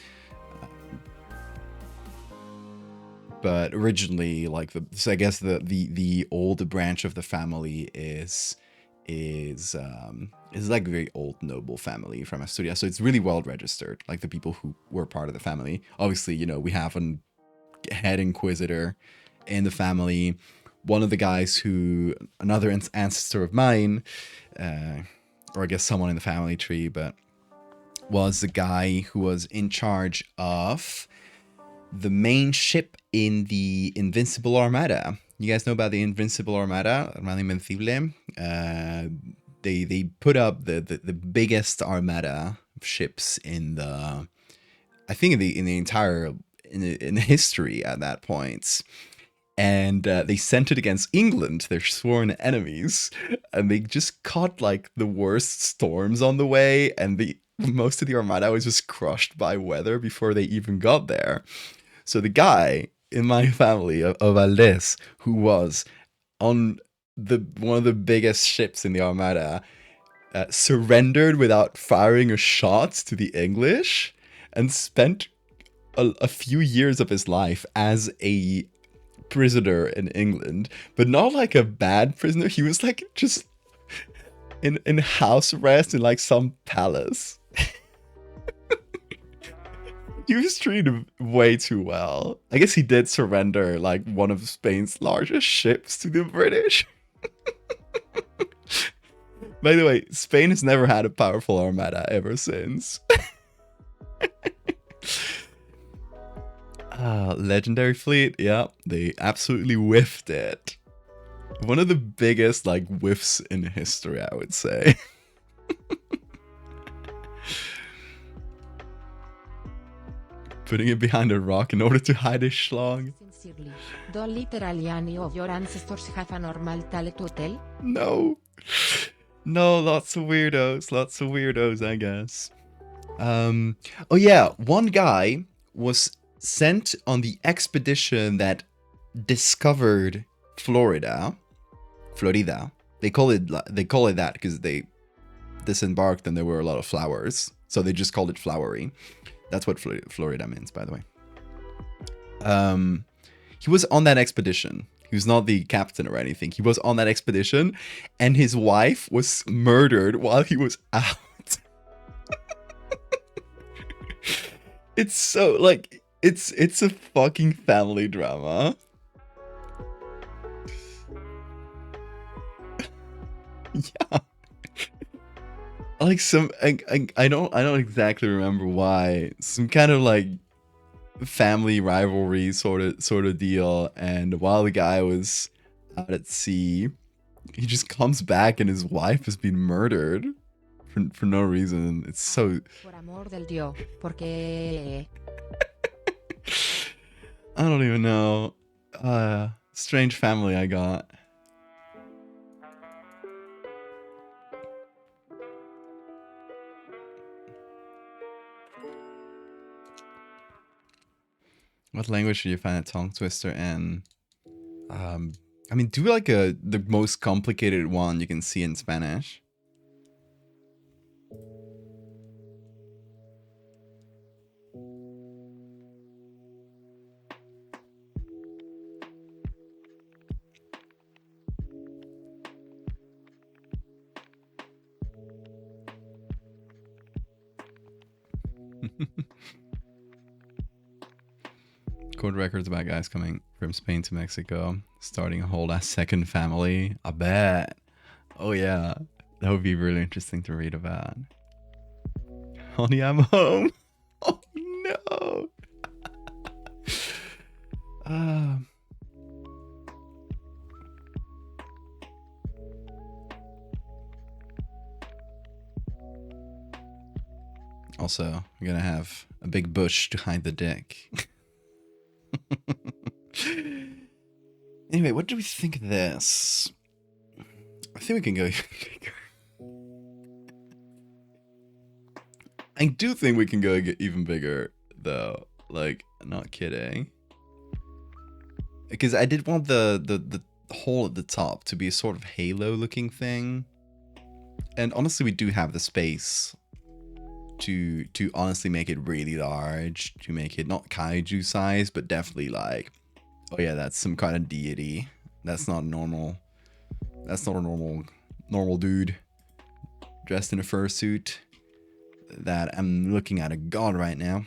But originally, like so I guess the old branch of the family is like a very old noble family from Asturias. So it's really well registered, like the people who were part of the family. Obviously, you know, we have a head inquisitor in the family. One of the guys who, another ancestor of mine, or I guess someone in the family tree, but was the guy who was in charge of the main ship in the Invincible Armada. You guys know about the Invincible Armada, Armada Invencible? They put up the biggest armada of ships in the, I think in the entire in history at that point. And they sent it against England, their sworn enemies, and they just caught like the worst storms on the way, and most of the armada was just crushed by weather before they even got there. So the guy in my family of Valdez, who was on one of the biggest ships in the armada, surrendered without firing a shot to the English, and spent a few years of his life as a prisoner in England, but not like a bad prisoner. He was like just in house arrest in like some palace. He was treated way too well. I guess he did surrender like one of Spain's largest ships to the British. By the way, Spain has never had a powerful armada ever since. Legendary fleet, yeah, they absolutely whiffed it. One of the biggest like whiffs in history, I would say. Putting it behind a rock in order to hide his schlong. Sincerely, do literally any of your ancestors have a normal talent to tell? No, lots of weirdos, I guess. Oh yeah, one guy was sent on the expedition that discovered Florida. They call it that because they disembarked and there were a lot of flowers, so they just called it flowery. That's what Florida means, by the way. He was on that expedition. He was not the captain or anything. He was on that expedition, and his wife was murdered while he was out. It's so like it's a fucking family drama. Yeah. Like I don't exactly remember why. Some kind of like family rivalry sort of deal, and while the guy was out at sea, he just comes back and his wife has been murdered for no reason. It's so Por amor del Dios, porque I don't even know. Strange family I got. What language do you find a tongue twister in? I mean, do like the most complicated one you can see in Spanish. Court records about guys coming from Spain to Mexico, starting a whole ass second family. I bet. Oh yeah. That would be really interesting to read about. Honey, I'm home. Oh no. Um. Also, we're gonna have a big bush to hide the dick. Anyway, what do we think of this? I think we can go even bigger. I do think we can go even bigger, though. Like, not kidding. Because I did want the hole at the top to be a sort of halo-looking thing. And honestly, we do have the space to honestly make it really large, to make it not kaiju size, but definitely like, oh yeah, that's some kind of deity. That's not normal. That's not a normal dude dressed in a fursuit. That I'm looking at a god right now.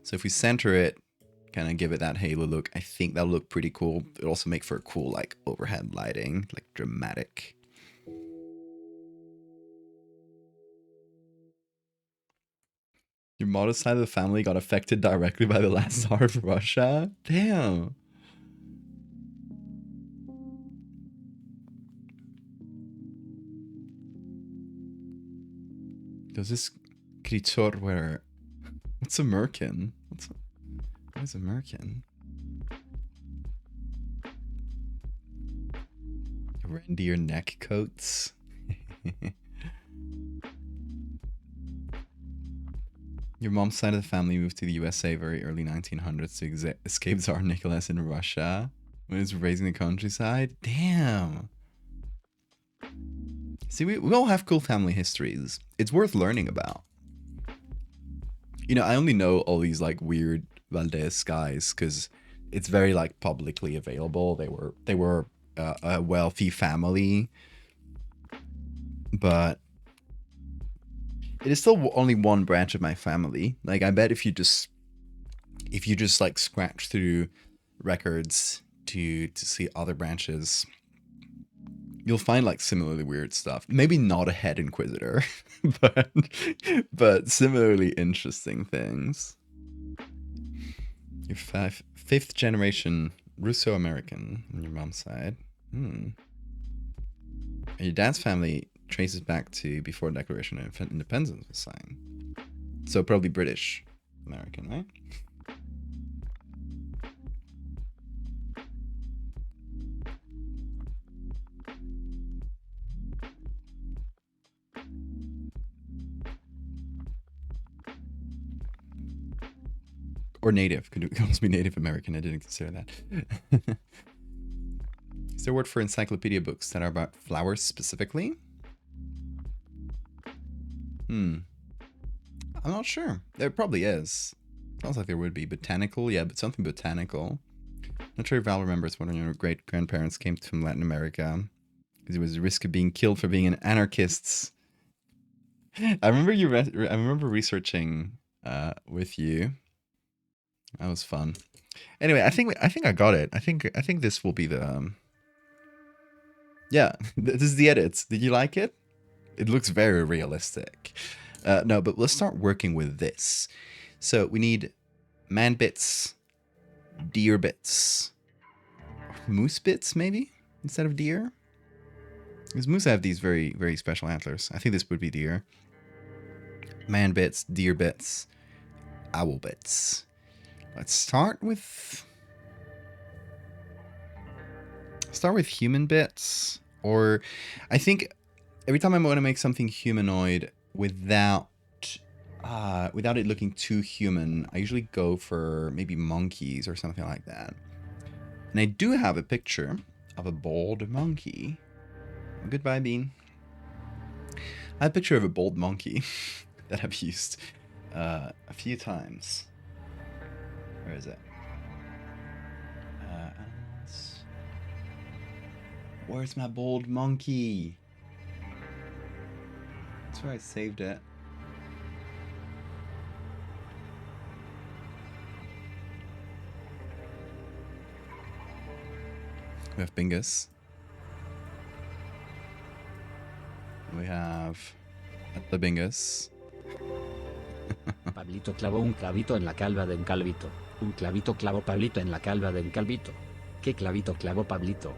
So if we center it, kind of give it that halo look, I think that'll look pretty cool. It'll also make for a cool like overhead lighting, like dramatic. Your modest side of the family got affected directly by the last Tsar of Russia? Damn. Does this Kritor wear... What's a merkin? What is a merkin? Reindeer neck coats. Your mom's side of the family moved to the USA very early 1900s to escape Tsar Nicholas in Russia when he was raising the countryside. Damn. See, we all have cool family histories. It's worth learning about. You know, I only know all these like weird Valdez guys because it's very like publicly available. They were a wealthy family, but it is still only one branch of my family. Like, I bet if you just like scratch through records to see other branches, you'll find like similarly weird stuff. Maybe not a head inquisitor, but similarly interesting things. You're fifth generation Russo-American on your mom's side. And your dad's family traces back to before the Declaration of Independence was signed. So probably British American, right? Or native. Could also be Native American. I didn't consider that. Is there a word for encyclopedia books that are about flowers specifically? I'm not sure. There probably is. Sounds like there would be. Botanical, yeah, but something botanical. Not sure if Val remembers when your great-grandparents came from Latin America. Because it was the risk of being killed for being an anarchist. I remember I remember researching with you. That was fun. Anyway, I think I got it. I think this will be the yeah, this is the edits. Did you like it? It looks very realistic. No, but let's start working with this. So we need man bits, deer bits, moose bits maybe instead of deer. Because moose have these very, very special antlers. I think this would be deer. Man bits, deer bits, owl bits. Let's start with human bits. Or I think every time I want to make something humanoid without it looking too human, I usually go for maybe monkeys or something like that. And I do have a picture of a bald monkey. Goodbye, Bean. I have a picture of a bald monkey that I've used a few times. Where is it? Where's my bald monkey? That's where I saved it. We have Bingus. We have Atlabingus. Pablito clavó un clavito en la calva de un calvito. Un clavito clavó Pablito en la calva de un calvito. ¿Qué clavito clavó Pablito?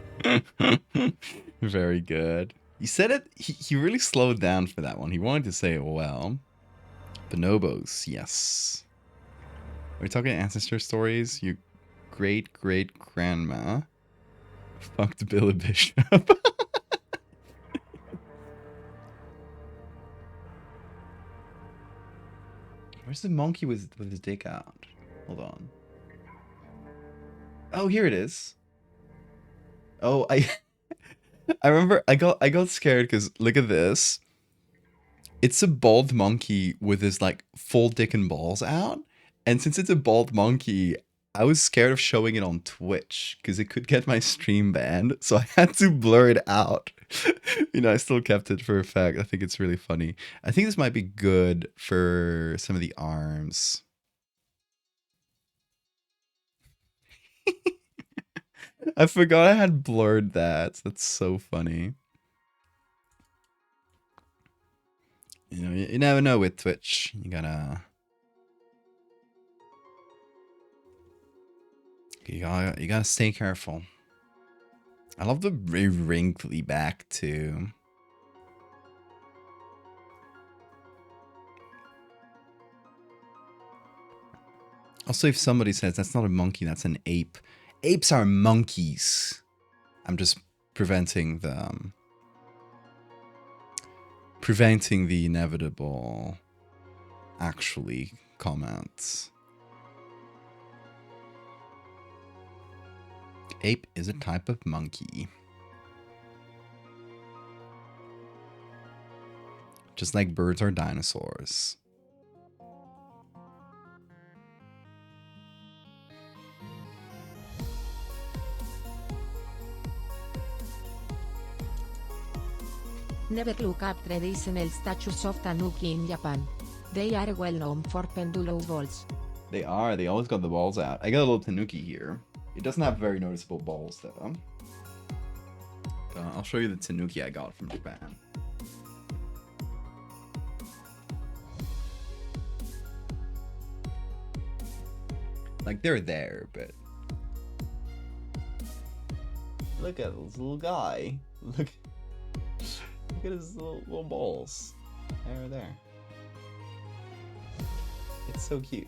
Very good. He said it, he really slowed down for that one. He wanted to say it well. Bonobos, yes. Are we talking ancestor stories? Your great-great-grandma fucked Billy Bishop. Where's the monkey with his dick out? Hold on. Oh, here it is. Oh, I remember I got scared because look at this. It's a bald monkey with his like full dick and balls out. And since it's a bald monkey, I was scared of showing it on Twitch because it could get my stream banned. So I had to blur it out. You know, I still kept it for effect. I think it's really funny. I think this might be good for some of the arms. I forgot I had blurred that. That's so funny. You know, you never know with Twitch. You gotta stay careful. I love the very wrinkly back too. Also, if somebody says that's not a monkey, that's an ape. Apes are monkeys. I'm just preventing the inevitable actually comments. Ape is a type of monkey. Just like birds are dinosaurs. Never look up traditional statues of Tanuki in Japan. They are well known for pendulous balls. They are. They always got the balls out. I got a little Tanuki here. It doesn't have very noticeable balls though. I'll show you the Tanuki I got from Japan. Like they're there, but look at this little guy. Look at his little balls. There. It's so cute.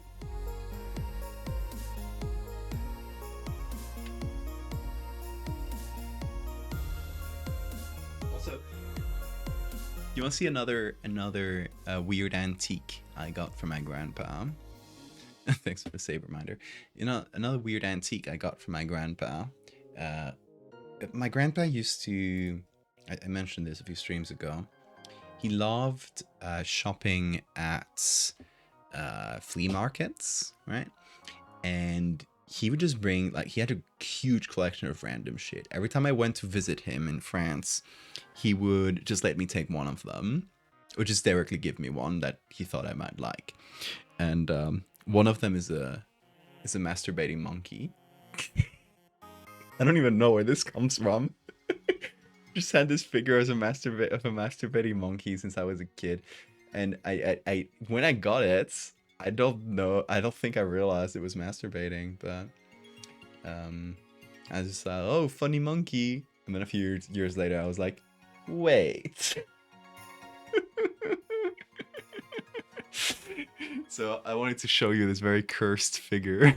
Also, you want to see another weird antique I got from my grandpa? Thanks for the save reminder. You know, another weird antique I got from my grandpa. My grandpa used to, I mentioned this a few streams ago. He loved shopping at flea markets, right? And he would just bring, like, he had a huge collection of random shit. Every time I went to visit him in France, he would just let me take one of them, or just directly give me one that he thought I might like. And one of them is a masturbating monkey. I don't even know where this comes from. Just had this figure as a masturbating monkey since I was a kid, and I when I got it, I don't think I realized it was masturbating, but I just thought, oh, funny monkey, and then a few years later I was like, wait. So I wanted to show you this very cursed figure.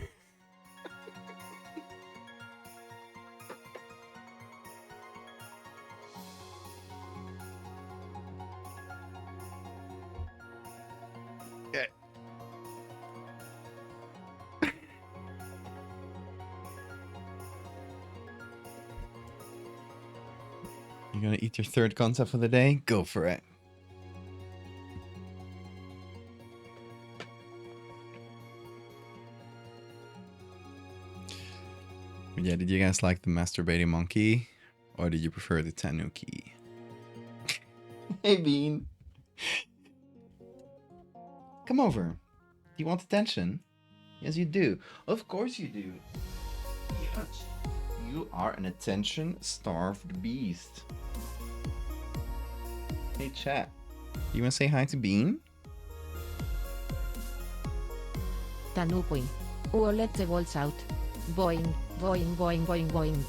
You're gonna eat your third concept for the day? Go for it. Yeah, did you guys like the masturbating monkey? Or did you prefer the Tanuki? Hey, Bean. Come over. Do you want attention? Yes, you do. Of course you do. Yes. You are an attention-starved beast. Hey, chat. You want to say hi to Bean? Tanupui. Oh, let the balls out. Boing, boing, boing, boing, boing.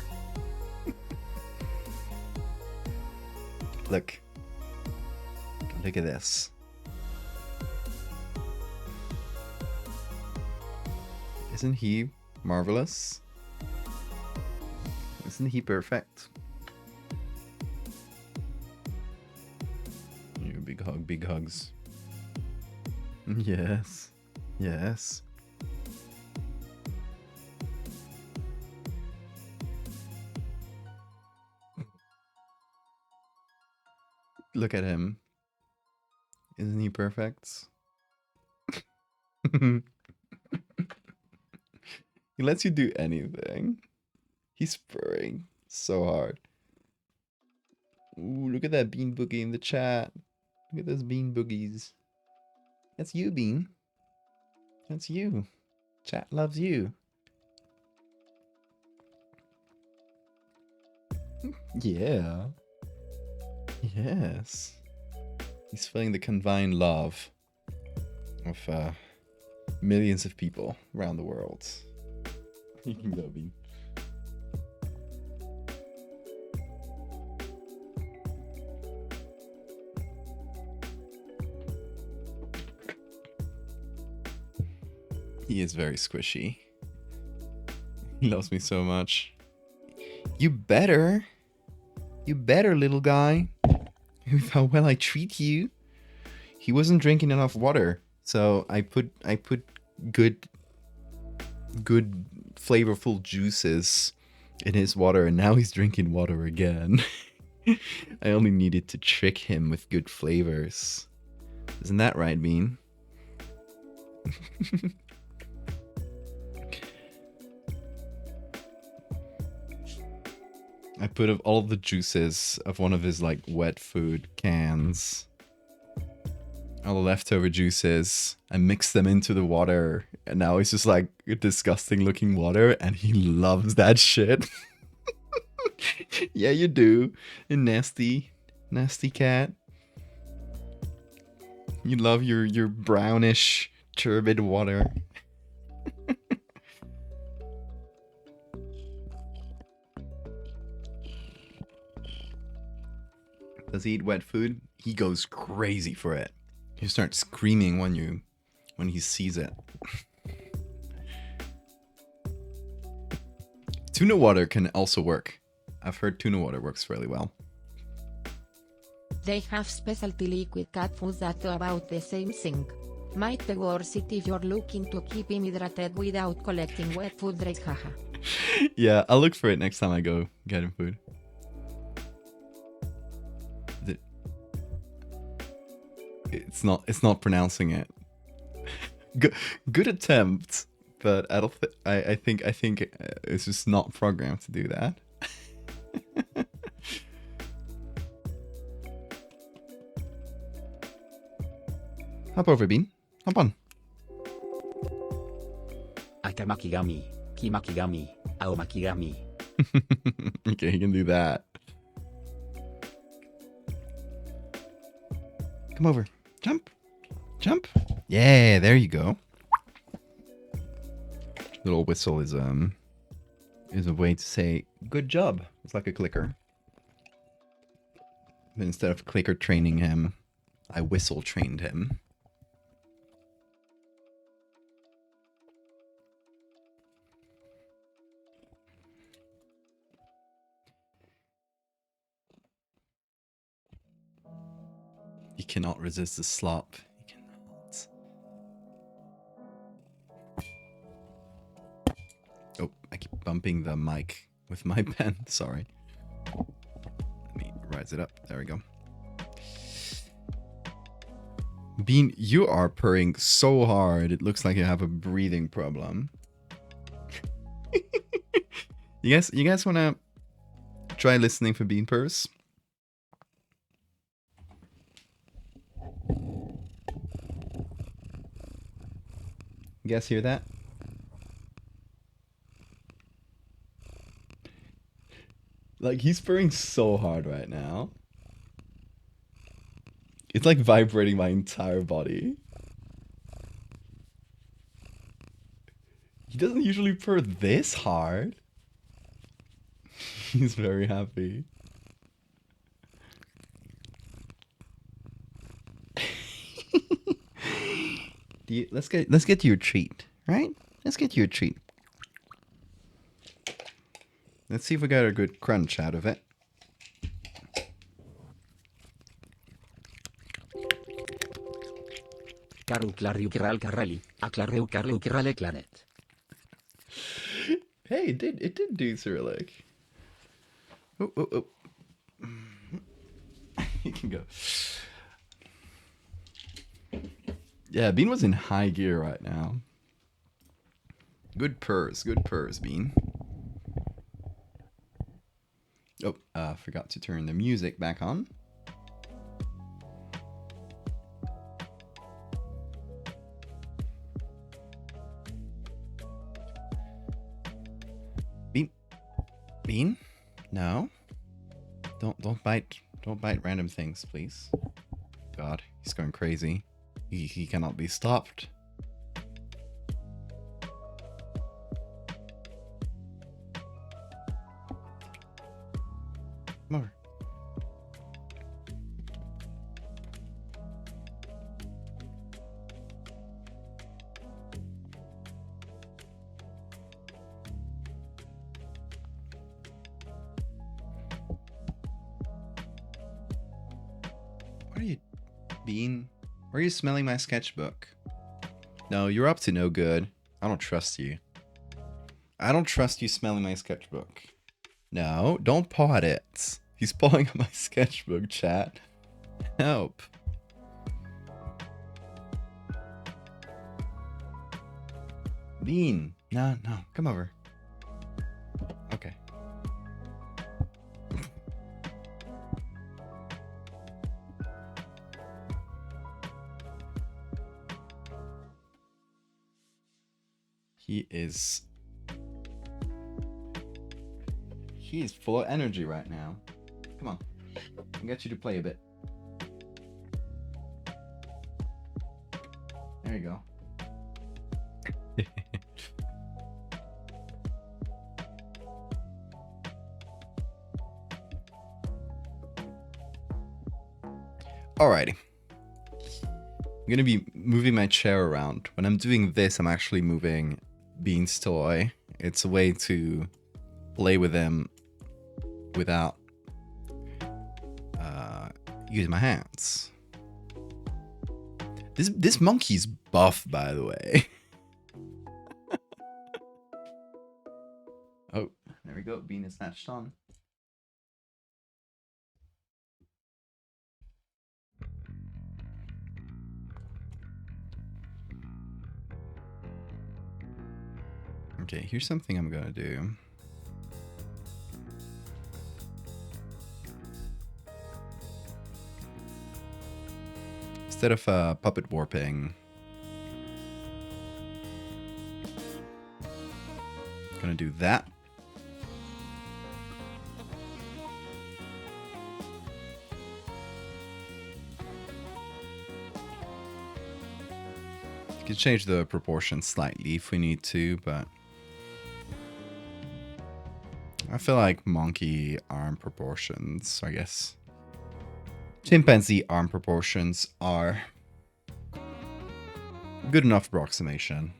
Look. Look at this. Isn't he marvelous? Isn't he perfect? You big hug, big hugs. Yes. Yes. Look at him. Isn't he perfect? He lets you do anything. He's purring so hard. Ooh, look at that bean boogie in the chat. Look at those bean boogies. That's you, Bean. That's you. Chat loves you. Yeah. Yes. He's feeling the combined love of millions of people around the world. You can go, Bean. He is very squishy. He loves me so much. You better. You better, little guy. With how well I treat you. He wasn't drinking enough water, so I put good flavorful juices in his water, and now he's drinking water again. I only needed to trick him with good flavors. Isn't that right, Bean? I put all the juices of one of his like wet food cans, all the leftover juices, I mixed them into the water, and now it's just like a disgusting looking water, and he loves that shit. Yeah, you do. You nasty cat. You love your brownish turbid water. Does he eat wet food? He goes crazy for it. He starts screaming when he sees it. Tuna water can also work. I've heard tuna water works fairly well. They have specialty liquid cat food that do about the same thing. Might be worth it if you're looking to keep him hydrated without collecting wet food drakes, haha. Yeah, I'll look for it next time I go get him food. It's not pronouncing it. Good attempt, but I think it's just not programmed to do that. Hop over, Bean. Hop on. Akamakigami, Kimakigami, Aomakigami. Okay, he can do that. Come over. Jump. Jump. Yeah, there you go. Little whistle is a way to say good job. It's like a clicker. But instead of clicker training him, I whistle trained him. He cannot resist the slop. He cannot. Oh, I keep bumping the mic with my pen. Sorry. Let me rise it up. There we go. Bean, you are purring so hard. It looks like you have a breathing problem. You guys want to try listening for Bean purrs? You guys hear that? Like, he's purring so hard right now. It's like vibrating my entire body. He doesn't usually purr this hard. He's very happy. Let's get you a treat, right? Let's get you a treat. Let's see if we got a good crunch out of it. Karu clariu kiral karali, aklareu karleu kirale clanet. Hey, it did do Cyrillic. Oh. You can go. Yeah, Bean was in high gear right now. Good purrs, Bean. Oh, forgot to turn the music back on. Bean? No. Don't bite random things, please. God, he's going crazy. He cannot be stopped. Come over. What are you, Bean? Why are you smelling my sketchbook? No, you're up to no good. I don't trust you. I don't trust you smelling my sketchbook. No, don't paw at it. He's pawing at my sketchbook, chat. Help. Bean. No, come over. Okay. He is full of energy right now. Come on. I'll get you to play a bit. There you go. Alrighty. I'm gonna be moving my chair around. When I'm doing this, I'm actually moving Bean's toy. It's a way to play with him without using my hands. This monkey's buff, by the way. Oh, there we go. Bean is snatched on. Okay, here's something I'm gonna do. Instead of puppet warping, gonna do that. You can change the proportions slightly if we need to, but I feel like monkey arm proportions, I guess. Chimpanzee arm proportions are good enough approximation.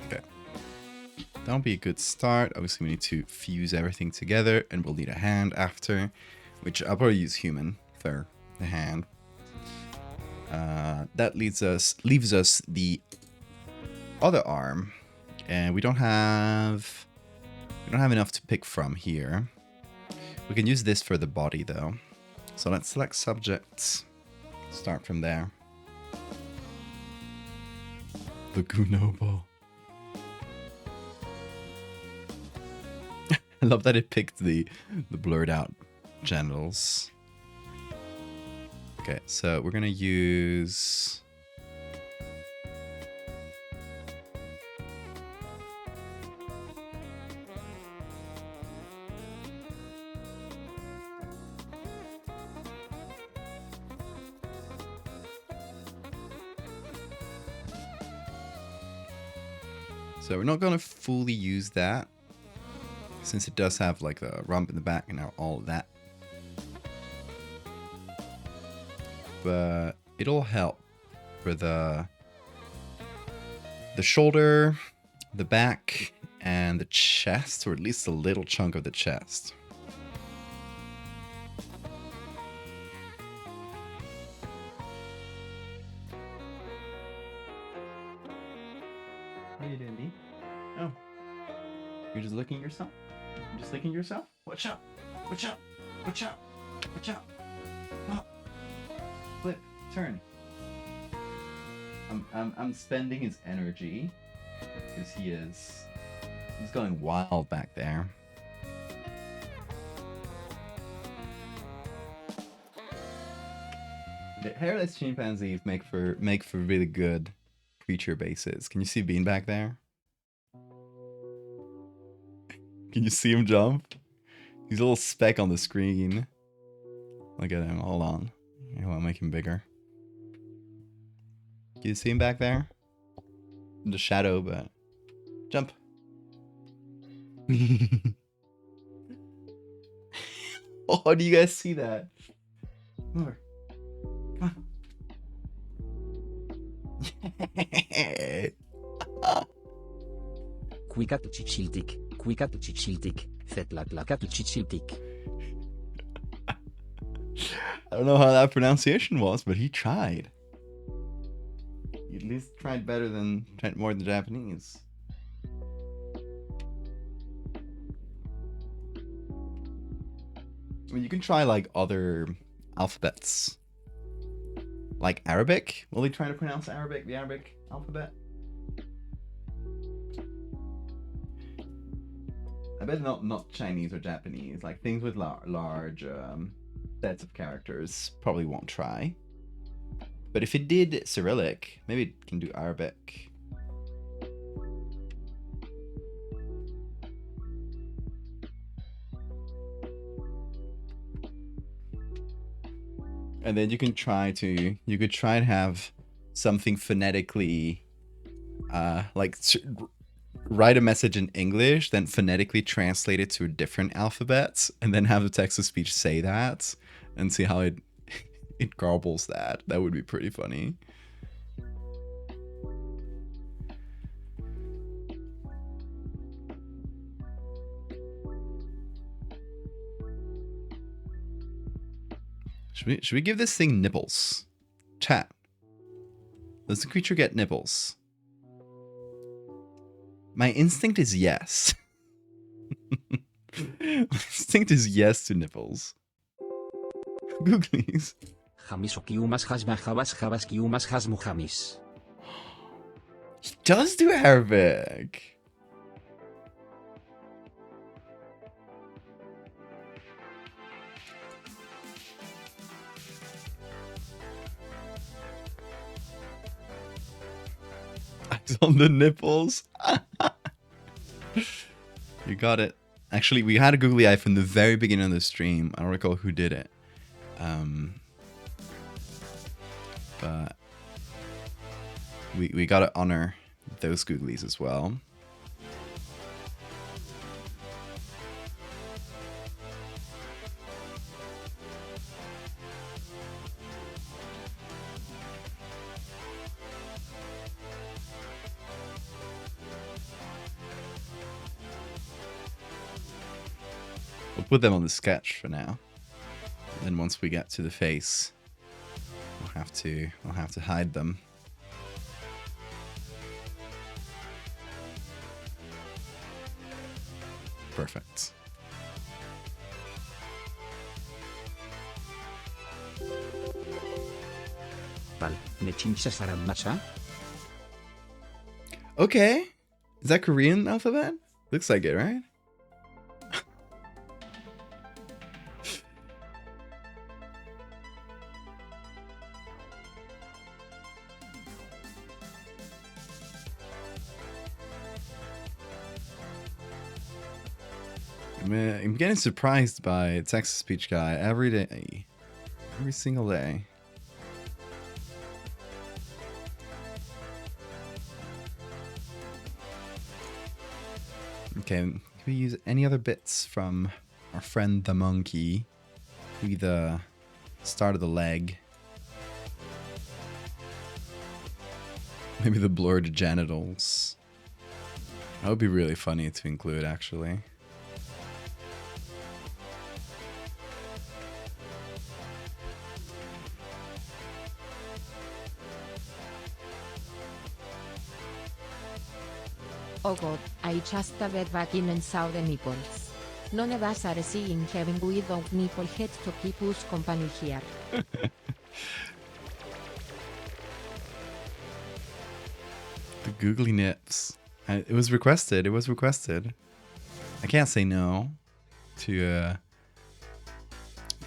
Okay. That'll be a good start. Obviously, we need to fuse everything together, and we'll need a hand after, which I'll probably use human for the hand. That leaves us the other arm, and we don't have enough to pick from here. We can use this for the body though. So let's select subjects. Start from there. The Gunobo. I love that it picked the blurred out genitals. Okay, so we're gonna use So we're not going to fully use that, since it does have like the rump in the back and all of that. But it'll help for the shoulder, the back, and the chest, or at least a little chunk of the chest. What are you doing, D? Oh. You're just licking yourself? You're just licking yourself? Watch out! Watch out! Watch out! Watch out! Oh. Flip. Turn. I'm spending his energy because he's going wild back there. The hairless chimpanzees make for really good creature bases. Can you see Bean back there? Can you see him jump? He's a little speck on the screen. Look at him. Hold on. I want to make him bigger. Can you see him back there? In the shadow, but jump. Oh, do you guys see that? More. Come on. Quika to chichiltik, quika to chichiltik, fetlaklaka to chichiltik. I don't know how that pronunciation was, but he tried. He at least tried more than Japanese. I mean, you can try like other alphabets. Like Arabic? Will he try to pronounce Arabic, the Arabic alphabet? I bet not Chinese or Japanese. Like things with large sets of characters probably won't try. But if it did Cyrillic, maybe it can do Arabic. And then you could try and have something phonetically, write a message in English, then phonetically translate it to a different alphabet, and then have the text-to-speech say that, and see how it garbles that. That would be pretty funny. Should we give this thing nipples? Chat. Does the creature get nipples? My instinct is yes. My instinct is yes to nipples. Googlies. Hamisokiumas hasmahabas habaskiumas hasmuhamis. He does do Arabic. Eyes on the nipples. You got it. Actually, we had a googly eye from the very beginning of the stream. I don't recall who did it. But we gotta honor those googlies as well. We'll put them on the sketch for now. And then once we get to the face, we'll have to hide them. Perfect. Pal, nechincha saramacha? Okay. Is that Korean alphabet? Looks like it, right? I'm getting surprised by text-to-speech guy every day. Every single day. Okay, can we use any other bits from our friend the monkey? Maybe the start of the leg. Maybe the blurred genitals. That would be really funny to include, actually. Oh god, I just stepped back in and saw the nipples. None of us are seeing heaven without nipple heads to keep us company here. The googly nips. It was requested. It was requested. I can't say no to a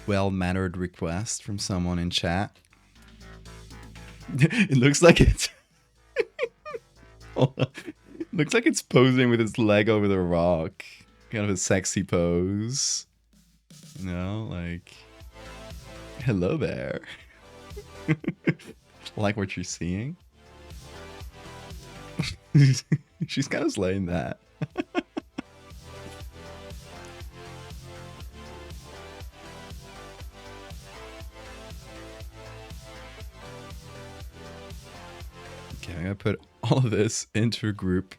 well-mannered request from someone in chat. It looks like it's... looks like it's posing with its leg over the rock. Kind of a sexy pose. You know, like... Hello there. Like what you're seeing? She's kind of slaying that. Okay, I'm gonna put all of this into a group.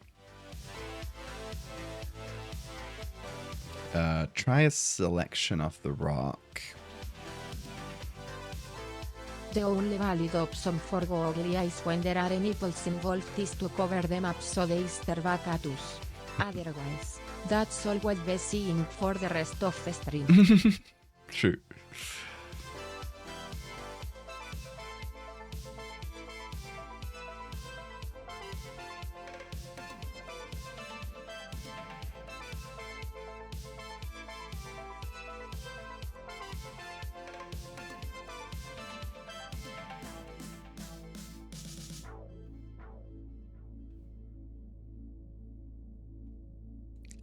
Try a selection of the rock. The only valid option for googly eyes when there are nipples involved is to cover them up so they stare back at us. Otherwise, that's all we'll be seeing for the rest of the stream. True.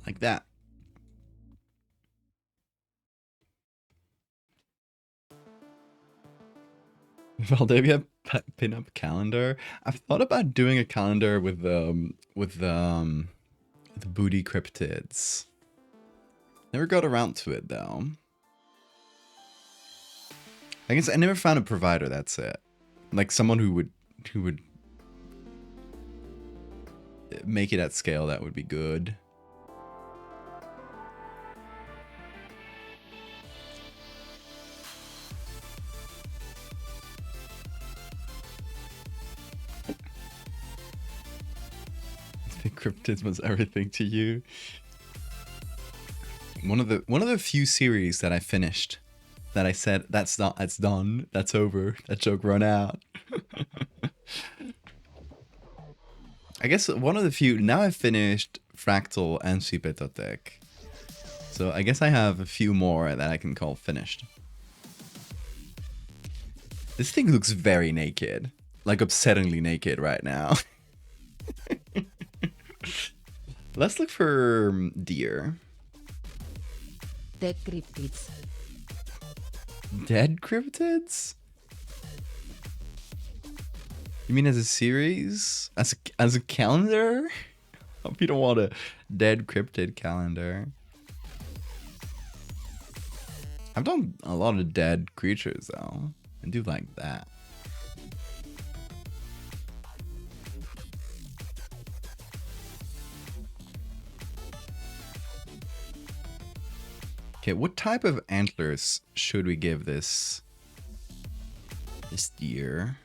Like that. Valdavia pin-up calendar. I've thought about doing a calendar with the booty cryptids. Never got around to it though. I guess I never found a provider. That's it. Like someone who would make it at scale. That would be good. Cryptids was everything to you. One of the few series that I finished that I said that's done, that's over, that joke run out. I guess one of the few. Now I've finished Fractal and Shipetotec, so I guess I have a few more that I can call finished. This thing looks very naked, like upsettingly naked right now. Let's look for deer. Dead cryptids. Dead cryptids? You mean as a series? As a calendar? Hope you don't want a dead cryptid calendar. I've done a lot of dead creatures though. I do like that. Okay, what type of antlers should we give this deer?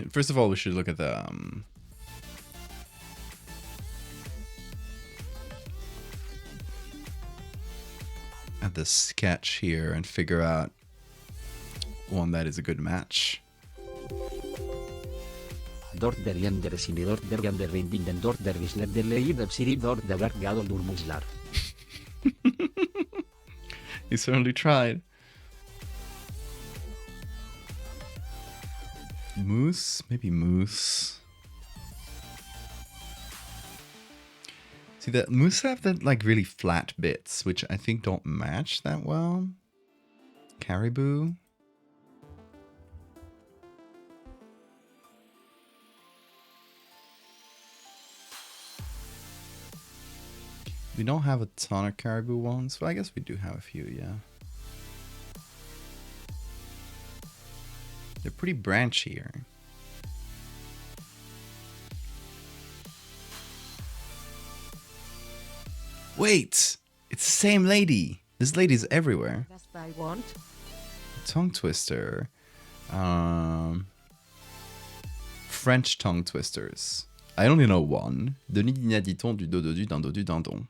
First of all, we should look at the sketch here and figure out one that is a good match. Dort der jender sini dort der gander rindingen dort der wisler der leid siri dort der werk gadol durmuslar. He certainly tried. Moose? Maybe moose. See, the moose have the like really flat bits, which I think don't match that well. Caribou. We don't have a ton of caribou ones, but I guess we do have a few, yeah. They're pretty branchy. Wait! It's the same lady! This lady's everywhere. That's what I want. Tongue twister. French tongue twisters. I only know one. Denis Dignaditon du dododu d'un dodu dindon.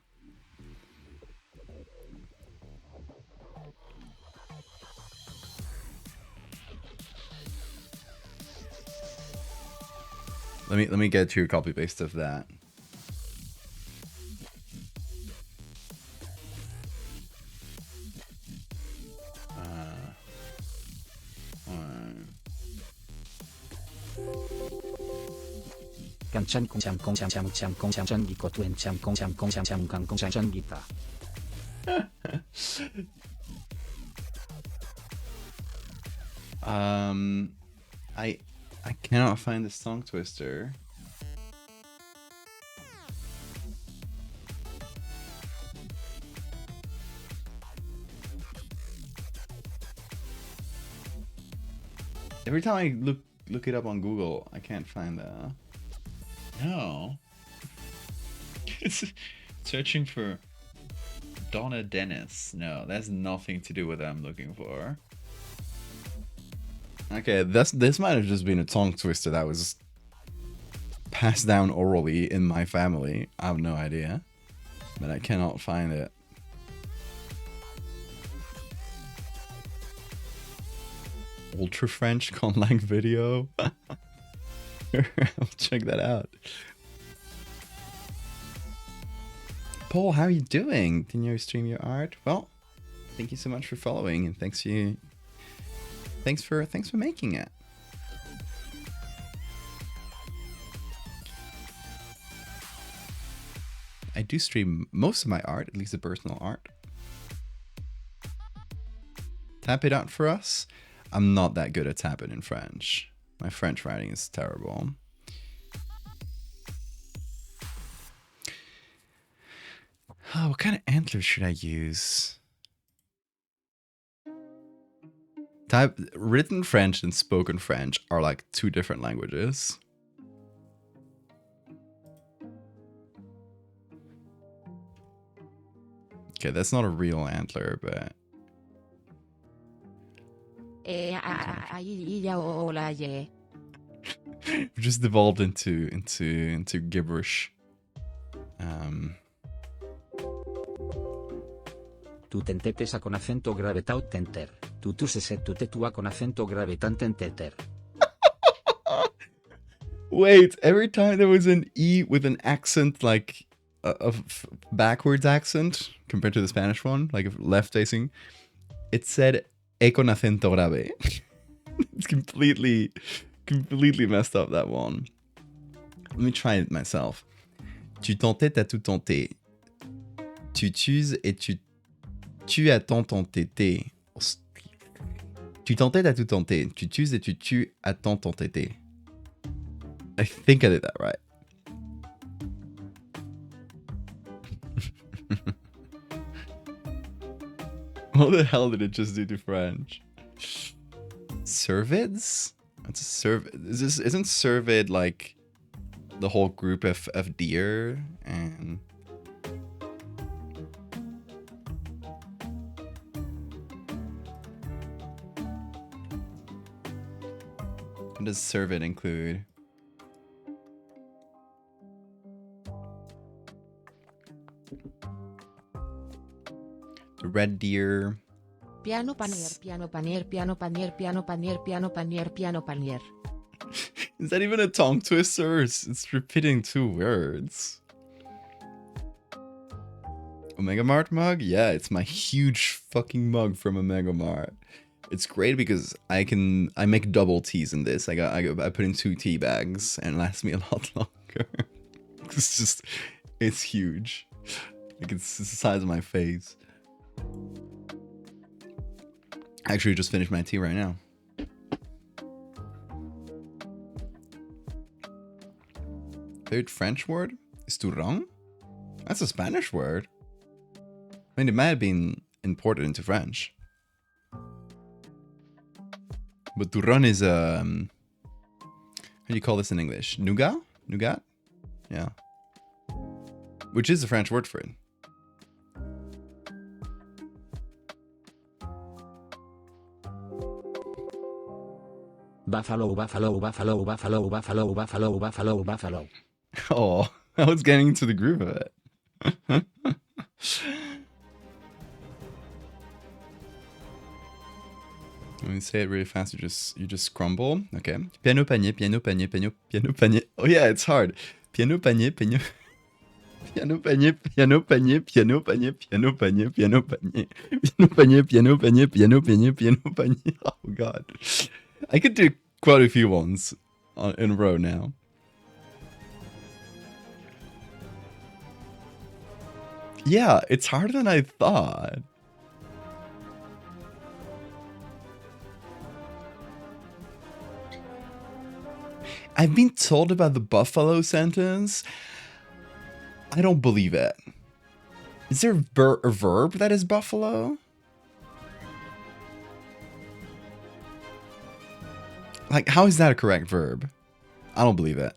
Let me get you a copy paste of that. Kanchan kong cham kong cham cham cham kong cham chan gi ko tuen cham kong cham kang kong cham chan gita. I cannot find this tongue twister. Every time I look it up on Google, I can't find that. No. It's searching for Donna Dennis. No, that's nothing to do with what I'm looking for. Okay, this might have just been a tongue twister that was passed down orally in my family. I have no idea, but I cannot find it. Ultra French conlang video. I'll check that out. Paul, how are you doing? Can you stream your art? Well, thank you so much for following, and thanks for making it. I do stream most of my art, at least the personal art. Tap it out for us. I'm not that good at tapping in French. My French writing is terrible. Oh, what kind of antlers should I use? Written French and spoken French are like two different languages. Okay, that's not a real antler, but... just devolved into gibberish. Tu tentetesa con acento grave tau tenter. Tu seset tu tetua con acento grave tan tenteter. Wait, every time there was an E with an accent, like a backwards accent compared to the Spanish one, like left facing, it said E con acento grave. It's completely messed up, that one. Let me try it myself. Tu tentais à tout tenter. Tu tues et tu as tant tenté. Tu tentais à tout tenter. Tu tues et tu tues à tant tenté. I think I did that right. What the hell did it just do to French? Cervids? What's a cervid? Isn't cervid like the whole group of deer? And what does cervid include? The red deer. Piano panier, piano panier, piano panier, piano panier, piano panier, piano panier. Is that even a tongue twister? It's repeating two words. Omega Mart mug? Yeah, it's my huge fucking mug from Omega Mart. It's great because I make double teas in this. I put in 2 tea bags and it lasts me a lot longer. It's huge. Like it's the size of my face. I actually just finished my tea right now. Third French word is turrón? That's a Spanish word. I mean, it might have been imported into French. But turrón is how do you call this in English? Nougat? Nougat? Yeah. Which is a French word for it. Buffalo, buffalo, buffalo, buffalo, buffalo, buffalo, buffalo, buffalo. Oh, I was getting into the groove of it. When you say it really fast, you just crumble. Okay. Piano panier, piano panier, piano panier. Oh yeah, it's hard. Piano panier, piano. Piano panier, piano panier, piano panier, piano panier, piano panier, piano panier, piano panier, piano panier, piano panier. Oh god, I could do quite a few ones in a row now. Yeah, it's harder than I thought. I've been told about the buffalo sentence. I don't believe it. Is there a verb that is buffalo? Like, how is that a correct verb? I don't believe it.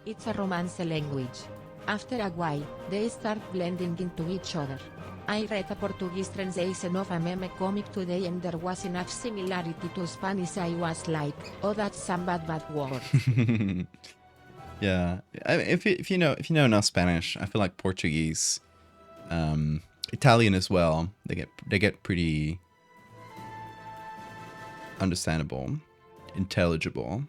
It's a Romance language. After a while, they start blending into each other. I read a Portuguese translation of a meme comic today and there was enough similarity to Spanish I was like, oh that's some bad word. Yeah, I mean, if you know enough Spanish, I feel like Portuguese, Italian as well. They get pretty understandable, intelligible.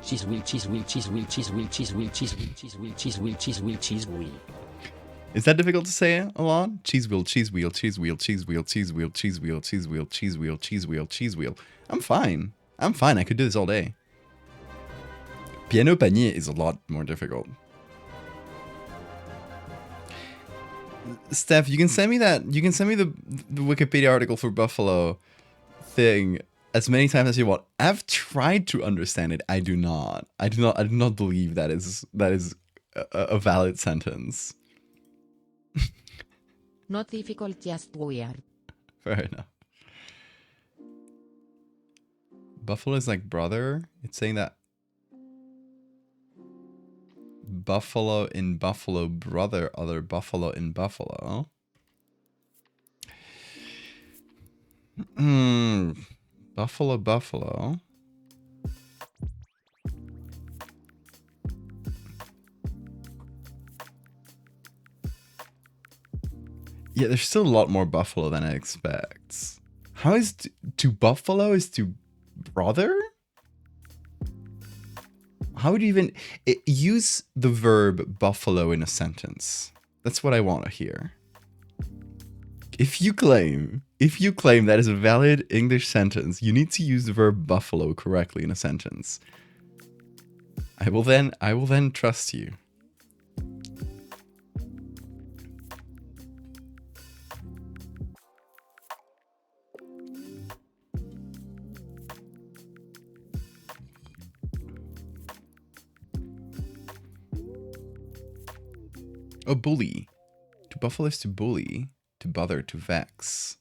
Cheese wheel, cheese wheel, cheese wheel, cheese wheel, cheese wheel, cheese wheel, cheese wheel, cheese wheel, cheese wheel, cheese wheel. Is that difficult to say a lot? Cheese wheel, cheese wheel, cheese wheel, cheese wheel, cheese wheel, cheese wheel, cheese wheel, cheese wheel, cheese wheel, cheese wheel. I'm fine. I'm fine. I could do this all day. Piano panier is a lot more difficult. Steph, you can send me that. You can send me the Wikipedia article for Buffalo thing as many times as you want. I've tried to understand it. I do not. I do not believe that is a valid sentence. Not difficult, just weird. Fair enough. Buffalo is like brother. It's saying that buffalo in buffalo, brother, other buffalo in buffalo. Buffalo, buffalo. Yeah, there's still a lot more buffalo than I expect. How is to buffalo is to brother? How would you even use the verb buffalo in a sentence? That's what I want to hear. If you claim that is a valid English sentence, you need to use the verb buffalo correctly in a sentence. I will then trust you. Oh, bully. To buffalo is to bully. To bother, to vex.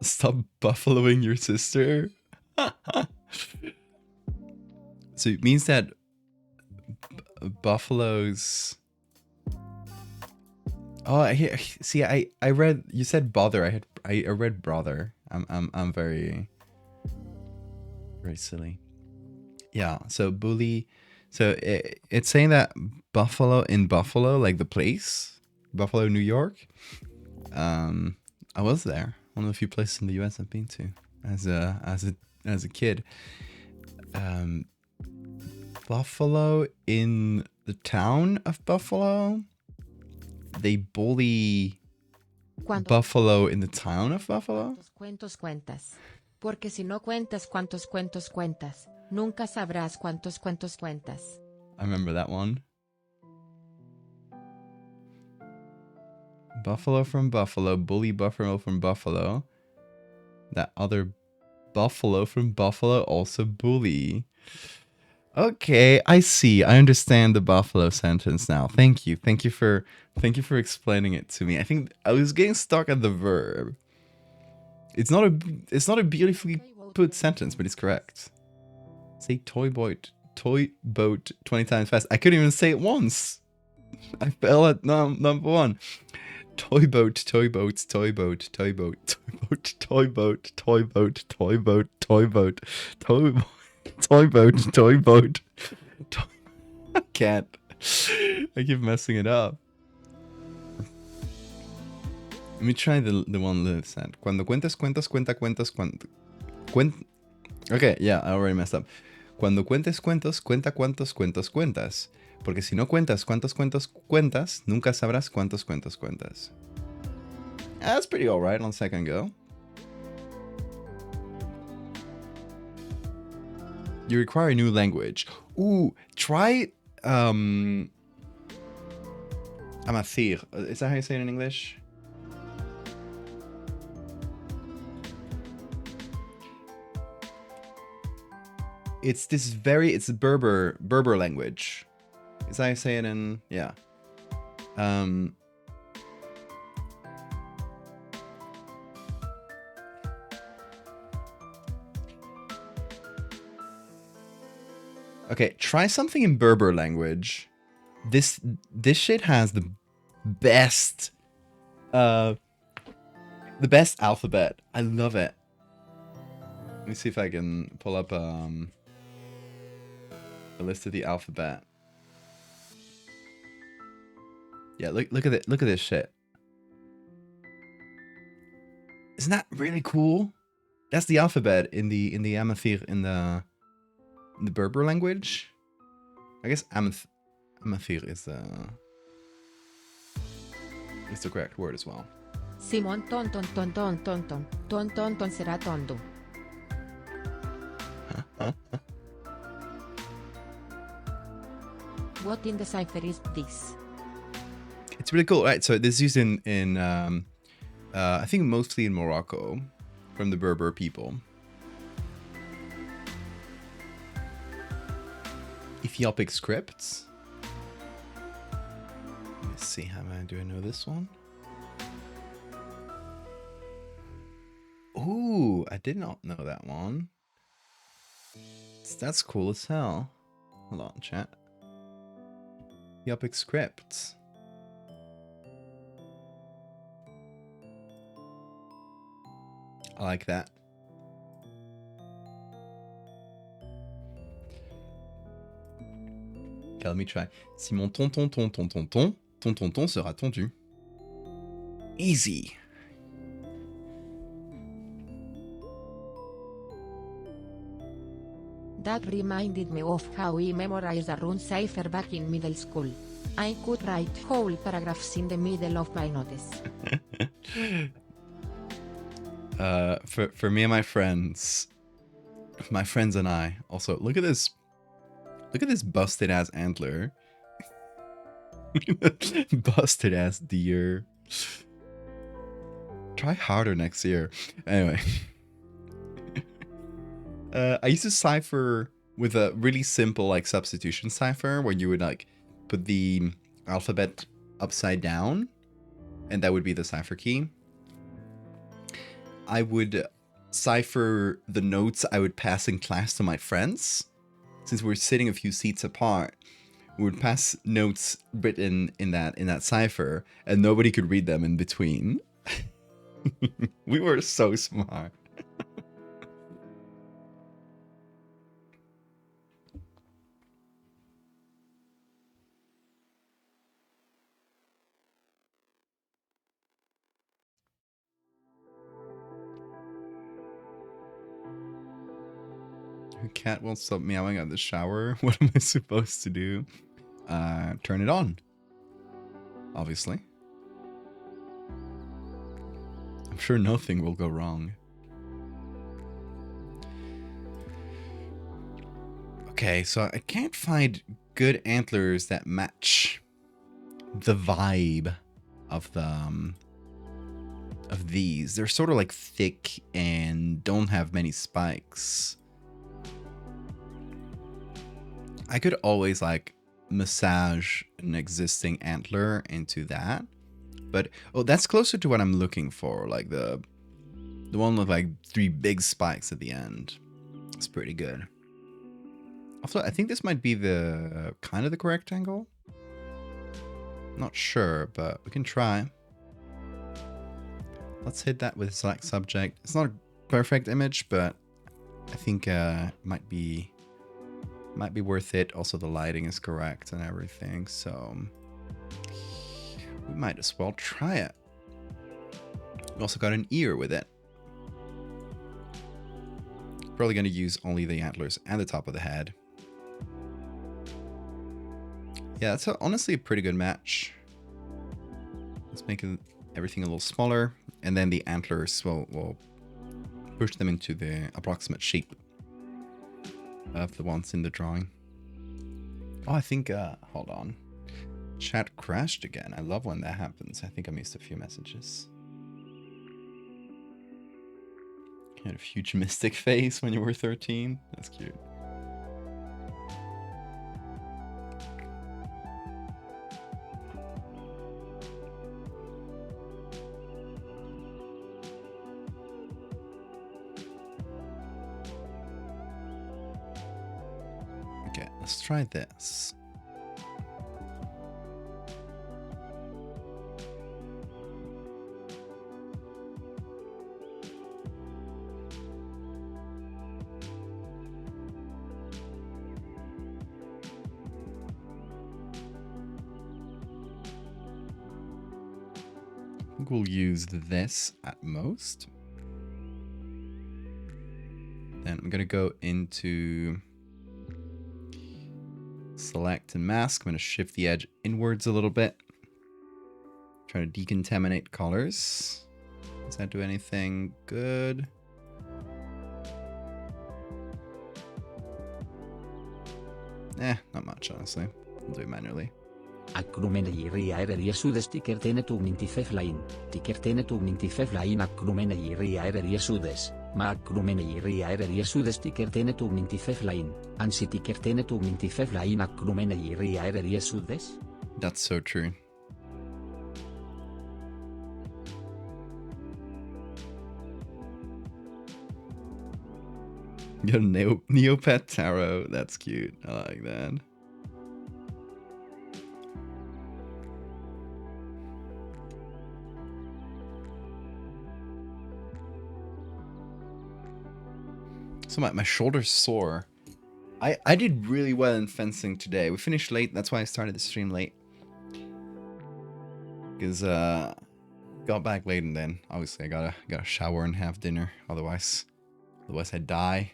Stop buffaloing your sister? So it means that buffaloes... Oh, I read... You said bother. I read brother. I'm very silly. Yeah, so bully... So it's saying that Buffalo in Buffalo, like the place, Buffalo, New York. I was there. One of the few places in the U.S. I've been to as a kid. Buffalo in the town of Buffalo. They bully Buffalo in the town of Buffalo. Cuentos cuentas. Porque si no cuentas cuántos cuentos cuentas, nunca sabrás cuántos cuentos cuentas. I remember that one. Buffalo from Buffalo, bully Buffalo from Buffalo. That other Buffalo from Buffalo also bully. Okay, I see. I understand the buffalo sentence now. Thank you. Thank you for explaining it to me. I think I was getting stuck at the verb. It's not a beautifully put sentence, but it's correct. Say toy boat 20 times fast. I couldn't even say it once. I fell at number one. Toy boat, toy boat, toy boat, toy boat, toy boat, toy boat, toy boat, toy boat, toy boat, toy boat, toy boat, toy. I can't. I keep messing it up. Let me try the one that said. Cuando cuentas, cuentas, cuentas, Okay, yeah, I already messed up. Cuando cuentes cuentos, cuenta cuántos cuentos cuentas. Porque si no cuentas cuántos cuentos cuentas, nunca sabrás cuántos cuentos cuentas. That's pretty alright on second go. You require a new language. Ooh, try amathir. Is that how you say it in English? It's Berber language. Is that how you say it in, yeah. Okay, try something in Berber language. This shit has the best alphabet. I love it. Let me see if I can pull up a list of the alphabet. Yeah, look at it. Look at this shit. Isn't that really cool? That's the alphabet in the Amathir in the Berber language. I guess Amathir is the correct word as well. Simon ton ton ton ton ton ton ton ton ton será tondo. What in the cipher is this? It's really cool, right? So this is used in I think mostly in Morocco, from the Berber people. Ethiopic scripts. Let's see, do I know this one? Ooh, I did not know that one. That's cool as hell. Hold on, chat. Ethiopic scripts. I like that. Okay, let me try. Si mon ton sera tondu. Easy. That reminded me of how we memorized a rune cipher back in middle school. I could write whole paragraphs in the middle of my notes. For me and my friends and I also look at this busted ass antler. Busted ass deer. Try harder next year. Anyway. I used to cipher with a really simple like substitution cipher where you would like put the alphabet upside down and that would be the cipher key. I would cipher the notes I would pass in class to my friends. Since we're sitting a few seats apart, we would pass notes written in that cipher and nobody could read them in between. We were so smart. Cat won't stop meowing at the shower. What am I supposed to do? Turn it on. Obviously. I'm sure nothing will go wrong. Okay, so I can't find good antlers that match the vibe of the of these. They're sort of like thick and don't have many spikes. I could always like massage an existing antler into that. But oh, that's closer to what I'm looking for, like the one with like 3 big spikes at the end. It's pretty good. Also, I think this might be the kind of the correct angle. Not sure, but we can try. Let's hit that with select subject. It's not a perfect image, but I think might be worth it. Also, the lighting is correct and everything, so we might as well try it. We also got an ear with it. Probably going to use only the antlers and the top of the head. Yeah, that's honestly a pretty good match. Let's make everything a little smaller, and then the antlers will push them into the approximate shape of the ones in the drawing. Oh, I think, hold on. Chat crashed again. I love when that happens. I think I missed a few messages. You had a huge mystic face when you were 13. That's cute. Okay, let's try this. I think we'll use this at most. Then I'm going to go into select and mask. I'm going to shift the edge inwards a little bit. Try to decontaminate colors. Does that do anything good? Not much, honestly. I'll do it manually. Accrumene IRIAR 10 sticker tene tugnintifef line, ticker tene tugnintifef line accrumene IRIAR 10 ma accrumene IRIAR 10 sticker tene tugnintifef line, ansi ticker tene tugnintifef line accrumene IRIAR 10. That's so true. You got a Neopet Tarot. That's cute. I like that. So my shoulder's sore. I did really well in fencing today. We finished late. That's why I started the stream late. Because got back late, and then obviously I gotta shower and have dinner. Otherwise I'd die.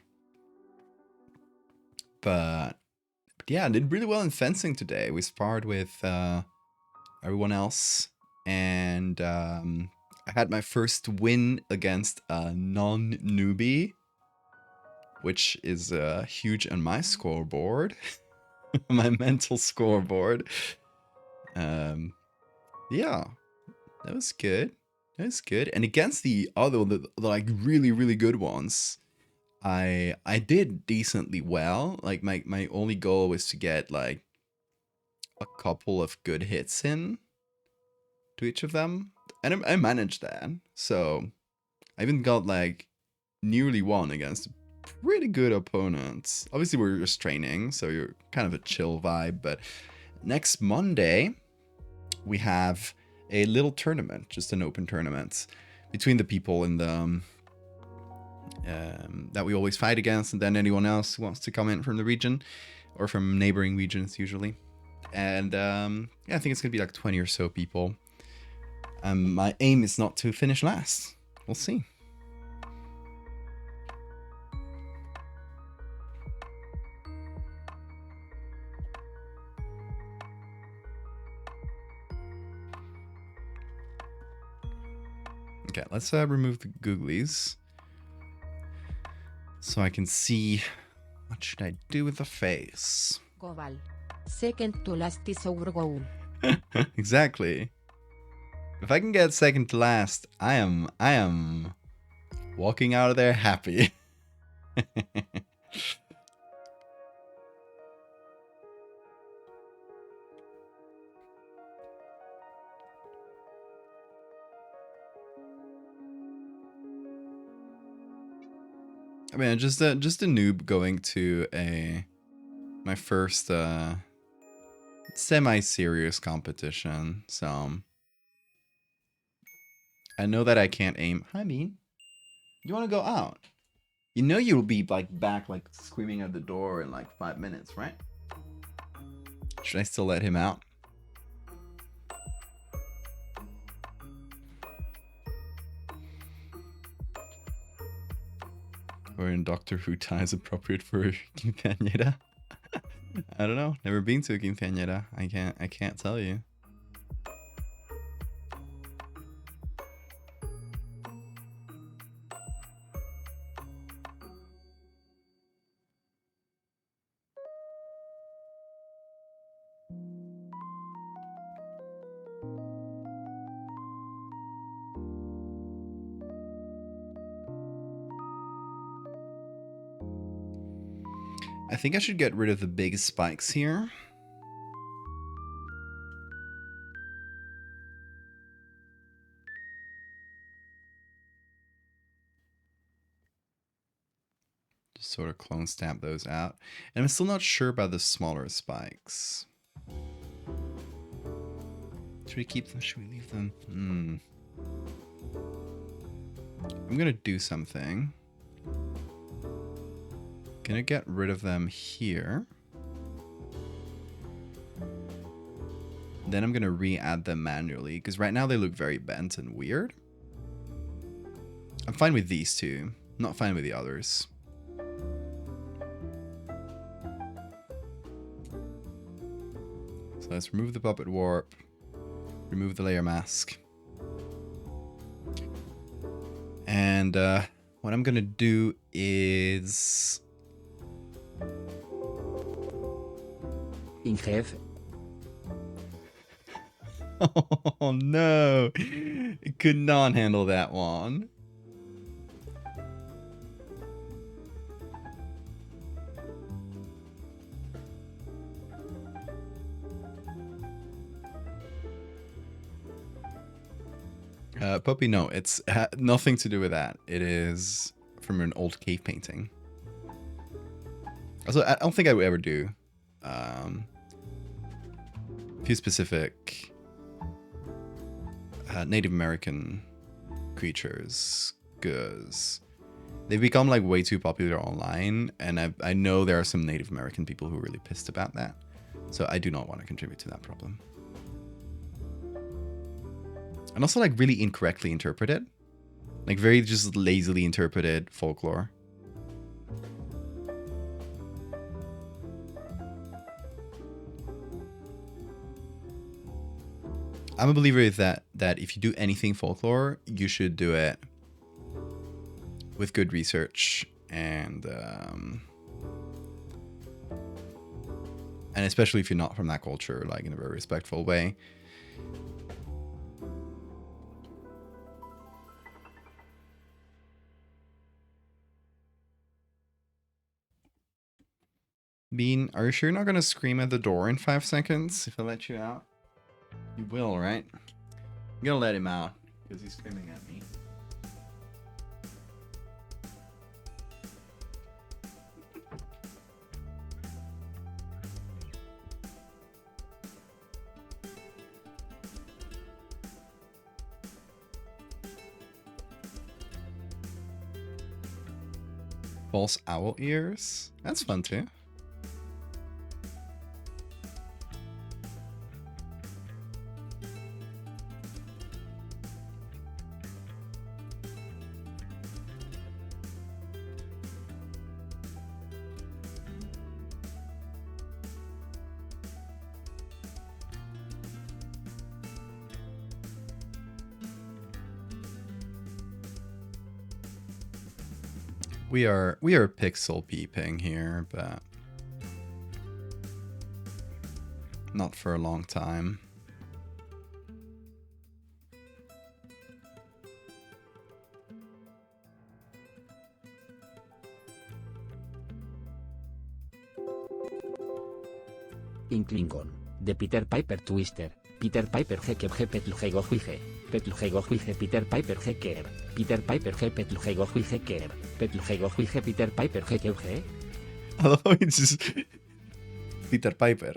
But yeah, I did really well in fencing today. We sparred with everyone else, and I had my first win against a non-newbie, which is huge on my scoreboard, my mental scoreboard. Yeah, that was good. That was good. And against the like really, really good ones, I did decently well. Like my only goal was to get like a couple of good hits in to each of them, and I managed that. So I even got like nearly won against pretty good opponents. Obviously we're just training, so you're kind of a chill vibe. But next Monday we have a little tournament, just an open tournament between the people in the that we always fight against, and then anyone else who wants to come in from the region or from neighboring regions usually. And yeah, I think it's gonna be like 20 or so people. My aim is not to finish last. We'll see. Okay, let's remove the googlies so I can see what should I do with the face. Goval. Second to last is our goal. Exactly. If I can get second to last, I am walking out of there happy. I mean, just a noob going to my first semi-serious competition. So I know that I can't aim. Hi, Bean. You want to go out? You know you'll be like back, like screaming at the door in like 5 minutes, right? Should I still let him out? Or in Doctor Who ties appropriate for quinceañera? I don't know. Never been to a quinceañera. I can't tell you. I think I should get rid of the big spikes here. Just sort of clone stamp those out. And I'm still not sure about the smaller spikes. Should we keep them? Should we leave them? I'm gonna do something. Gonna get rid of them here. Then I'm gonna re-add them manually, because right now they look very bent and weird. I'm fine with these two, not fine with the others. So let's remove the puppet warp, remove the layer mask. And what I'm gonna do is... Ingev, Oh no, it could not handle that one. Puppy, no, it's nothing to do with that. It is from an old cave painting. Also, I don't think I would ever do a few specific Native American creatures, because they've become like way too popular online, and I know there are some Native American people who are really pissed about that. So I do not want to contribute to that problem. And also like really incorrectly interpreted. Like very just lazily interpreted folklore. I'm a believer that if you do anything folklore, you should do it with good research and especially if you're not from that culture, like in a very respectful way. Bean, are you sure you're not gonna scream at the door in 5 seconds if I let you out? You will, right? I'm gonna let him out because he's screaming at me. False owl ears? That's fun too. We are pixel peeping here, but not for a long time. In Klingon, the Peter Piper Twister, Peter Piper Hecker Petlhego Huige. Petlhego Huige Peter Piper Hecker. Peter Piper He Petlhego Huigeker. Petlhego Huige Peter Piper Hekeuge. I love how it's just Peter Piper.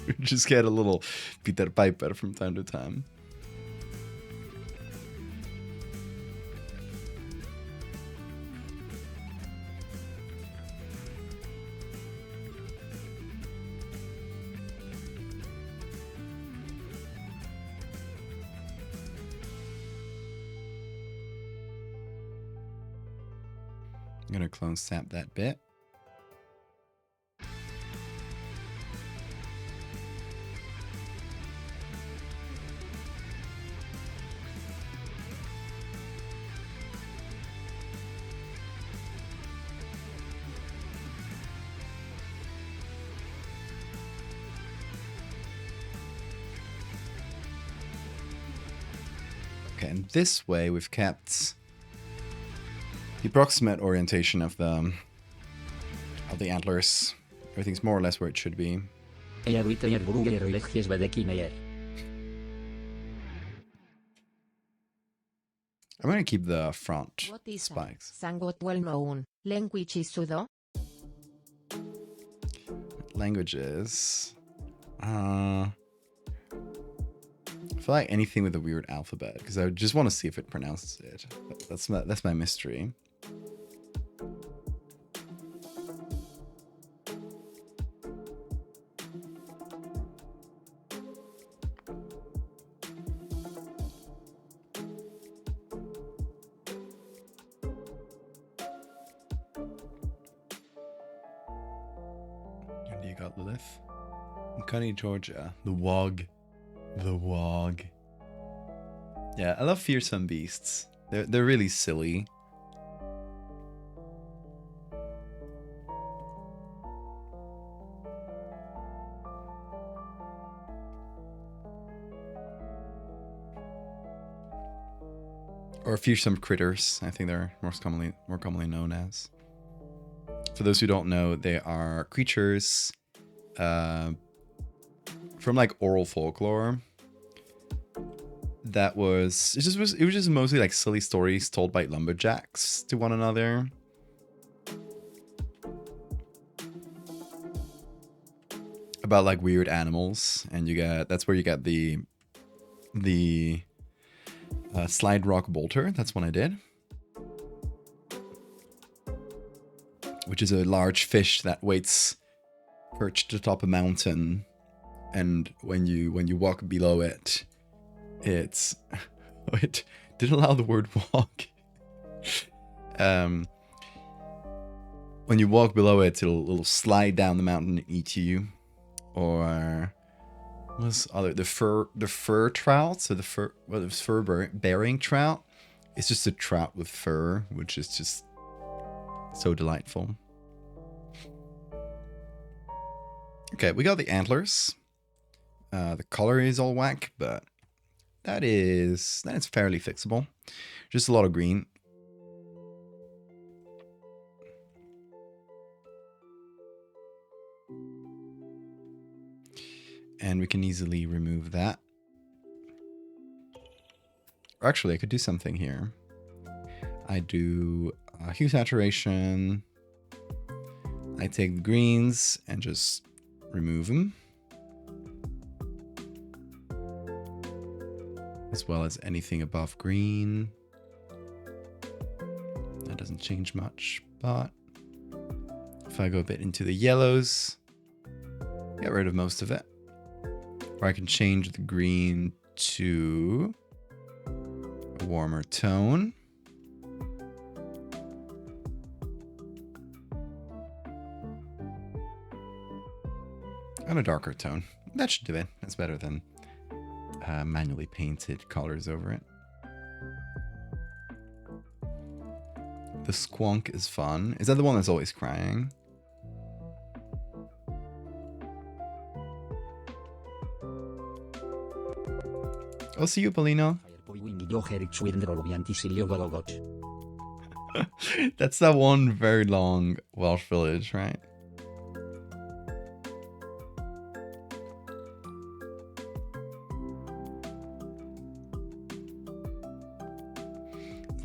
We just get a little Peter Piper from time to time. I'm gonna clone stamp that bit. Okay, and this way we've kept the approximate orientation of the antlers. Everything's more or less where it should be. I'm gonna keep the front What is spikes. somewhat well known language is Sudo? Languages. I feel like anything with a weird alphabet, because I just want to see if it pronounces it. That's my mystery. And you got Lilith. Uncanny Georgia. The Wog. The Wog. Yeah, I love fearsome beasts. They're really silly. Or fearsome critters, I think they're more commonly known as. For those who don't know, they are creatures from like oral folklore. It was just mostly like silly stories told by lumberjacks to one another. About like weird animals, and that's where you get the slide rock bolter. That's one I did, which is a large fish that waits perched atop a mountain, and when you walk below it, it didn't allow the word walk. When you walk below it, it'll slide down the mountain and eat you. Or what's the fur trout? So the fur bearing trout. It's just a trout with fur, which is just so delightful. Okay, we got the antlers. The color is all whack, but that is fairly fixable. Just a lot of green. And we can easily remove that. Actually, I could do something here. I do hue saturation. I take the greens and just remove them. As well as anything above green. That doesn't change much, but if I go a bit into the yellows, get rid of most of it. Or I can change the green to a warmer tone. And a darker tone. That should do it. That's better than manually painted colors over it. The squonk is fun. Is that the one that's always crying? I'll see you, Polino. That's that one very long Welsh village, right?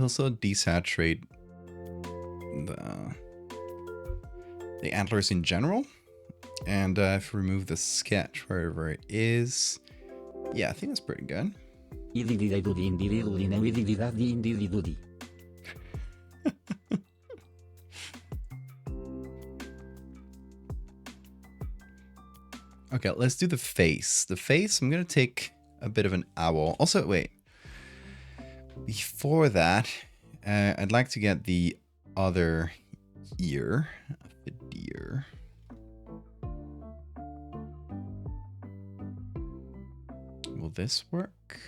also desaturate the antlers in general. And if we remove the sketch wherever it is, yeah, I think that's pretty good. Okay, let's do the face. The face, I'm going to take a bit of an owl. Also, wait. Before that, I'd like to get the other ear of the deer. Will this work?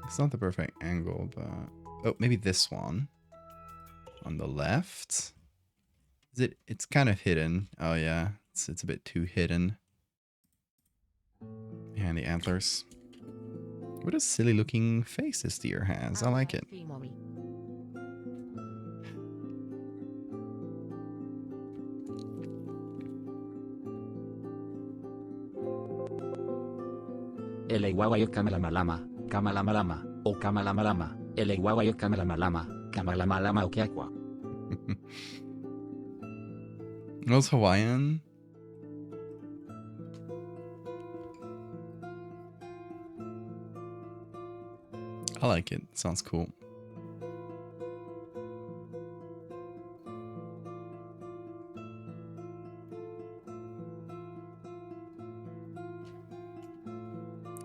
It's not the perfect angle, but... Oh, maybe this one. On the left. Is it? It's kind of hidden. Oh yeah, it's a bit too hidden. Behind the antlers. What a silly looking face this deer has. I like it. El Guaguayo Kamalamalama, Kamalamalama, o Kamalamalama, El Guaguayo Kamalamalama, Kamalamalama o Kiakwa. Those Hawaiian. I like it. Sounds cool.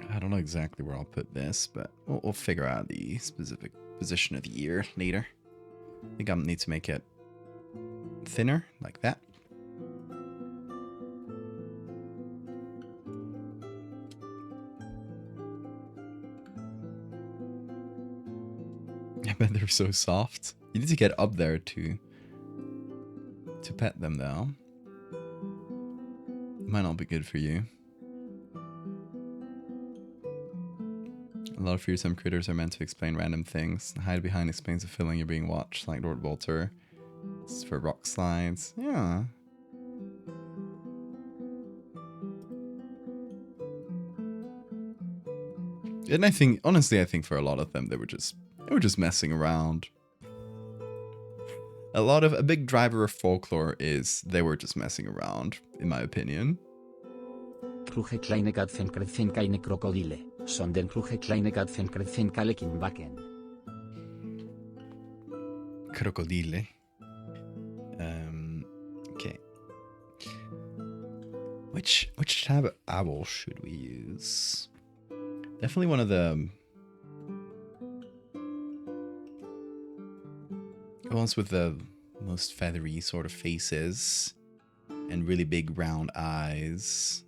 I don't know exactly where I'll put this, but we'll figure out the specific position of the ear later. I think I need to make it thinner, like that. I bet they're so soft. You need to get up there to pet them, though. Might not be good for you. A lot of fearsome critters are meant to explain random things. Hide behind explains the feeling you're being watched, like Lord Walter. This is for rock slides. Yeah. And I think, honestly, I think for a lot of them, they were just messing around. A big driver of folklore is they were just messing around, in my opinion. Kruge kleine Katzen kretsen keine Krokodile, sondern kruge kleine Katzen kretsen kalekin backen. Krokodile. Okay. Which type of owl should we use? Definitely one of the ones with the most feathery sort of faces and really big round eyes.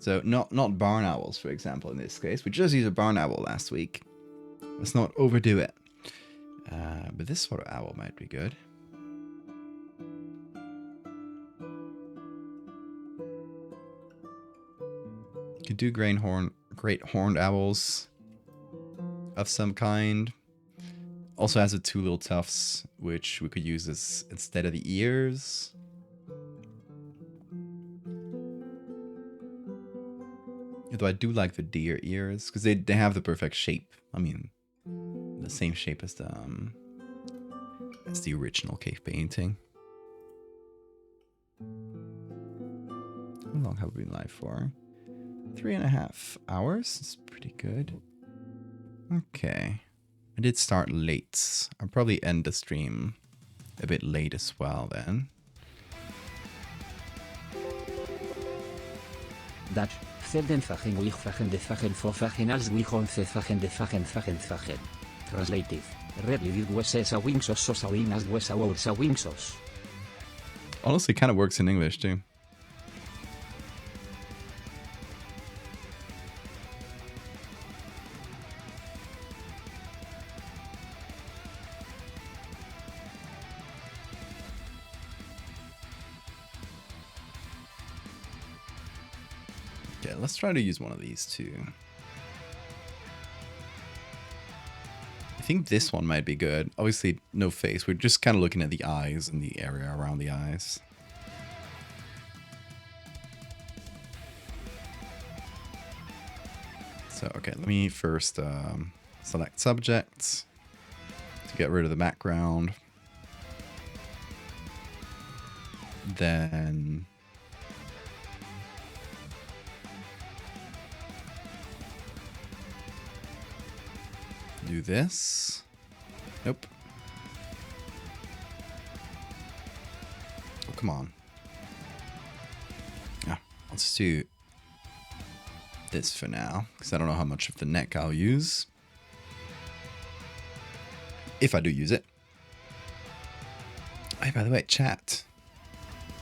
So not barn owls, for example, in this case. We just used a barn owl last week. Let's not overdo it. But this sort of owl might be good. You could do great horned owls of some kind. Also has the two little tufts, which we could use as instead of the ears. Though I do like the deer ears, because they have the perfect shape. I mean, the same shape as the original cave painting. How long have we been live for? 3.5 hours. It's pretty good. Okay. I did start late. I'll probably end the stream a bit late as well then. Dutch, zelden fagen wich fagen de fagen for fagen als wichon se fagen de fagen. Translative, rarely did wes a wingsos sos a wing as wes a words a wingsos. Honestly, kind of works in English too. Okay, let's try to use one of these too. I think this one might be good. Obviously, no face. We're just kind of looking at the eyes and the area around the eyes. So, okay, let me first select subjects to get rid of the background. Then do this. Nope. Oh, come on. Yeah, I'll just do this for now, because I don't know how much of the neck I'll use. If I do use it. Hey, by the way, chat.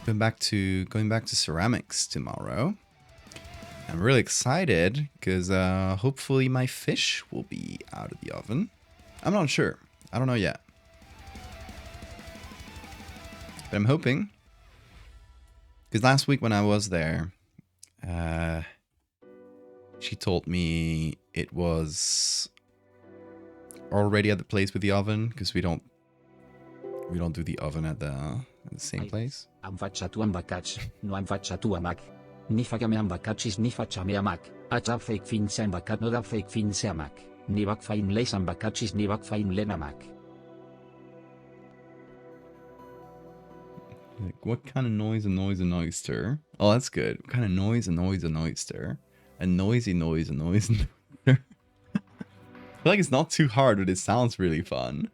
Going back to ceramics tomorrow. I'm really excited because hopefully my fish will be out of the oven. I'm not sure. I don't know yet. But I'm hoping. Because last week when I was there, she told me it was already at the place with the oven, because we don't do the oven at the same place. Am facciato ambacacci, no am facciato amac. Ni fagame ambacaccis ni facciame amac. Acha fake fins ambacat no da fake fins amac. Ni bac fain les ambacaccis ni bac fain len amac. Like, what kind of noise annoys an oyster? Oh, that's good. What kind of noise annoys an oyster? A noisy noise annoys an oyster. I feel like it's not too hard, but it sounds really fun.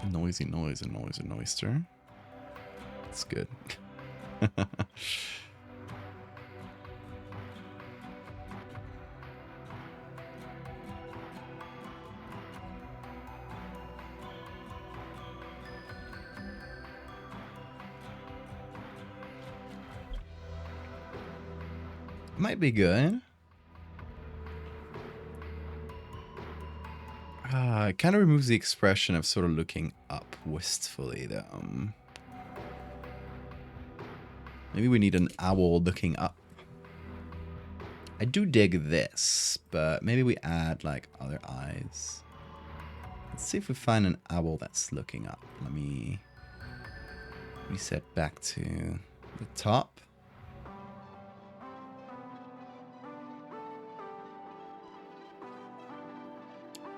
A noisy noise annoys an oyster. That's good. Might be good. It kind of removes the expression of sort of looking up wistfully, though. Maybe we need an owl looking up. I do dig this, but maybe we add like other eyes. Let's see if we find an owl that's looking up. Let me reset back to the top.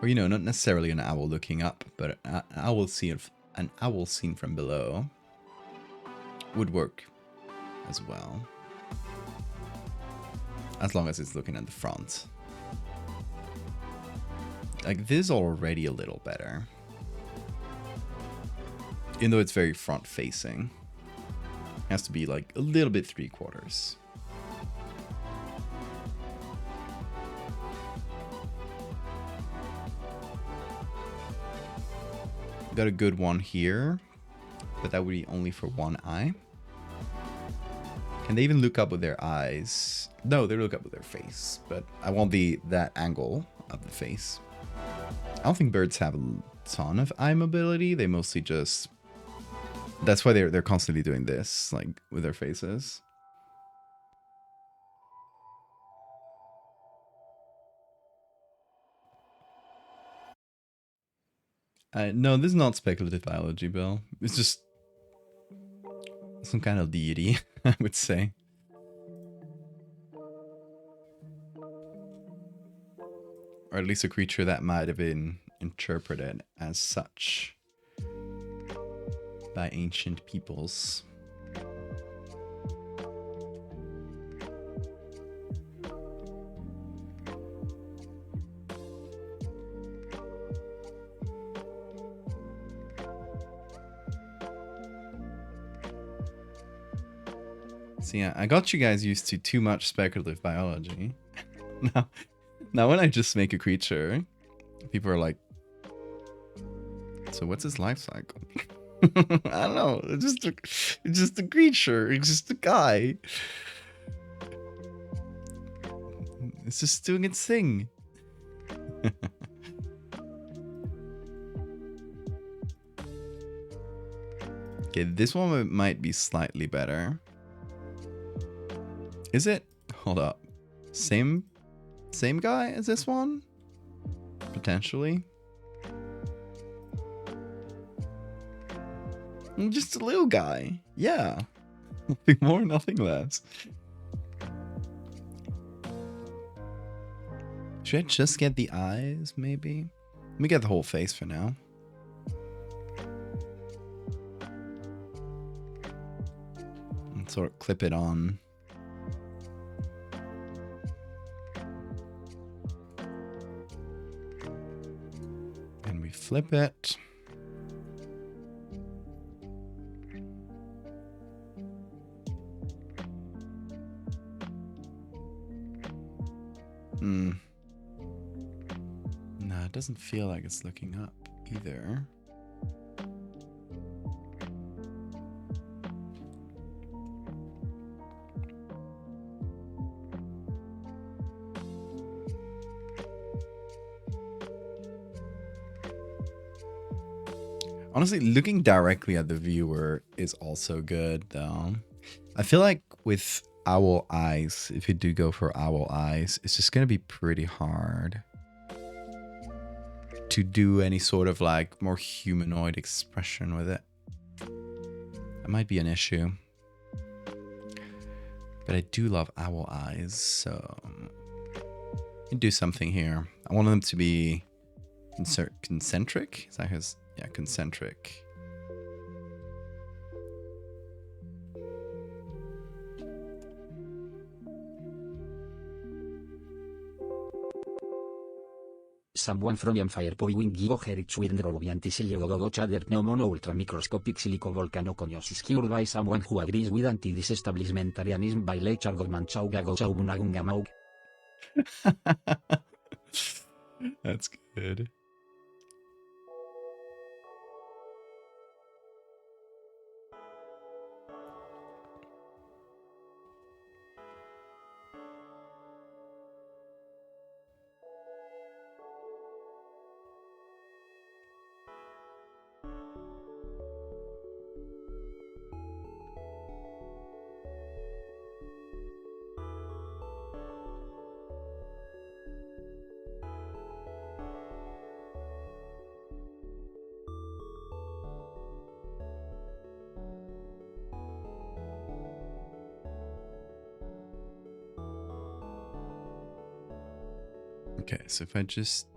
Or, you know, not necessarily an owl looking up, but an owl seen from below would work as well. As long as it's looking at the front. Like, this is already a little better. Even though it's very front facing. It has to be like a little bit 3/4. Got a good one here, but that would be only for one eye. Can they even look up with their eyes? No, they look up with their face, but I want that angle of the face. I don't think birds have a ton of eye mobility. They mostly just... That's why they're constantly doing this, like, with their faces. No, this is not speculative biology, Bill. It's just some kind of deity, I would say. Or at least a creature that might have been interpreted as such by ancient peoples. So yeah, I got you guys used to too much speculative biology. Now when I just make a creature, people are like, so what's his life cycle? I don't know. It's just a creature. It's just a guy. It's just doing its thing. Okay, this one might be slightly better. Is it? Hold up. Same guy as this one? Potentially. Just a little guy. Yeah. Nothing more, nothing less. Should I just get the eyes, maybe? Let me get the whole face for now. And sort of clip it on. And we flip it. No, it doesn't feel like it's looking up either. Honestly, looking directly at the viewer is also good, though. I feel like with owl eyes, if you do go for owl eyes, it's just going to be pretty hard to do any sort of like more humanoid expression with it. That might be an issue. But I do love owl eyes, so I can do something here. I want them to be concentric. Is that his? Yeah, concentric. Someone from Empire Point Gigo Herich Windrow Antisiliogogo Chader Pneumono Ultra Microscopic Silico Volcanoconiosis cured by someone who agrees with anti-disestablishmentarianism by Lechar Goldman Chaugago Chaubunagungamaug. That's good. Okay, so if I just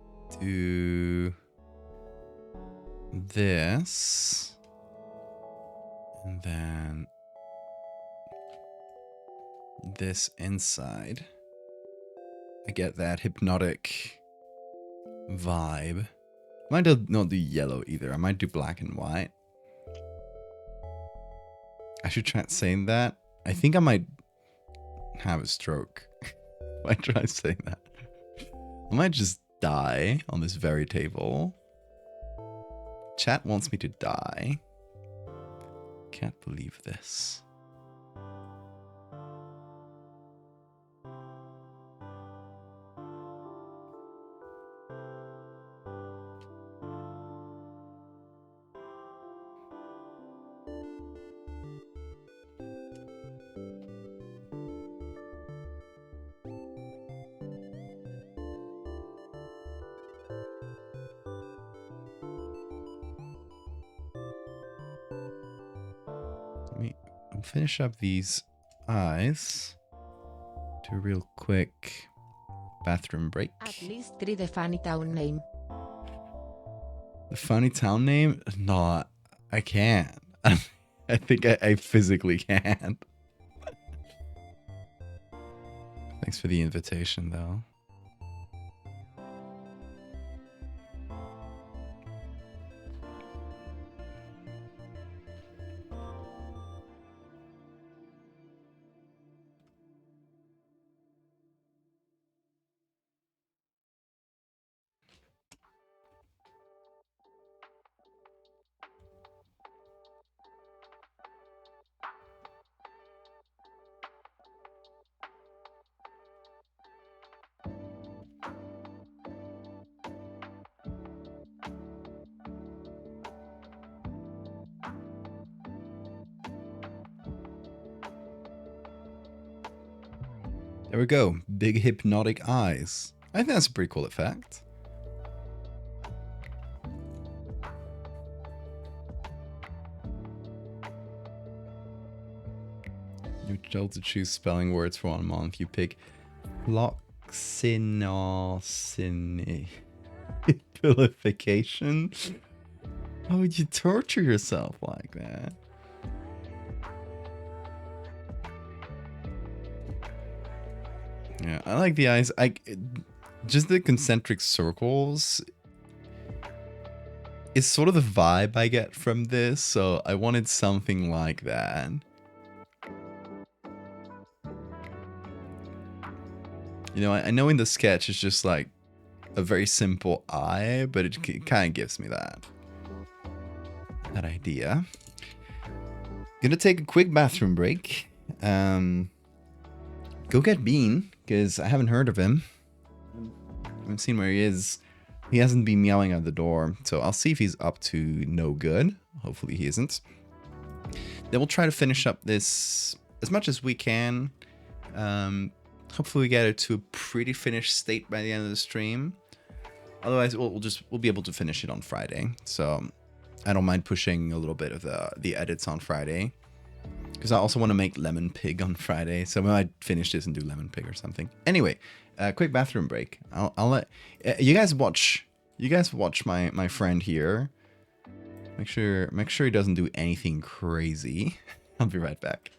do this, and then this inside, I get that hypnotic vibe. I might not do yellow either. I might do black and white. I should try saying that. I think I might have a stroke if I try saying that. I might just die on this very table. Chat wants me to die. Can't believe this. Finish up these eyes. Do a real quick bathroom break. At least read the funny town name. The funny town name? No, I can't. I think I physically can't. Thanks for the invitation, though. There we go. Big hypnotic eyes. I think that's a pretty cool effect. You're told to choose spelling words for 1 month. You pick Vilification? How would you torture yourself like that? Yeah, I like the eyes. Just the concentric circles is sort of the vibe I get from this, so I wanted something like that. You know, I know in the sketch it's just like a very simple eye, but it kind of gives me that idea. Gonna take a quick bathroom break. Go get Bean, because I haven't heard of him. I haven't seen where he is. He hasn't been meowing at the door, so I'll see if he's up to no good. Hopefully he isn't. Then we'll try to finish up this as much as we can. Hopefully we get it to a pretty finished state by the end of the stream. Otherwise, we'll be able to finish it on Friday. So I don't mind pushing a little bit of the edits on Friday, because I also want to make Lemon Pig on Friday. So we might finish this and do Lemon Pig or something. Anyway, quick bathroom break. I'll let you guys watch. You guys watch my friend here. Make sure he doesn't do anything crazy. I'll be right back.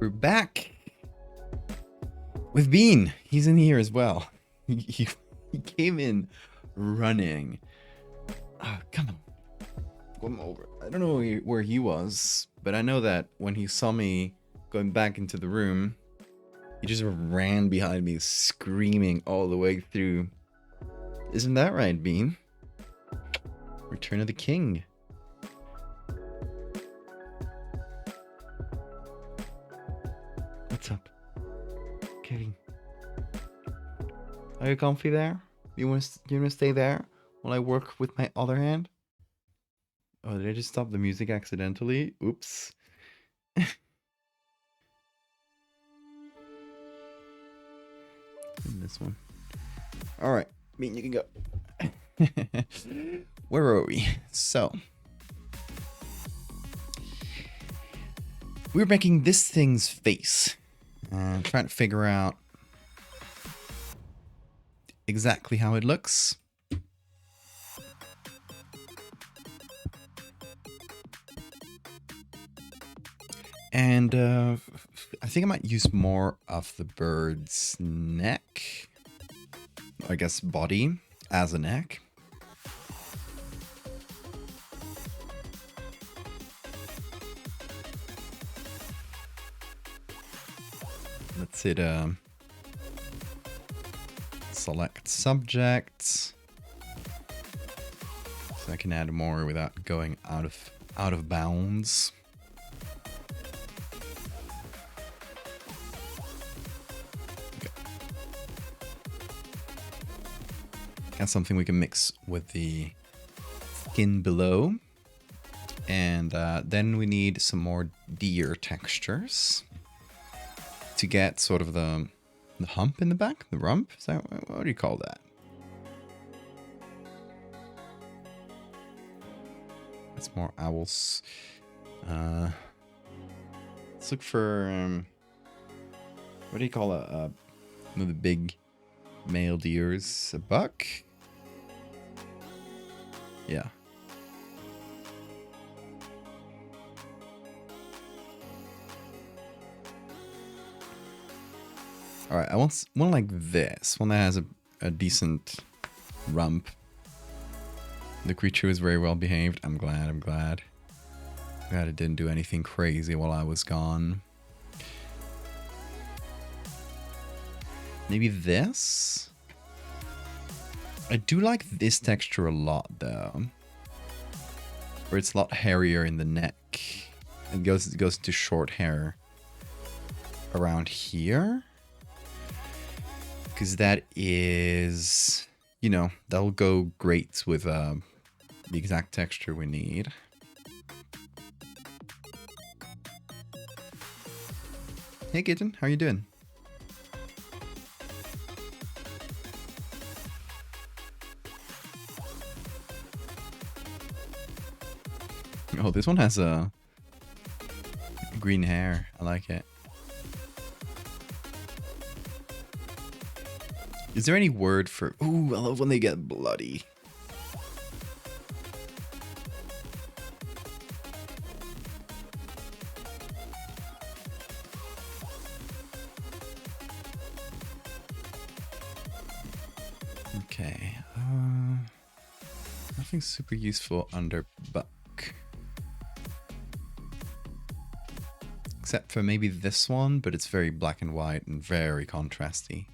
We're back with Bean. He's in here as well. He came in running. Oh, come on. Come over. I don't know where he was, but I know that when he saw me going back into the room, he just ran behind me, screaming all the way through. Isn't that right, Bean? Return of the King. What's up, Kevin? Are you comfy there? You want to stay there while I work with my other hand? Oh, did I just stop the music accidentally? Oops. This one. All right, Bean, you can go. Where are we? So, we're making this thing's face. Trying to figure out exactly how it looks. And I think I might use more of the bird's neck. I guess body as a neck. Let's hit select subject. So I can add more without going out of bounds. That's something we can mix with the skin below. And then we need some more deer textures to get sort of the hump in the back, the rump. Is that, what do you call that? That's more owls. Let's look for what do you call one of the big male deers? A buck? Yeah. All right, I want one like this, one that has a decent rump. The creature was very well behaved. I'm glad. I'm glad it didn't do anything crazy while I was gone. Maybe this? I do like this texture a lot, though. Where it's a lot hairier in the neck. It goes to short hair around here. Because that is, you know, that'll go great with the exact texture we need. Hey, kitten, how are you doing? Oh, this one has a green hair. I like it. Is there any word for... Ooh, I love when they get bloody. Okay. Nothing super useful under buck. Except for maybe this one, but it's very black and white and very contrasty.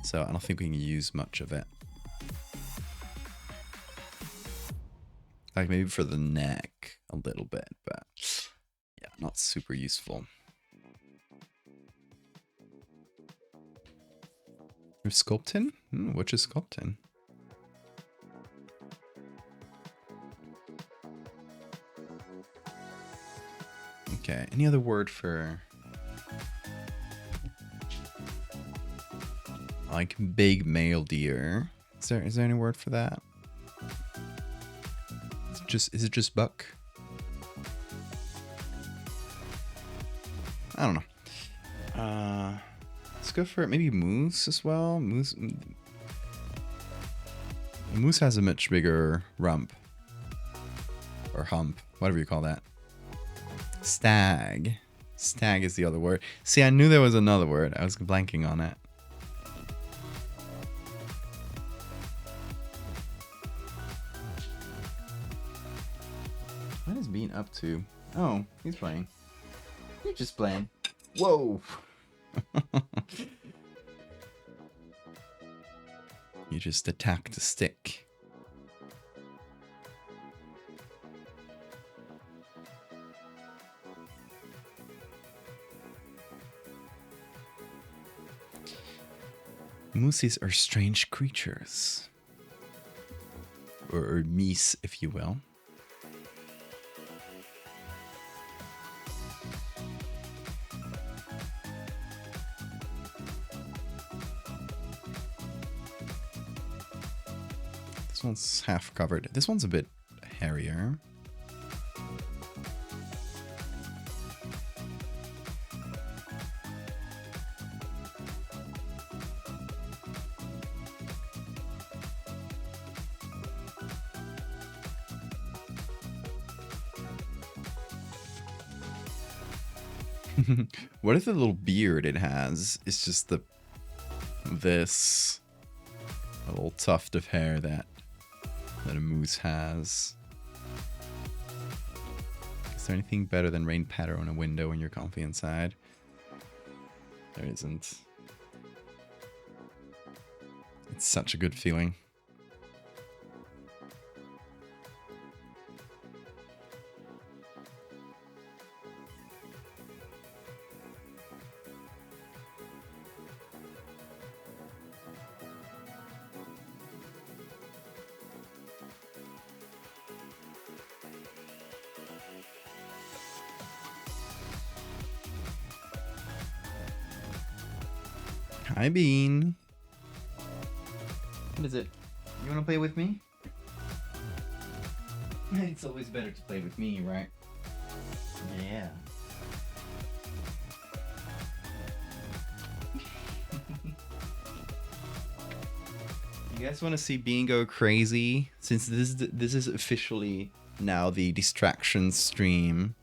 So I don't think we can use much of it. Like maybe for the neck a little bit, but yeah, not super useful. Sculptin? Which is Sculptin? Okay, any other word for... like big male deer? Is there any word for that? Is it just buck? I don't know. Let's go for maybe moose as well. Moose has a much bigger rump or hump, whatever you call that. Stag. Stag is the other word. See, I knew there was another word. I was blanking on it. What is Bean up to? Oh, he's playing. He's just playing. Whoa! You just attacked the stick. Mooses are strange creatures. Or meese, if you will. This one's half covered. This one's a bit hairier. What if the little beard it has is just this a little tuft of hair that a moose has? Is there anything better than rain patter on a window when you're comfy inside? There isn't. It's such a good feeling. Hi, Bean. What is it? You want to play with me? It's always better to play with me, right? Yeah. You guys want to see Bean go crazy? Since this is officially now the distraction stream.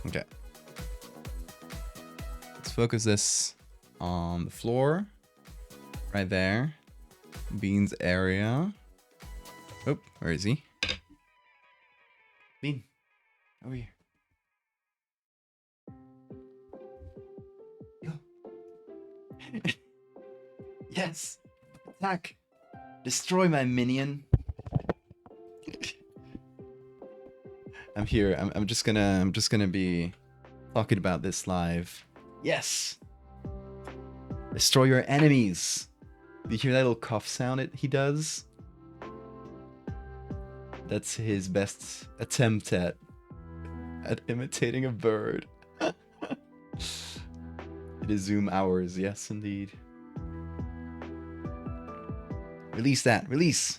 Okay. Let's focus this on the floor. Right there. Bean's area. Oh, where is he? Bean. Over here. Go. Yes. Attack. Destroy my minion. I'm here. I'm just gonna be talking about this live. Yes. Destroy your enemies. Do you hear that little cough sound he does? That's his best attempt at imitating a bird. It is Zoom hours, yes indeed. Release that, release.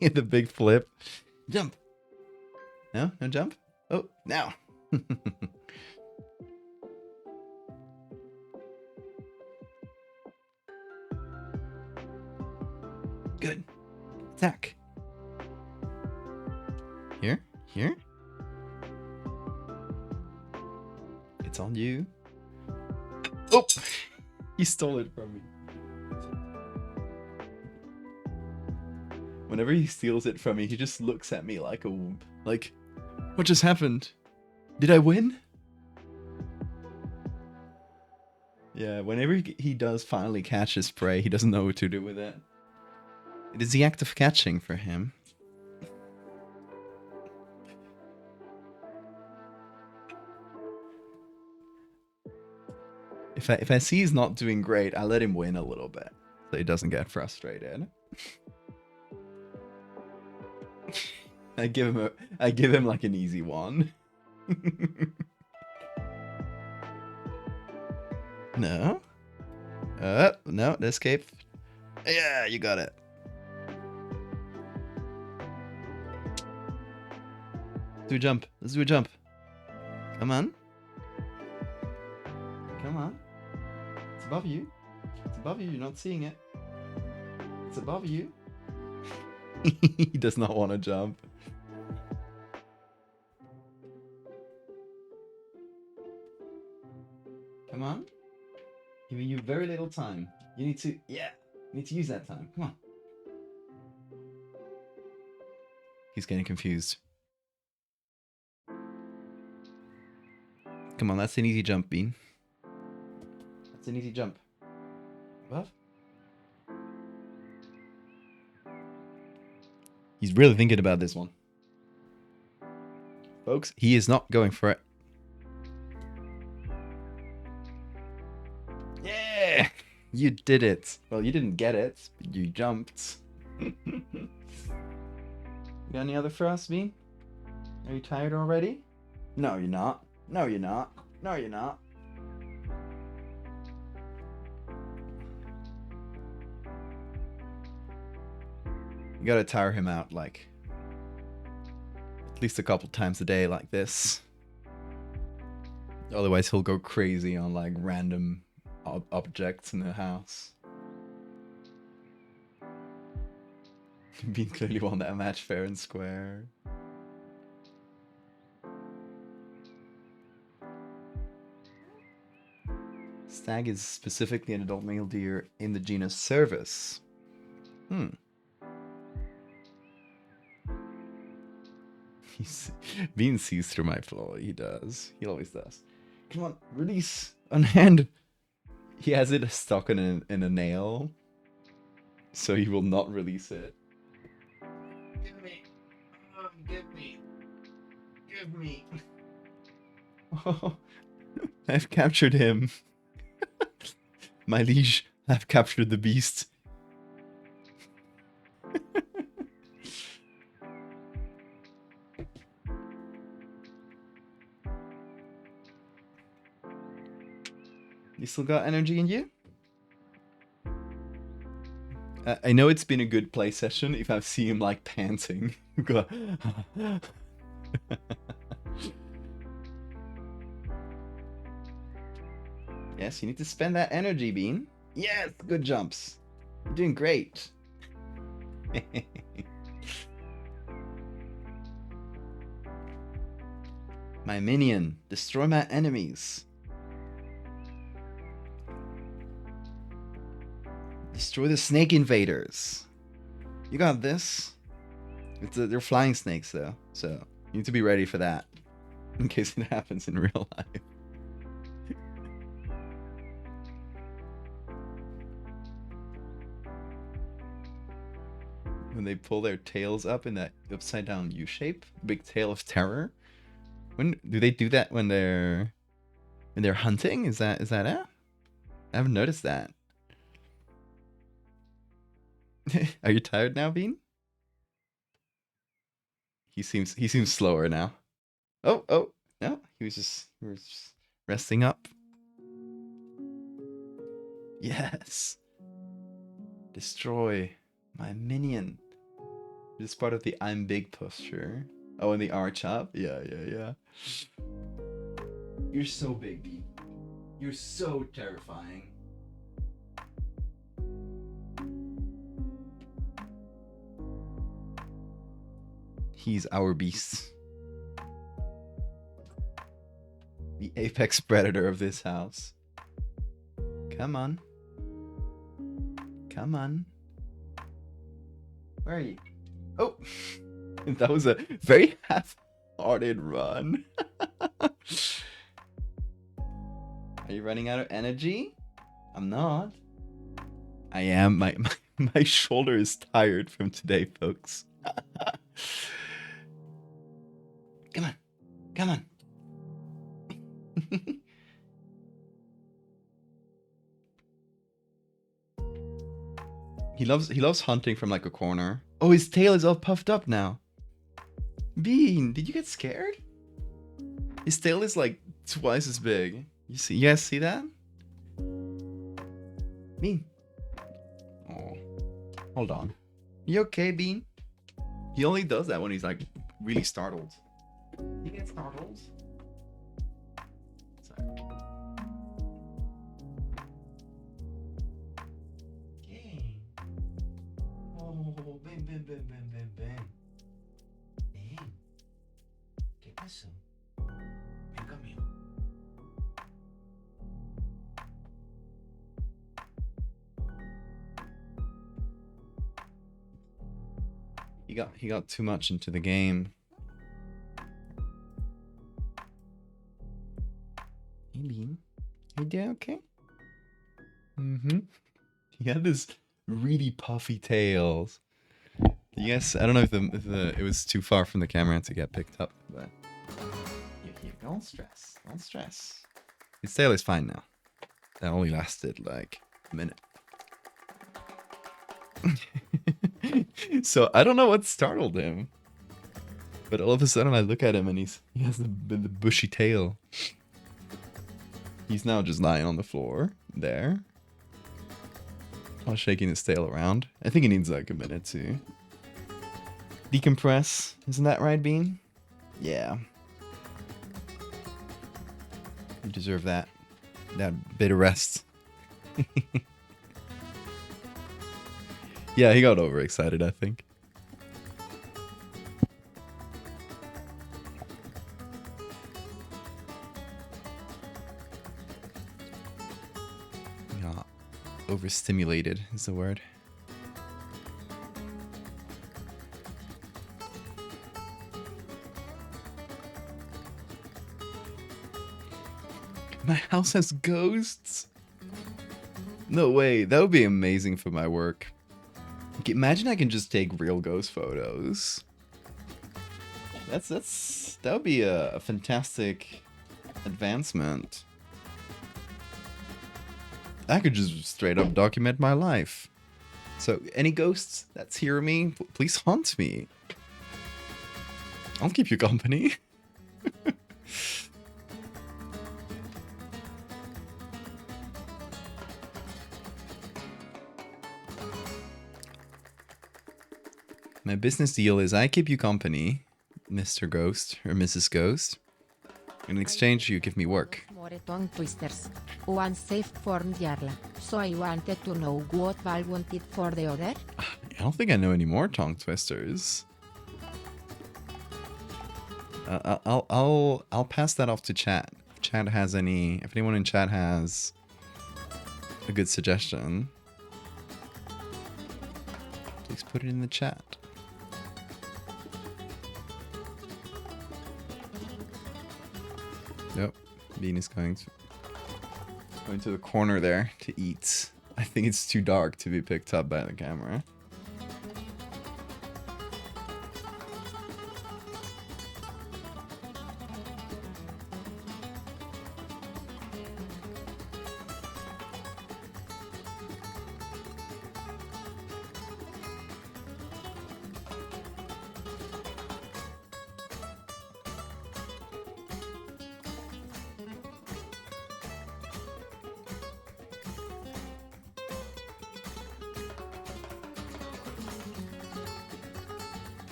The big flip. Jump. No? No jump? Oh, now. Good. Attack. Here? Here? It's on you. Oh! He stole it from me. Whenever he steals it from me, he just looks at me like a wimp. Like, what just happened? Did I win? Yeah, whenever he does finally catch his prey, he doesn't know what to do with it. It is the act of catching for him. If I see he's not doing great, I let him win a little bit, so he doesn't get frustrated. I give him like an easy one. No. No, escape. Yeah, you got it. Do a jump. Let's do a jump. Come on. Come on. It's above you. It's above you. You're not seeing it. It's above you. He does not want to jump. Come on. Giving you very little time. You need to, yeah, you need to use that time. Come on. He's getting confused. Come on, that's an easy jump, Bean. That's an easy jump. Above? He's really thinking about this one. Folks, he is not going for it. Yeah! You did it. Well, you didn't get it, but you jumped. You got any other for us, Bean? Are you tired already? No, you're not. No, you're not. No, you're not. You gotta tire him out, like, at least a couple times a day like this. Otherwise, he'll go crazy on, like, random objects in the house. Bean clearly won that match fair and square. Stag is specifically an adult male deer in the genus Cervus. Bean sees through my flaw. He does. He always does. Come on, release. Unhand. He has it stuck in a nail, so he will not release it. Give me. Oh, give me. Give me. Oh, I've captured him. My liege, I've captured the beast. You still got energy in you? I know it's been a good play session if I see him like panting. Yes, you need to spend that energy, Bean. Yes, good jumps. You're doing great. My minion, destroy my enemies. Destroy the snake invaders. You got this. They're flying snakes though, so you need to be ready for that in case it happens in real life. When they pull their tails up in that upside down U shape, big tail of terror. When do they do that? When they're hunting? Is that it? I haven't noticed that. Are you tired now, Bean? He seems slower now. Oh no, he was just resting up. Yes. Destroy my minion. This is part of the I'm big posture. Oh, and the arch up? Yeah. You're so big, Bean. You're so terrifying. He's our beast. The apex predator of this house. Come on. Come on. Where are you? Oh! That was a very half-hearted run. Are you running out of energy? I'm not. I am. My shoulder is tired from today, folks. Come on. Come on. He loves hunting from like a corner. Oh, his tail is all puffed up now. Bean, did you get scared? His tail is like twice as big. You guys see that? Bean. Oh, hold on. You okay, Bean? He only does that when he's like really startled. You get startled? Sorry. Okay. Ven, ven, ven, ven, ven, ven. Ven. ¿Qué pasó? Ven conmigo. He got too much into the game. Hey, Bean. You doing okay? Mm-hmm. He had this really puffy tails. Yes, I don't know if it was too far from the camera to get picked up, but don't stress. Don't stress. His tail is fine now. That only lasted like a minute. So I don't know what startled him, but all of a sudden I look at him and he has the bushy tail. He's now just lying on the floor there, while shaking his tail around. I think he needs like a minute to decompress. Isn't that right, Bean? Yeah. You deserve that bit of rest. Yeah, he got overexcited, I think. Yeah, overstimulated is the word. My house has ghosts? No way, that would be amazing for my work. Imagine I can just take real ghost photos. That would be a fantastic advancement. I could just straight up document my life. So any ghosts that's hearing me, please haunt me. I'll keep you company. My business deal is I keep you company, Mr. Ghost or Mrs. Ghost. In exchange, you give me work. More tongue twisters. One safe formed Jarla. So I wanted to know what Val wanted for the other. I don't think I know any more tongue twisters. I'll pass that off to chat. If chat has any, if anyone in chat has a good suggestion, please put it in the chat. Yep, Bean is going to the corner there to eat. I think it's too dark to be picked up by the camera.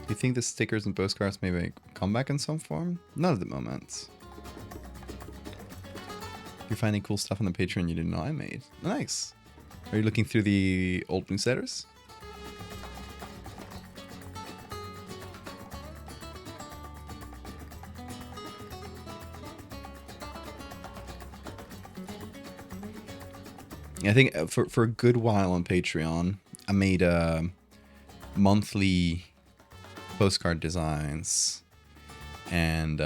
Do you think the stickers and postcards may make a comeback in some form? Not at the moment. You're finding cool stuff on the Patreon you didn't know I made. Nice. Are you looking through the old newsletters? I think for a good while on Patreon, I made monthly postcard designs, and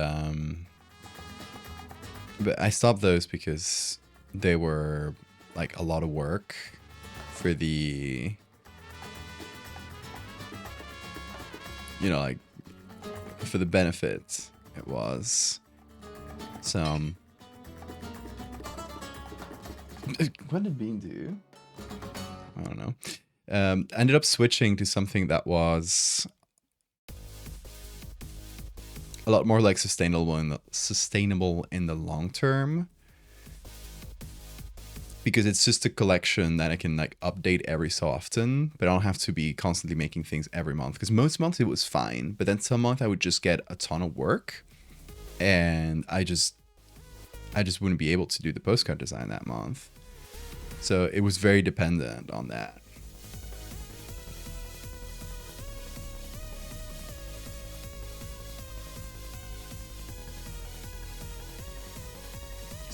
but I stopped those because they were like a lot of work for the, you know, like for the benefit it was. So what did Bean do? I don't know. I ended up switching to something that was a lot more like sustainable in the long term, because it's just a collection that I can like update every so often, but I don't have to be constantly making things every month, because most months it was fine, but then some month I would just get a ton of work and I just wouldn't be able to do the postcard design that month. So it was very dependent on that.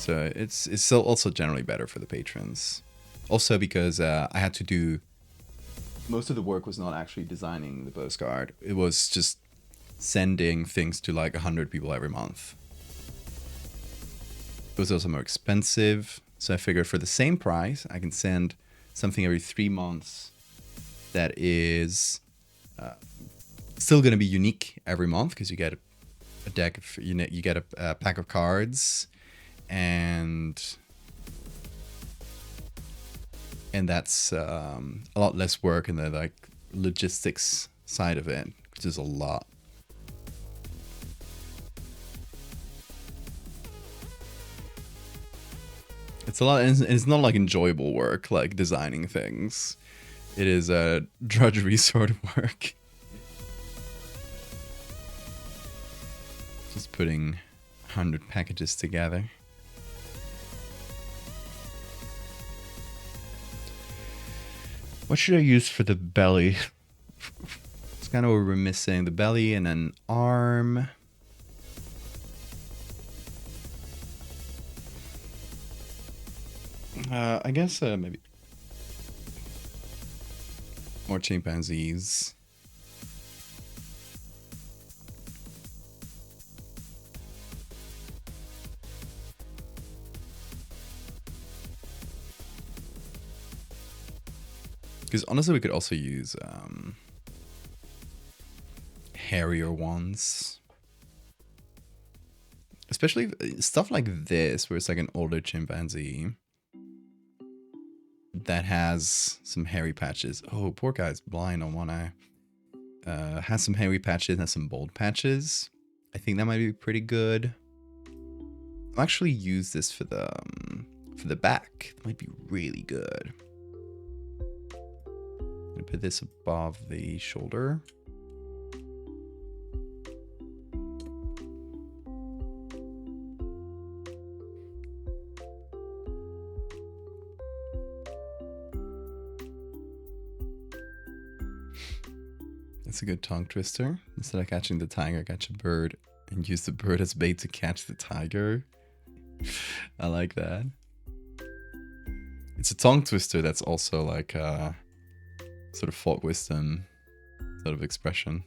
So it's still also generally better for the patrons. Also because I had to do most of the work was not actually designing the postcard. It was just sending things to like 100 people every month. It was also more expensive. So I figured for the same price, I can send something every 3 months that is still going to be unique every month because you get a deck of, you get a pack of cards, and that's a lot less work in the like logistics side of it, which is a lot. It's a lot, and it's not like enjoyable work like designing things. It is a drudgery sort of work. Just putting 100 packages together. What should I use for the belly? It's kind of what we're missing. The belly and an arm. I guess maybe more chimpanzees. Because honestly, we could also use hairier ones. Especially stuff like this, where it's like an older chimpanzee that has some hairy patches. Oh, poor guy's blind on one eye. Has some hairy patches, has some bald patches. I think that might be pretty good. I'll actually use this for the back. That might be really good. I'm gonna put this above the shoulder. That's a good tongue twister. Instead of catching the tiger, catch a bird and use the bird as bait to catch the tiger. I like that. It's a tongue twister that's also like a sort of folk wisdom sort of expression.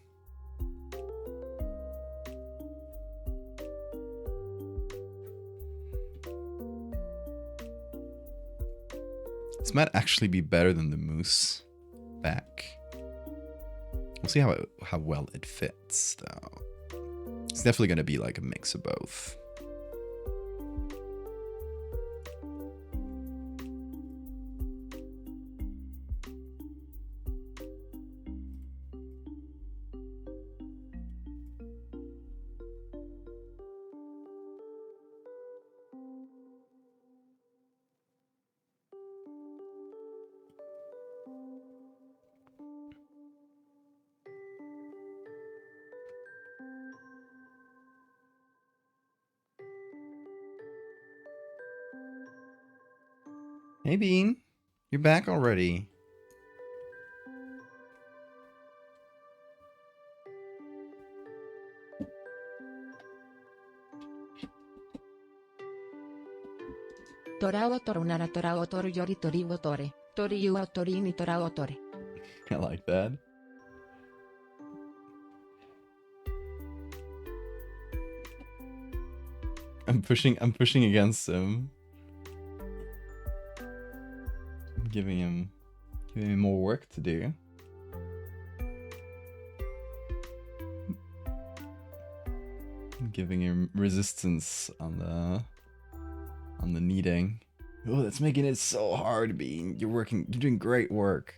This might actually be better than the moose back. We'll see how well it fits, though. It's definitely going to be like a mix of both. Hey Bean, you're back already. Torao torunara torao tor yori toriwo tore, tori yu torini torao tore. I like that. I'm pushing against him. Giving him more work to do. Giving him resistance on the kneading. Oh, that's making it so hard, Bean. You're doing great work.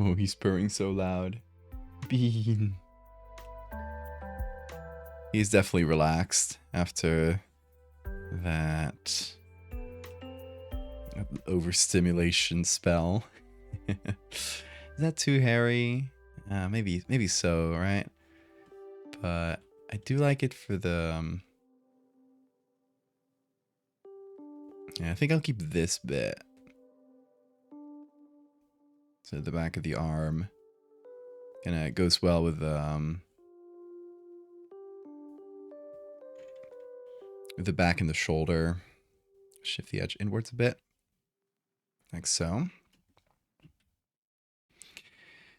Oh, he's purring so loud. Bean. He's definitely relaxed after that overstimulation spell. Is that too hairy? Maybe so, right? But I do like it for the yeah, I think I'll keep this bit. So the back of the arm. And it goes well with the back and the shoulder. Shift the edge inwards a bit. Like so.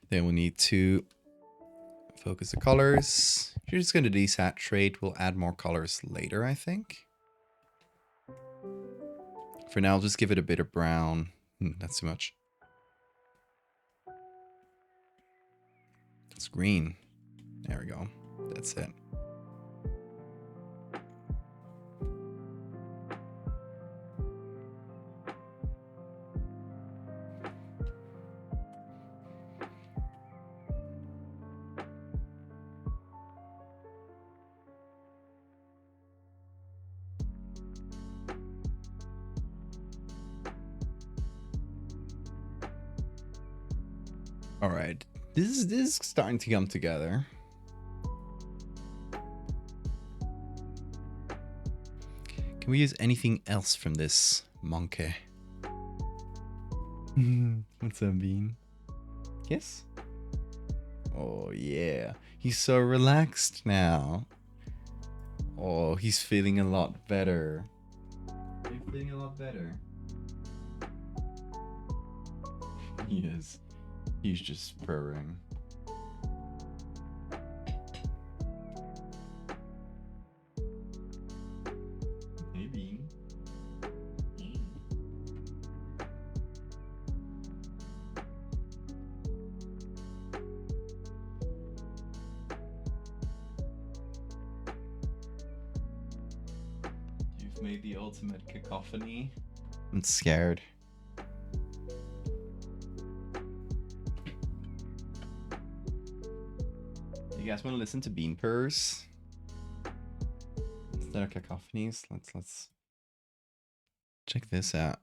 Then we'll need to focus the colors. If you're just going to desaturate, we'll add more colors later, I think. For now, I'll just give it a bit of brown. That's too much. It's green. There we go. That's it. All right, this is starting to come together. Can we use anything else from this monkey? What's that mean? Yes? Oh yeah, he's so relaxed now. Oh, he's feeling a lot better. He's feeling a lot better. Yes. He's just purring. Hey, Bean. You've made the ultimate cacophony. I'm scared. You guys want to listen to bean purrs instead of cacophonies? Let's check this out.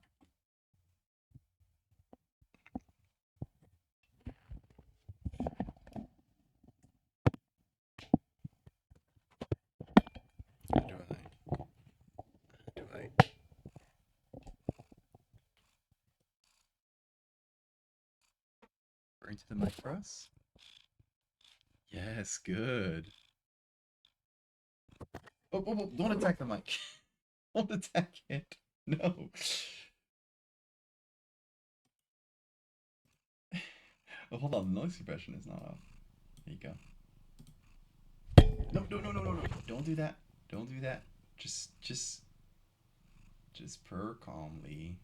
Do I? Bring to the mic for us. Yes, good. Oh, don't attack the mic. Don't attack it. No. Oh, hold on, the noise suppression is not up. There you go. No. Don't do that. Don't do that. Just purr calmly.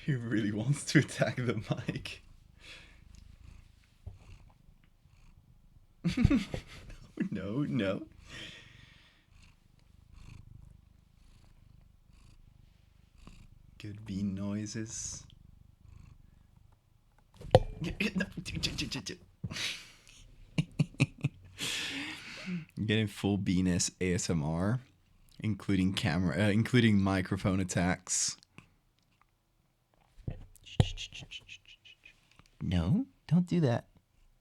He really wants to attack the mic. No. Good bean noises. Getting full Beanus ASMR, including microphone attacks. No, don't do that.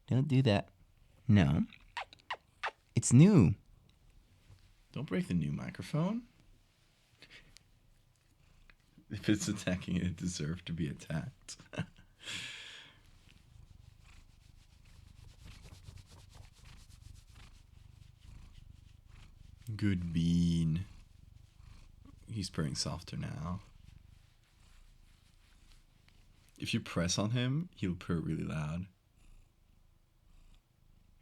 Don't do that. No. It's new. Don't break the new microphone. If it's attacking it, it deserves to be attacked. Good bean. He's purring softer now. If you press on him, he'll purr really loud.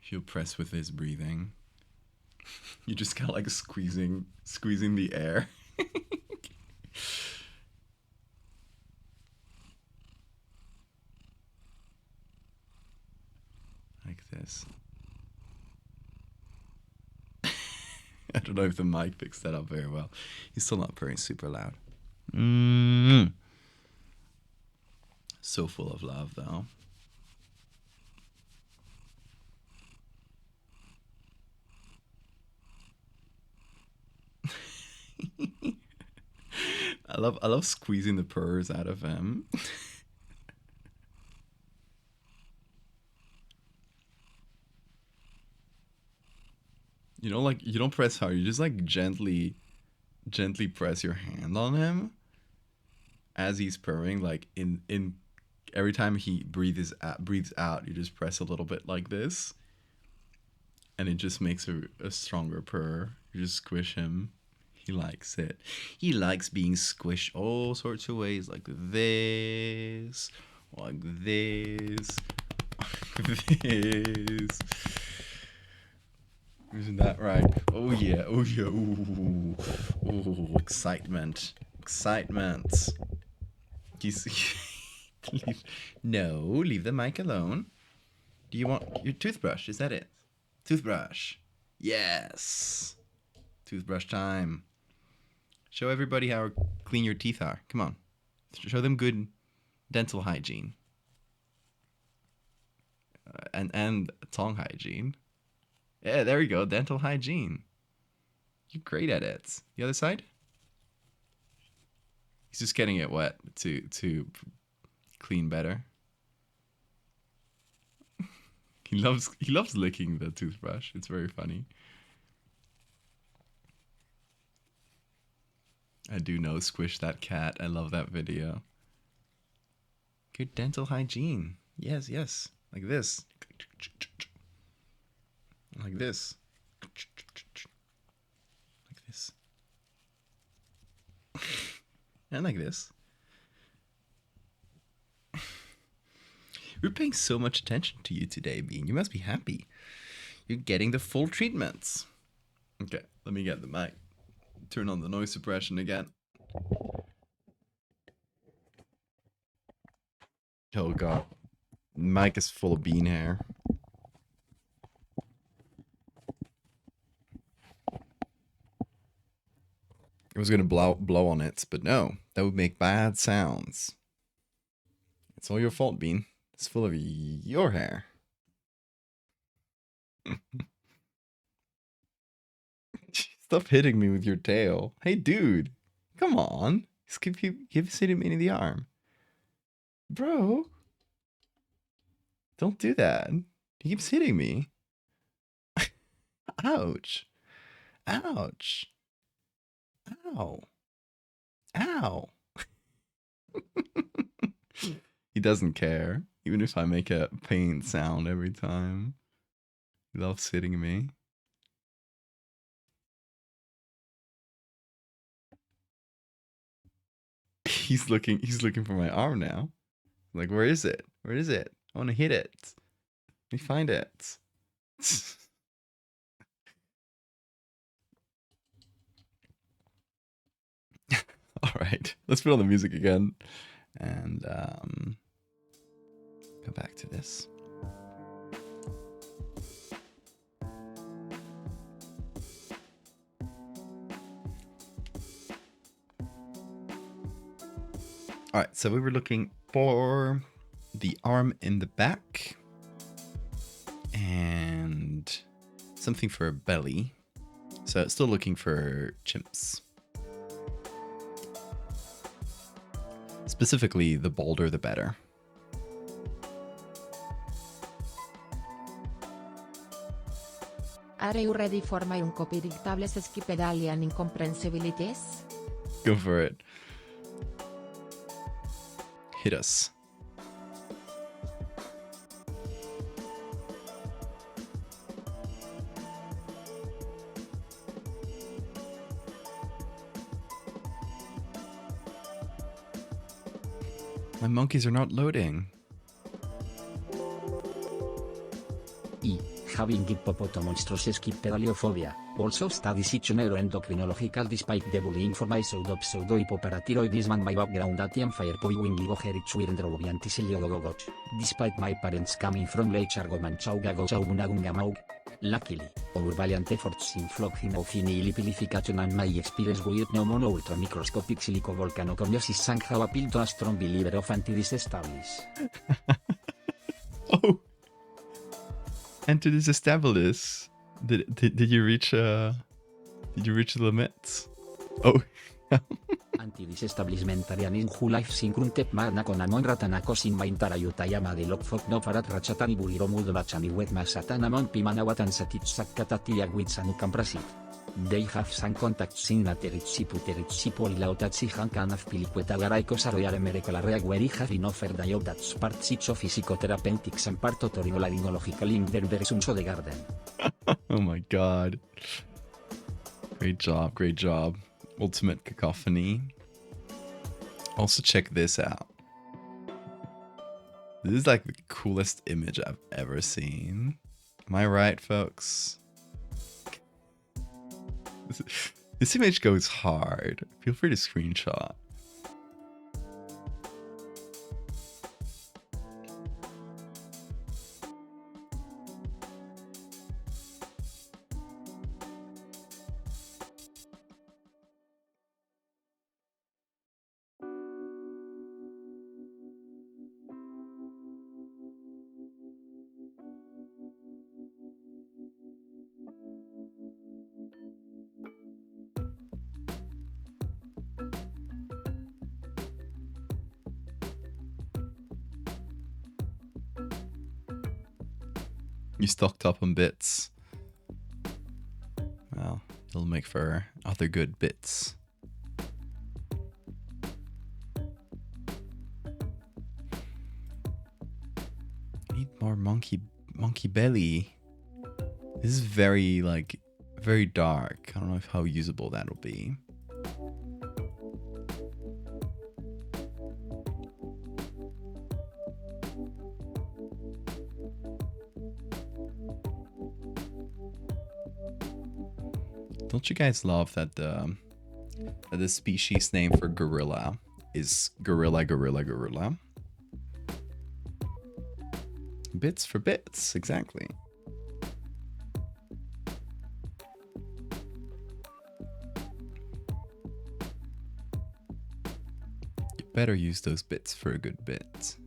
If you press with his breathing, you just kind of like squeezing the air. Like this. I don't know if the mic picks that up very well. He's still not purring super loud. So full of love, though. I love squeezing the purrs out of him. You know, like, you don't press hard, you just like gently press your hand on him as he's purring. Like in every time he breathes out, you just press a little bit like this, and it just makes a stronger purr. You just squish him. He likes it. He likes being squished all sorts of ways, like this, like this, like this. Isn't that right? Oh yeah, oh yeah, ooh, ooh, excitement, excitement. Leave the mic alone. Do you want your toothbrush? Is that it? Toothbrush. Yes. Toothbrush time. Show everybody how clean your teeth are. Come on. Show them good dental hygiene. And tongue hygiene. Yeah, there we go. Dental hygiene. You're great at it. The other side? He's just getting it wet to clean better. He loves licking the toothbrush. It's very funny. I do know Squish That Cat. I love that video. Good dental hygiene. Yes, yes. Like this. Like this. Like this. And like this. We're paying so much attention to you today, Bean. You must be happy. You're getting the full treatments. Okay, let me get the mic. Turn on the noise suppression again. Oh god. Mic is full of bean hair. I was gonna blow on it, but no, that would make bad sounds. It's all your fault, Bean. It's full of your hair. Stop hitting me with your tail. Hey, dude. Come on. Just keep hitting me in the arm. Bro. Don't do that. He keeps hitting me. Ouch. Ouch. Ow. Ow. He doesn't care. Even if I make a pain sound every time. He loves hitting me. He's looking for my arm now. Like, where is it? Where is it? I want to hit it. Let me find it. All right, let's put on the music again and go back to this. All right, so we were looking for the arm in the back and something for a belly. So still looking for chimps. Specifically, the bolder the better. Are you ready for my unpredictables skipedalian incomprehensibilities? Go for it. Hit us. My monkeys are not loading. Having hippopotamonstrous skipedaliophobia, also studies each neuroendocrinological despite the bullying for my pseudo-hypoparathyroidism and my background at fire poiwing ligoherich antisiliogogoch, despite my parents coming from Lake Argomanchaugagochaubunagungamaug. Luckily, our valiant efforts in flogging of lipidification and my experience with pneumono ultramicroscopic silicovolcanoconiosis somehow appeal to a strong believer of anti-disestablish. Oh, and to disestablish, did you reach the limits? Oh, Anti-disestablishmentarianism who life syncruntep magna con amon ratanakos in maintara yutayama de lokfok no farat rachatan buliromud bachani wet masatan amon pimanawatan satitsak katatiak witsanukam prasit. They have some contacts in lateritsiputeritsipo ilautatsi hankanaf piliqueta garaikos arroyare merecolarrea where have in offer diotats parts of physicotherapeutics and part otorhinolaryngological in their versunso de garden. oh my God! Great job. Ultimate cacophony. Also, check this out. This is like the coolest image I've ever seen. Am I right, folks? This image goes hard. Feel free to screenshot. You stocked up on bits. Well, it'll make for other good bits. Need more monkey belly. This is very dark. I don't know how usable that'll be. Don't you guys love that the species name for gorilla is gorilla? Bits for bits, exactly. You better use those bits for a good bit.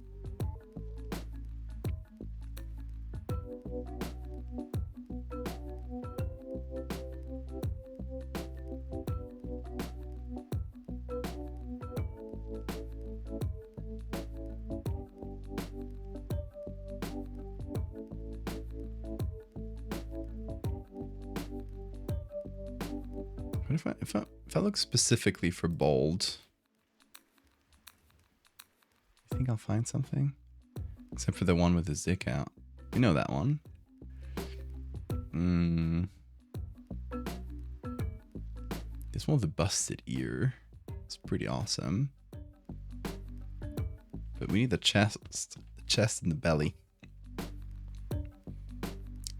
What if I look specifically for bold? You think I'll find something? Except for the one with his dick out. You know that one. This one with the busted ear. It's pretty awesome. But we need the chest and the belly.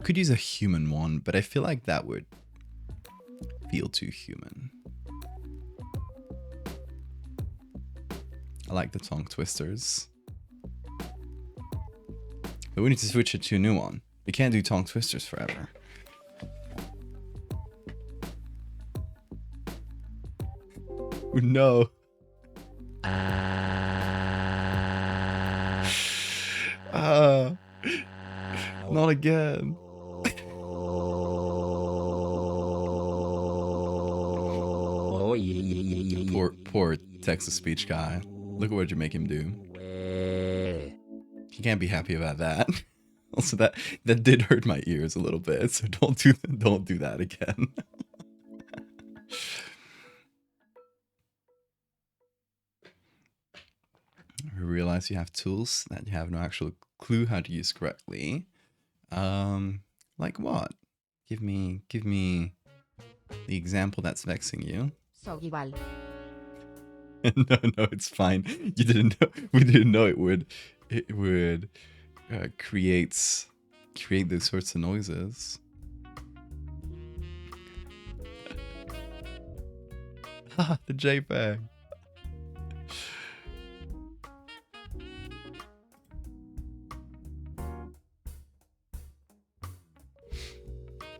Could use a human one, but I feel like that would feel too human. I like the tongue twisters. But we need to switch it to a new one. We can't do tongue twisters forever. Oh, no. Not again. Poor text-to-speech guy. Look at what you make him do. You can't be happy about that. Also, that did hurt my ears a little bit, so don't do that again. I realize you have tools that you have no actual clue how to use correctly. Like what? Give me the example that's vexing you. Sogival. No, it's fine. You didn't know. We didn't know it would create those sorts of noises. Ha! The JPEG.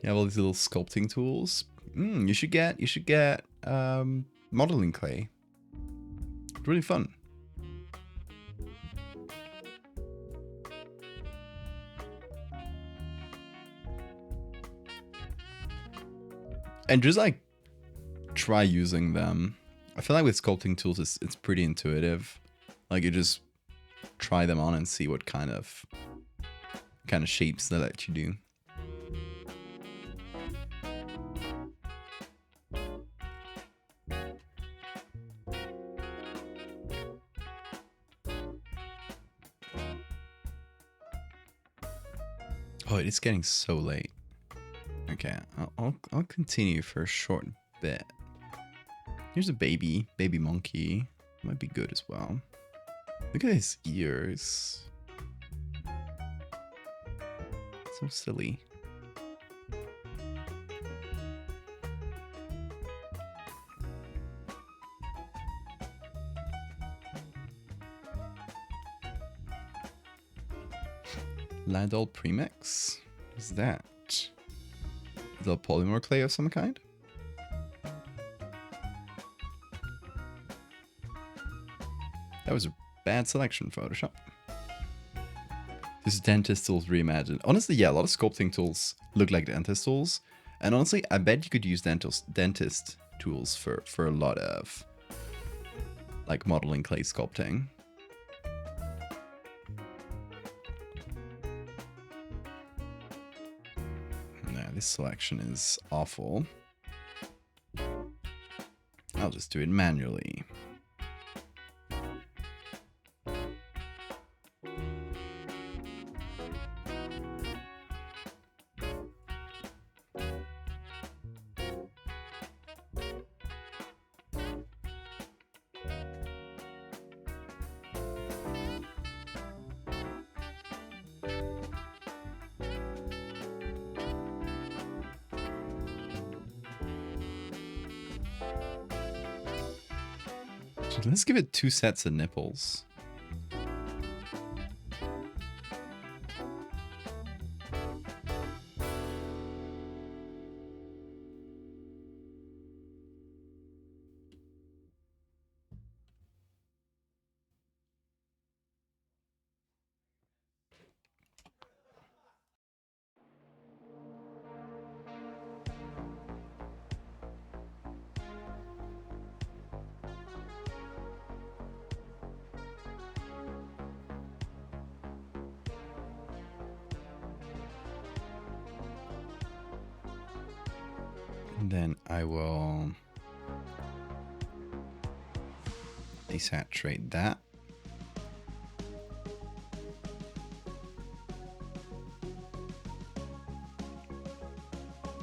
You have all these little sculpting tools. You should get modeling clay. Really fun. And just like try using them. I feel like with sculpting tools, it's pretty intuitive. Like you just try them on and see what kind of shapes they let you do. Oh, it is getting so late. Okay, I'll continue for a short bit. Here's a baby monkey. Might be good as well. Look at his ears. So silly. Ladol Premix? What is that? Is that a polymer clay of some kind? That was a bad selection, Photoshop. This is dentist tools reimagined. Honestly, yeah, a lot of sculpting tools look like dentist tools. And honestly, I bet you could use dentist tools for a lot of like modeling clay sculpting. Nah, this selection is awful. I'll just do it manually. Let's give it 2 sets of nipples. And then I will desaturate that.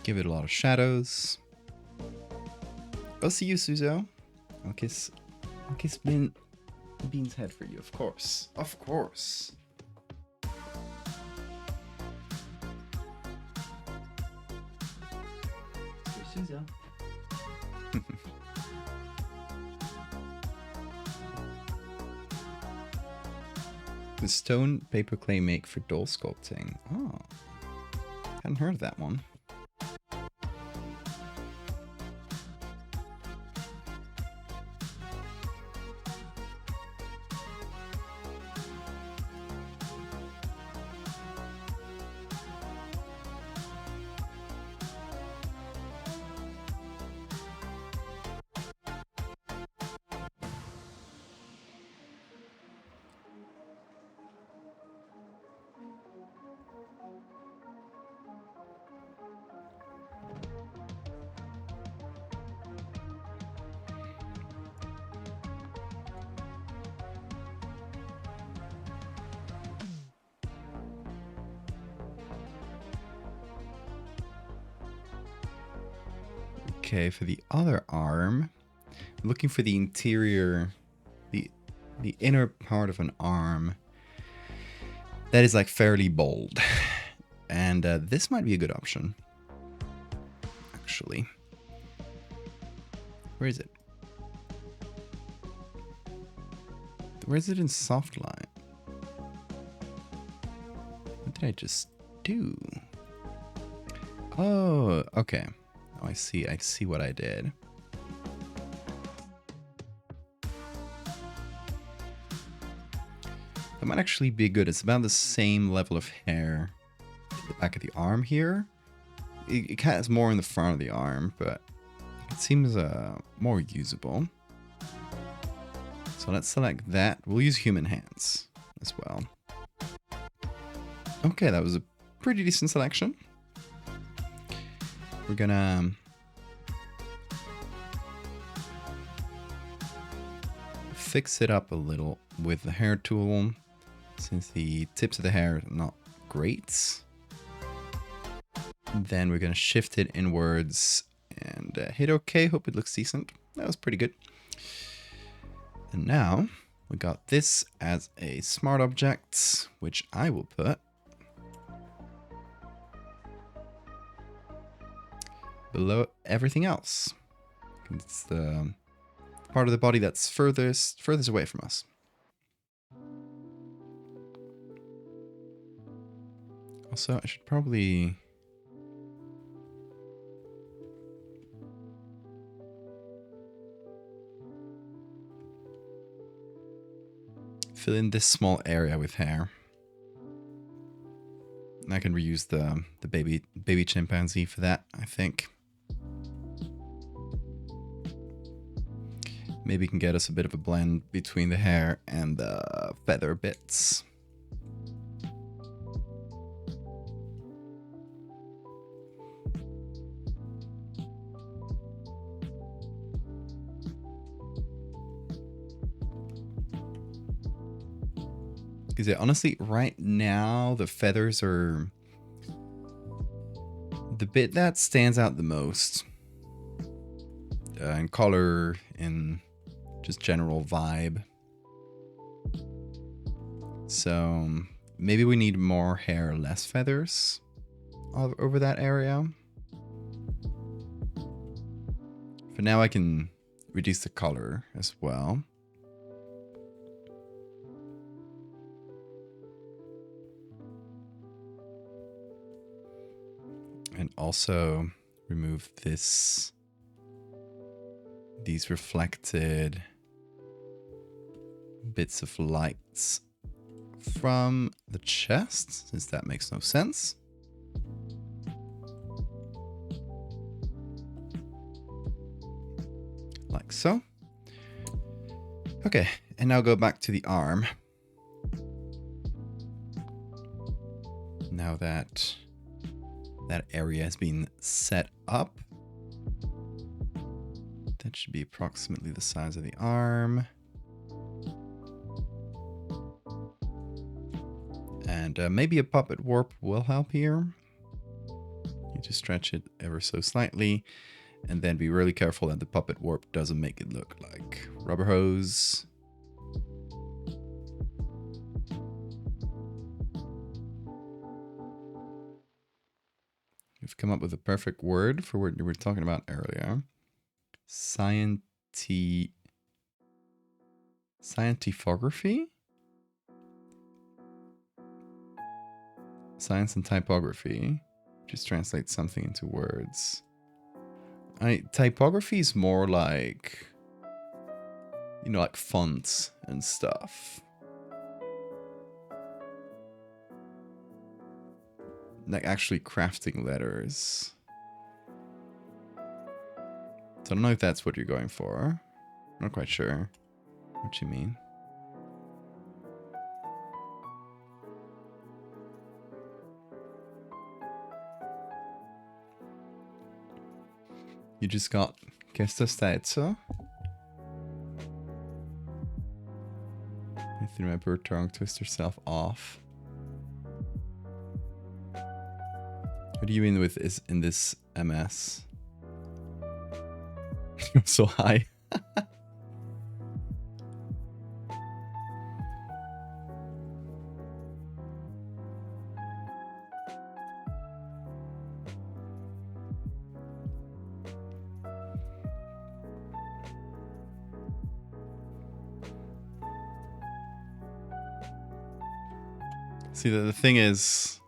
Give it a lot of shadows. I'll see you, Suzo. I'll kiss Bean's head for you, of course. Of course. Suzo. The stone paper clay make for doll sculpting. Oh, hadn't heard of that one. Okay, for the other arm, I'm looking for the interior, the inner part of an arm that is like fairly bold. And this might be a good option, actually. Where is it? Where is it in Softline? What did I just do? Oh, okay. Oh, I see. I see what I did. That might actually be good. It's about the same level of hair at the back of the arm here. It has more in the front of the arm, but it seems more usable. So let's select that. We'll use human hands as well. Okay, that was a pretty decent selection. We're gonna fix it up a little with the hair tool, since the tips of the hair are not great. Then we're gonna shift it inwards and hit OK. Hope it looks decent. That was pretty good. And now we got this as a smart object, which I will put below everything else. It's the part of the body that's furthest away from us. Also, I should probably fill in this small area with hair. And I can reuse the baby chimpanzee for that, I think. Maybe can get us a bit of a blend between the hair and the feather bits. Because yeah, honestly, right now the feathers are the bit that stands out the most in color, in just general vibe. So maybe we need more hair, less feathers over that area. For now, I can reduce the color as well. And also remove these reflected bits of lights from the chest, since that makes no sense. Like so. Okay, and now go back to the arm. Now that that area has been set up, that should be approximately the size of the arm. And maybe a puppet warp will help here. You just stretch it ever so slightly, and then be really careful that the puppet warp doesn't make it look like rubber hose. We've come up with a perfect word for what we were talking about earlier. Scientifigraphy? Science and typography. Just translate something into words. Typography is more like, you know, like fonts and stuff. Like actually crafting letters. So I don't know if that's what you're going for. I'm not quite sure what you mean. You just got questa stezza. I think my bird tongue twist herself off. What do you mean with is in this MS? You're so high. See, the thing is,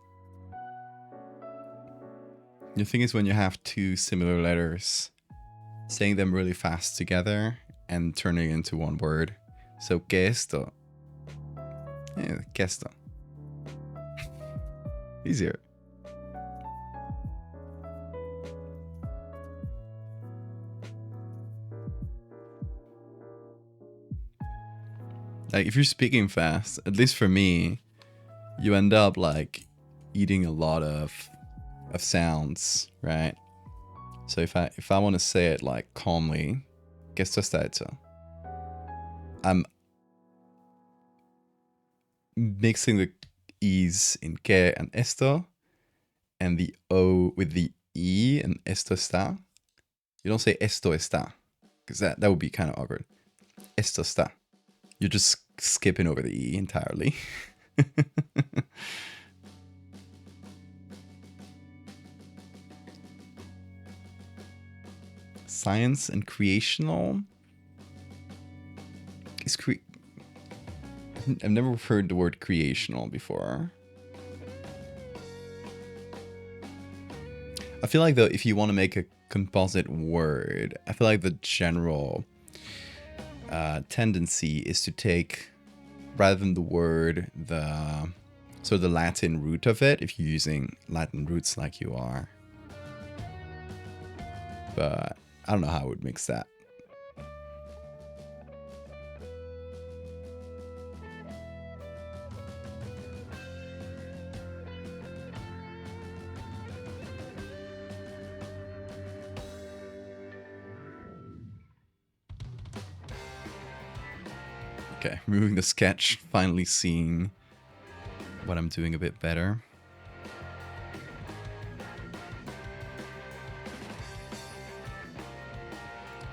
The thing is when you have two similar letters, saying them really fast together and turning it into one word. So que esto? Yeah, que esto. Easier. Like if you're speaking fast, at least for me, you end up like eating a lot of sounds, right? So if I want to say it like calmly, que esto está hecho, I'm mixing the e's in que and esto, and the o with the e and esto está. You don't say esto está, because that would be kind of awkward. Esto está. You're just skipping over the e entirely. Science and creational is I've never heard the word creational before. I feel like though, if you want to make a composite word, I feel like the general tendency is to take, rather than the word, the Latin root of it, if you're using Latin roots like you are. But I don't know how I would mix that. Okay, moving the sketch, finally seeing what I'm doing a bit better.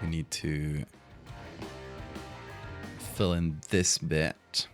We need to fill in this bit.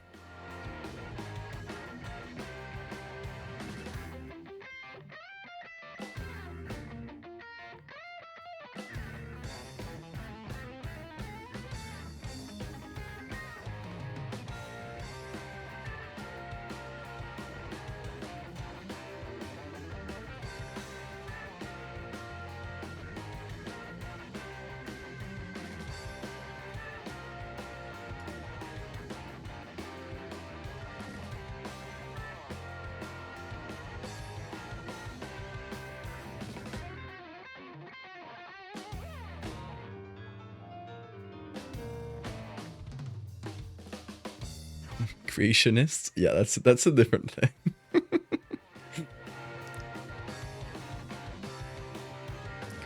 Creationists? Yeah, that's a different thing.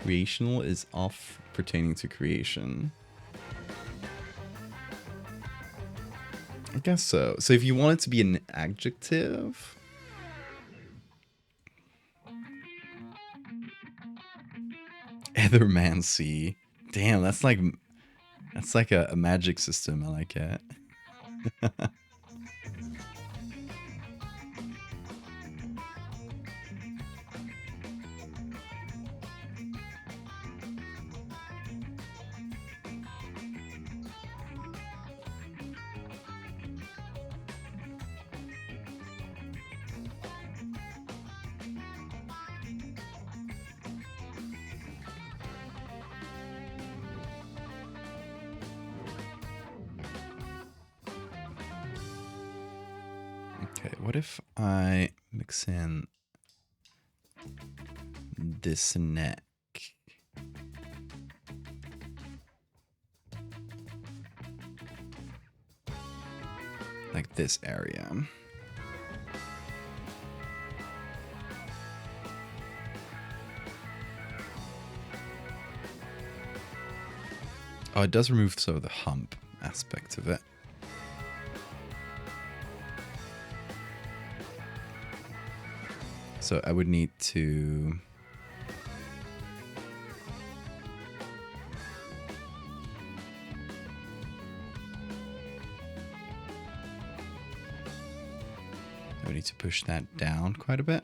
Creational is off pertaining to creation. I guess so. So if you want it to be an adjective, Ethermancy. Damn, that's like a magic system. I like it. Okay, what if I mix in this neck? Like this area. Oh, it does remove some of the hump aspect of it. So I would need to push that down quite a bit.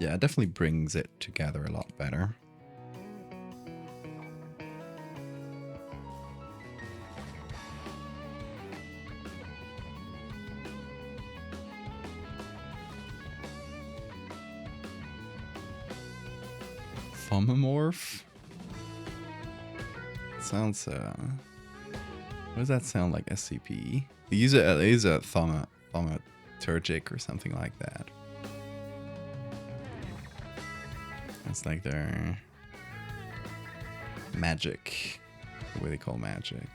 Yeah, it definitely brings it together a lot better. Thaumaturph? Sounds what does that sound like? SCP? They use a thaumaturgic or something like that. It's like their magic. What do they call magic?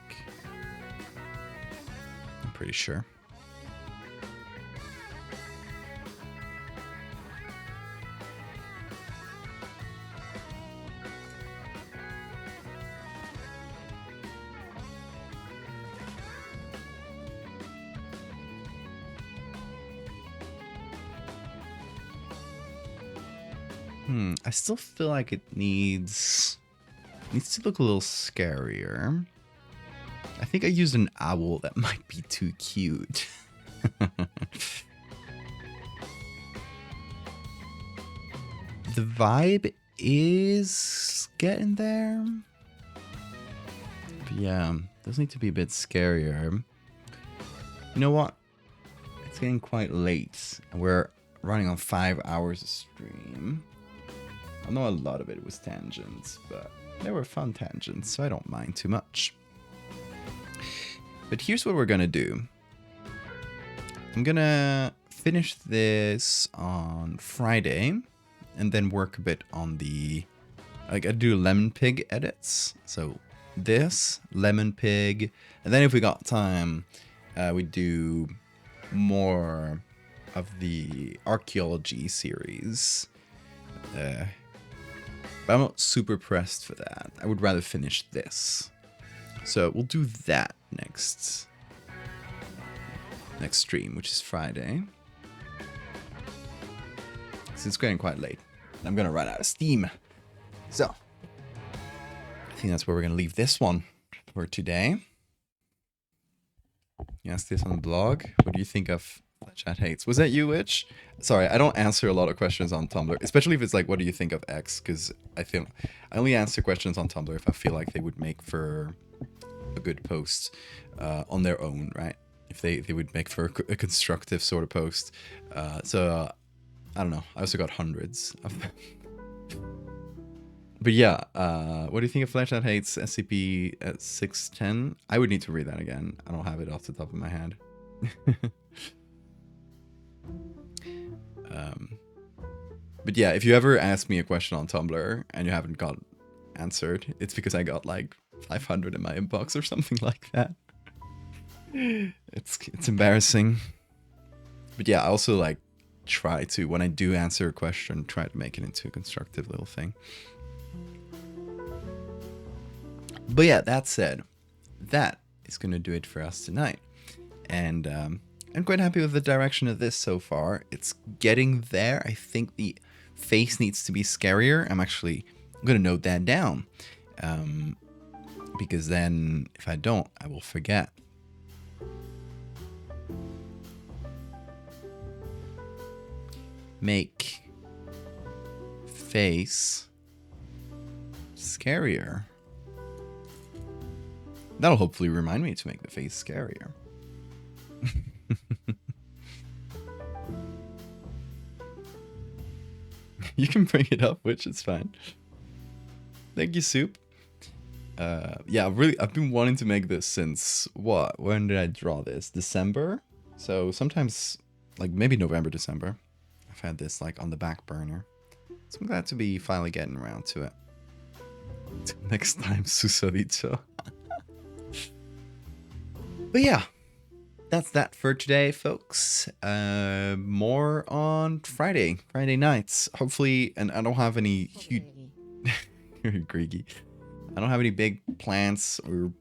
I'm pretty sure. I still feel like it needs to look a little scarier. I think I used an owl that might be too cute. The vibe is getting there. But yeah, does need to be a bit scarier. You know what? It's getting quite late. And we're running on 5 hours of stream. I know a lot of it was tangents, but they were fun tangents, so I don't mind too much. But here's what we're gonna do. I'm gonna finish this on Friday, and then work a bit on the... I do Lemon Pig edits. So this, Lemon Pig, and then if we got time, we do more of the archaeology series. But I'm not super pressed for that. I would rather finish this. So we'll do that next stream, which is Friday. So it's getting quite late. I'm gonna run out of steam. So I think that's where we're gonna leave this one for today. You asked this on the blog. What do you think of Chat Hates? Was that you, Witch? Sorry, I don't answer a lot of questions on Tumblr, especially if it's like, what do you think of X? Because I only answer questions on Tumblr if I feel like they would make for a good post on their own, right? If they would make for a constructive sort of post. So I don't know. I also got hundreds of them. But yeah, what do you think of Flashlight Hates SCP at 610? I would need to read that again. I don't have it off the top of my head. But yeah, if you ever ask me a question on Tumblr and you haven't got answered, it's because I got like 500 in my inbox or something like that. It's embarrassing. But yeah, I also like try to, when I do answer a question, try to make it into a constructive little thing. But yeah, that said, that is going to do it for us tonight. And I'm quite happy with the direction of this so far. It's getting there. I think the face needs to be scarier. I'm going to note that down. Because then if I don't, I will forget. Make face scarier. That'll hopefully remind me to make the face scarier. You can bring it up, which is fine. Thank you, Soup. Yeah, I've been wanting to make this since what? When did I draw this? December? So sometimes, like maybe November, December. I've had this like on the back burner. So I'm glad to be finally getting around to it. Till next time, susodicho. But yeah, that's that for today, folks. More on Friday nights. Hopefully, and I don't have any huge... Greedy. I don't have any big plans or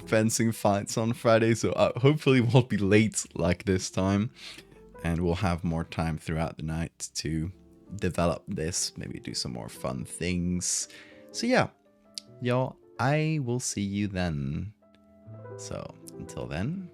fencing fights on Friday, so hopefully it won't be late like this time. And we'll have more time throughout the night to develop this, maybe do some more fun things. So yeah, y'all, I will see you then. So until then,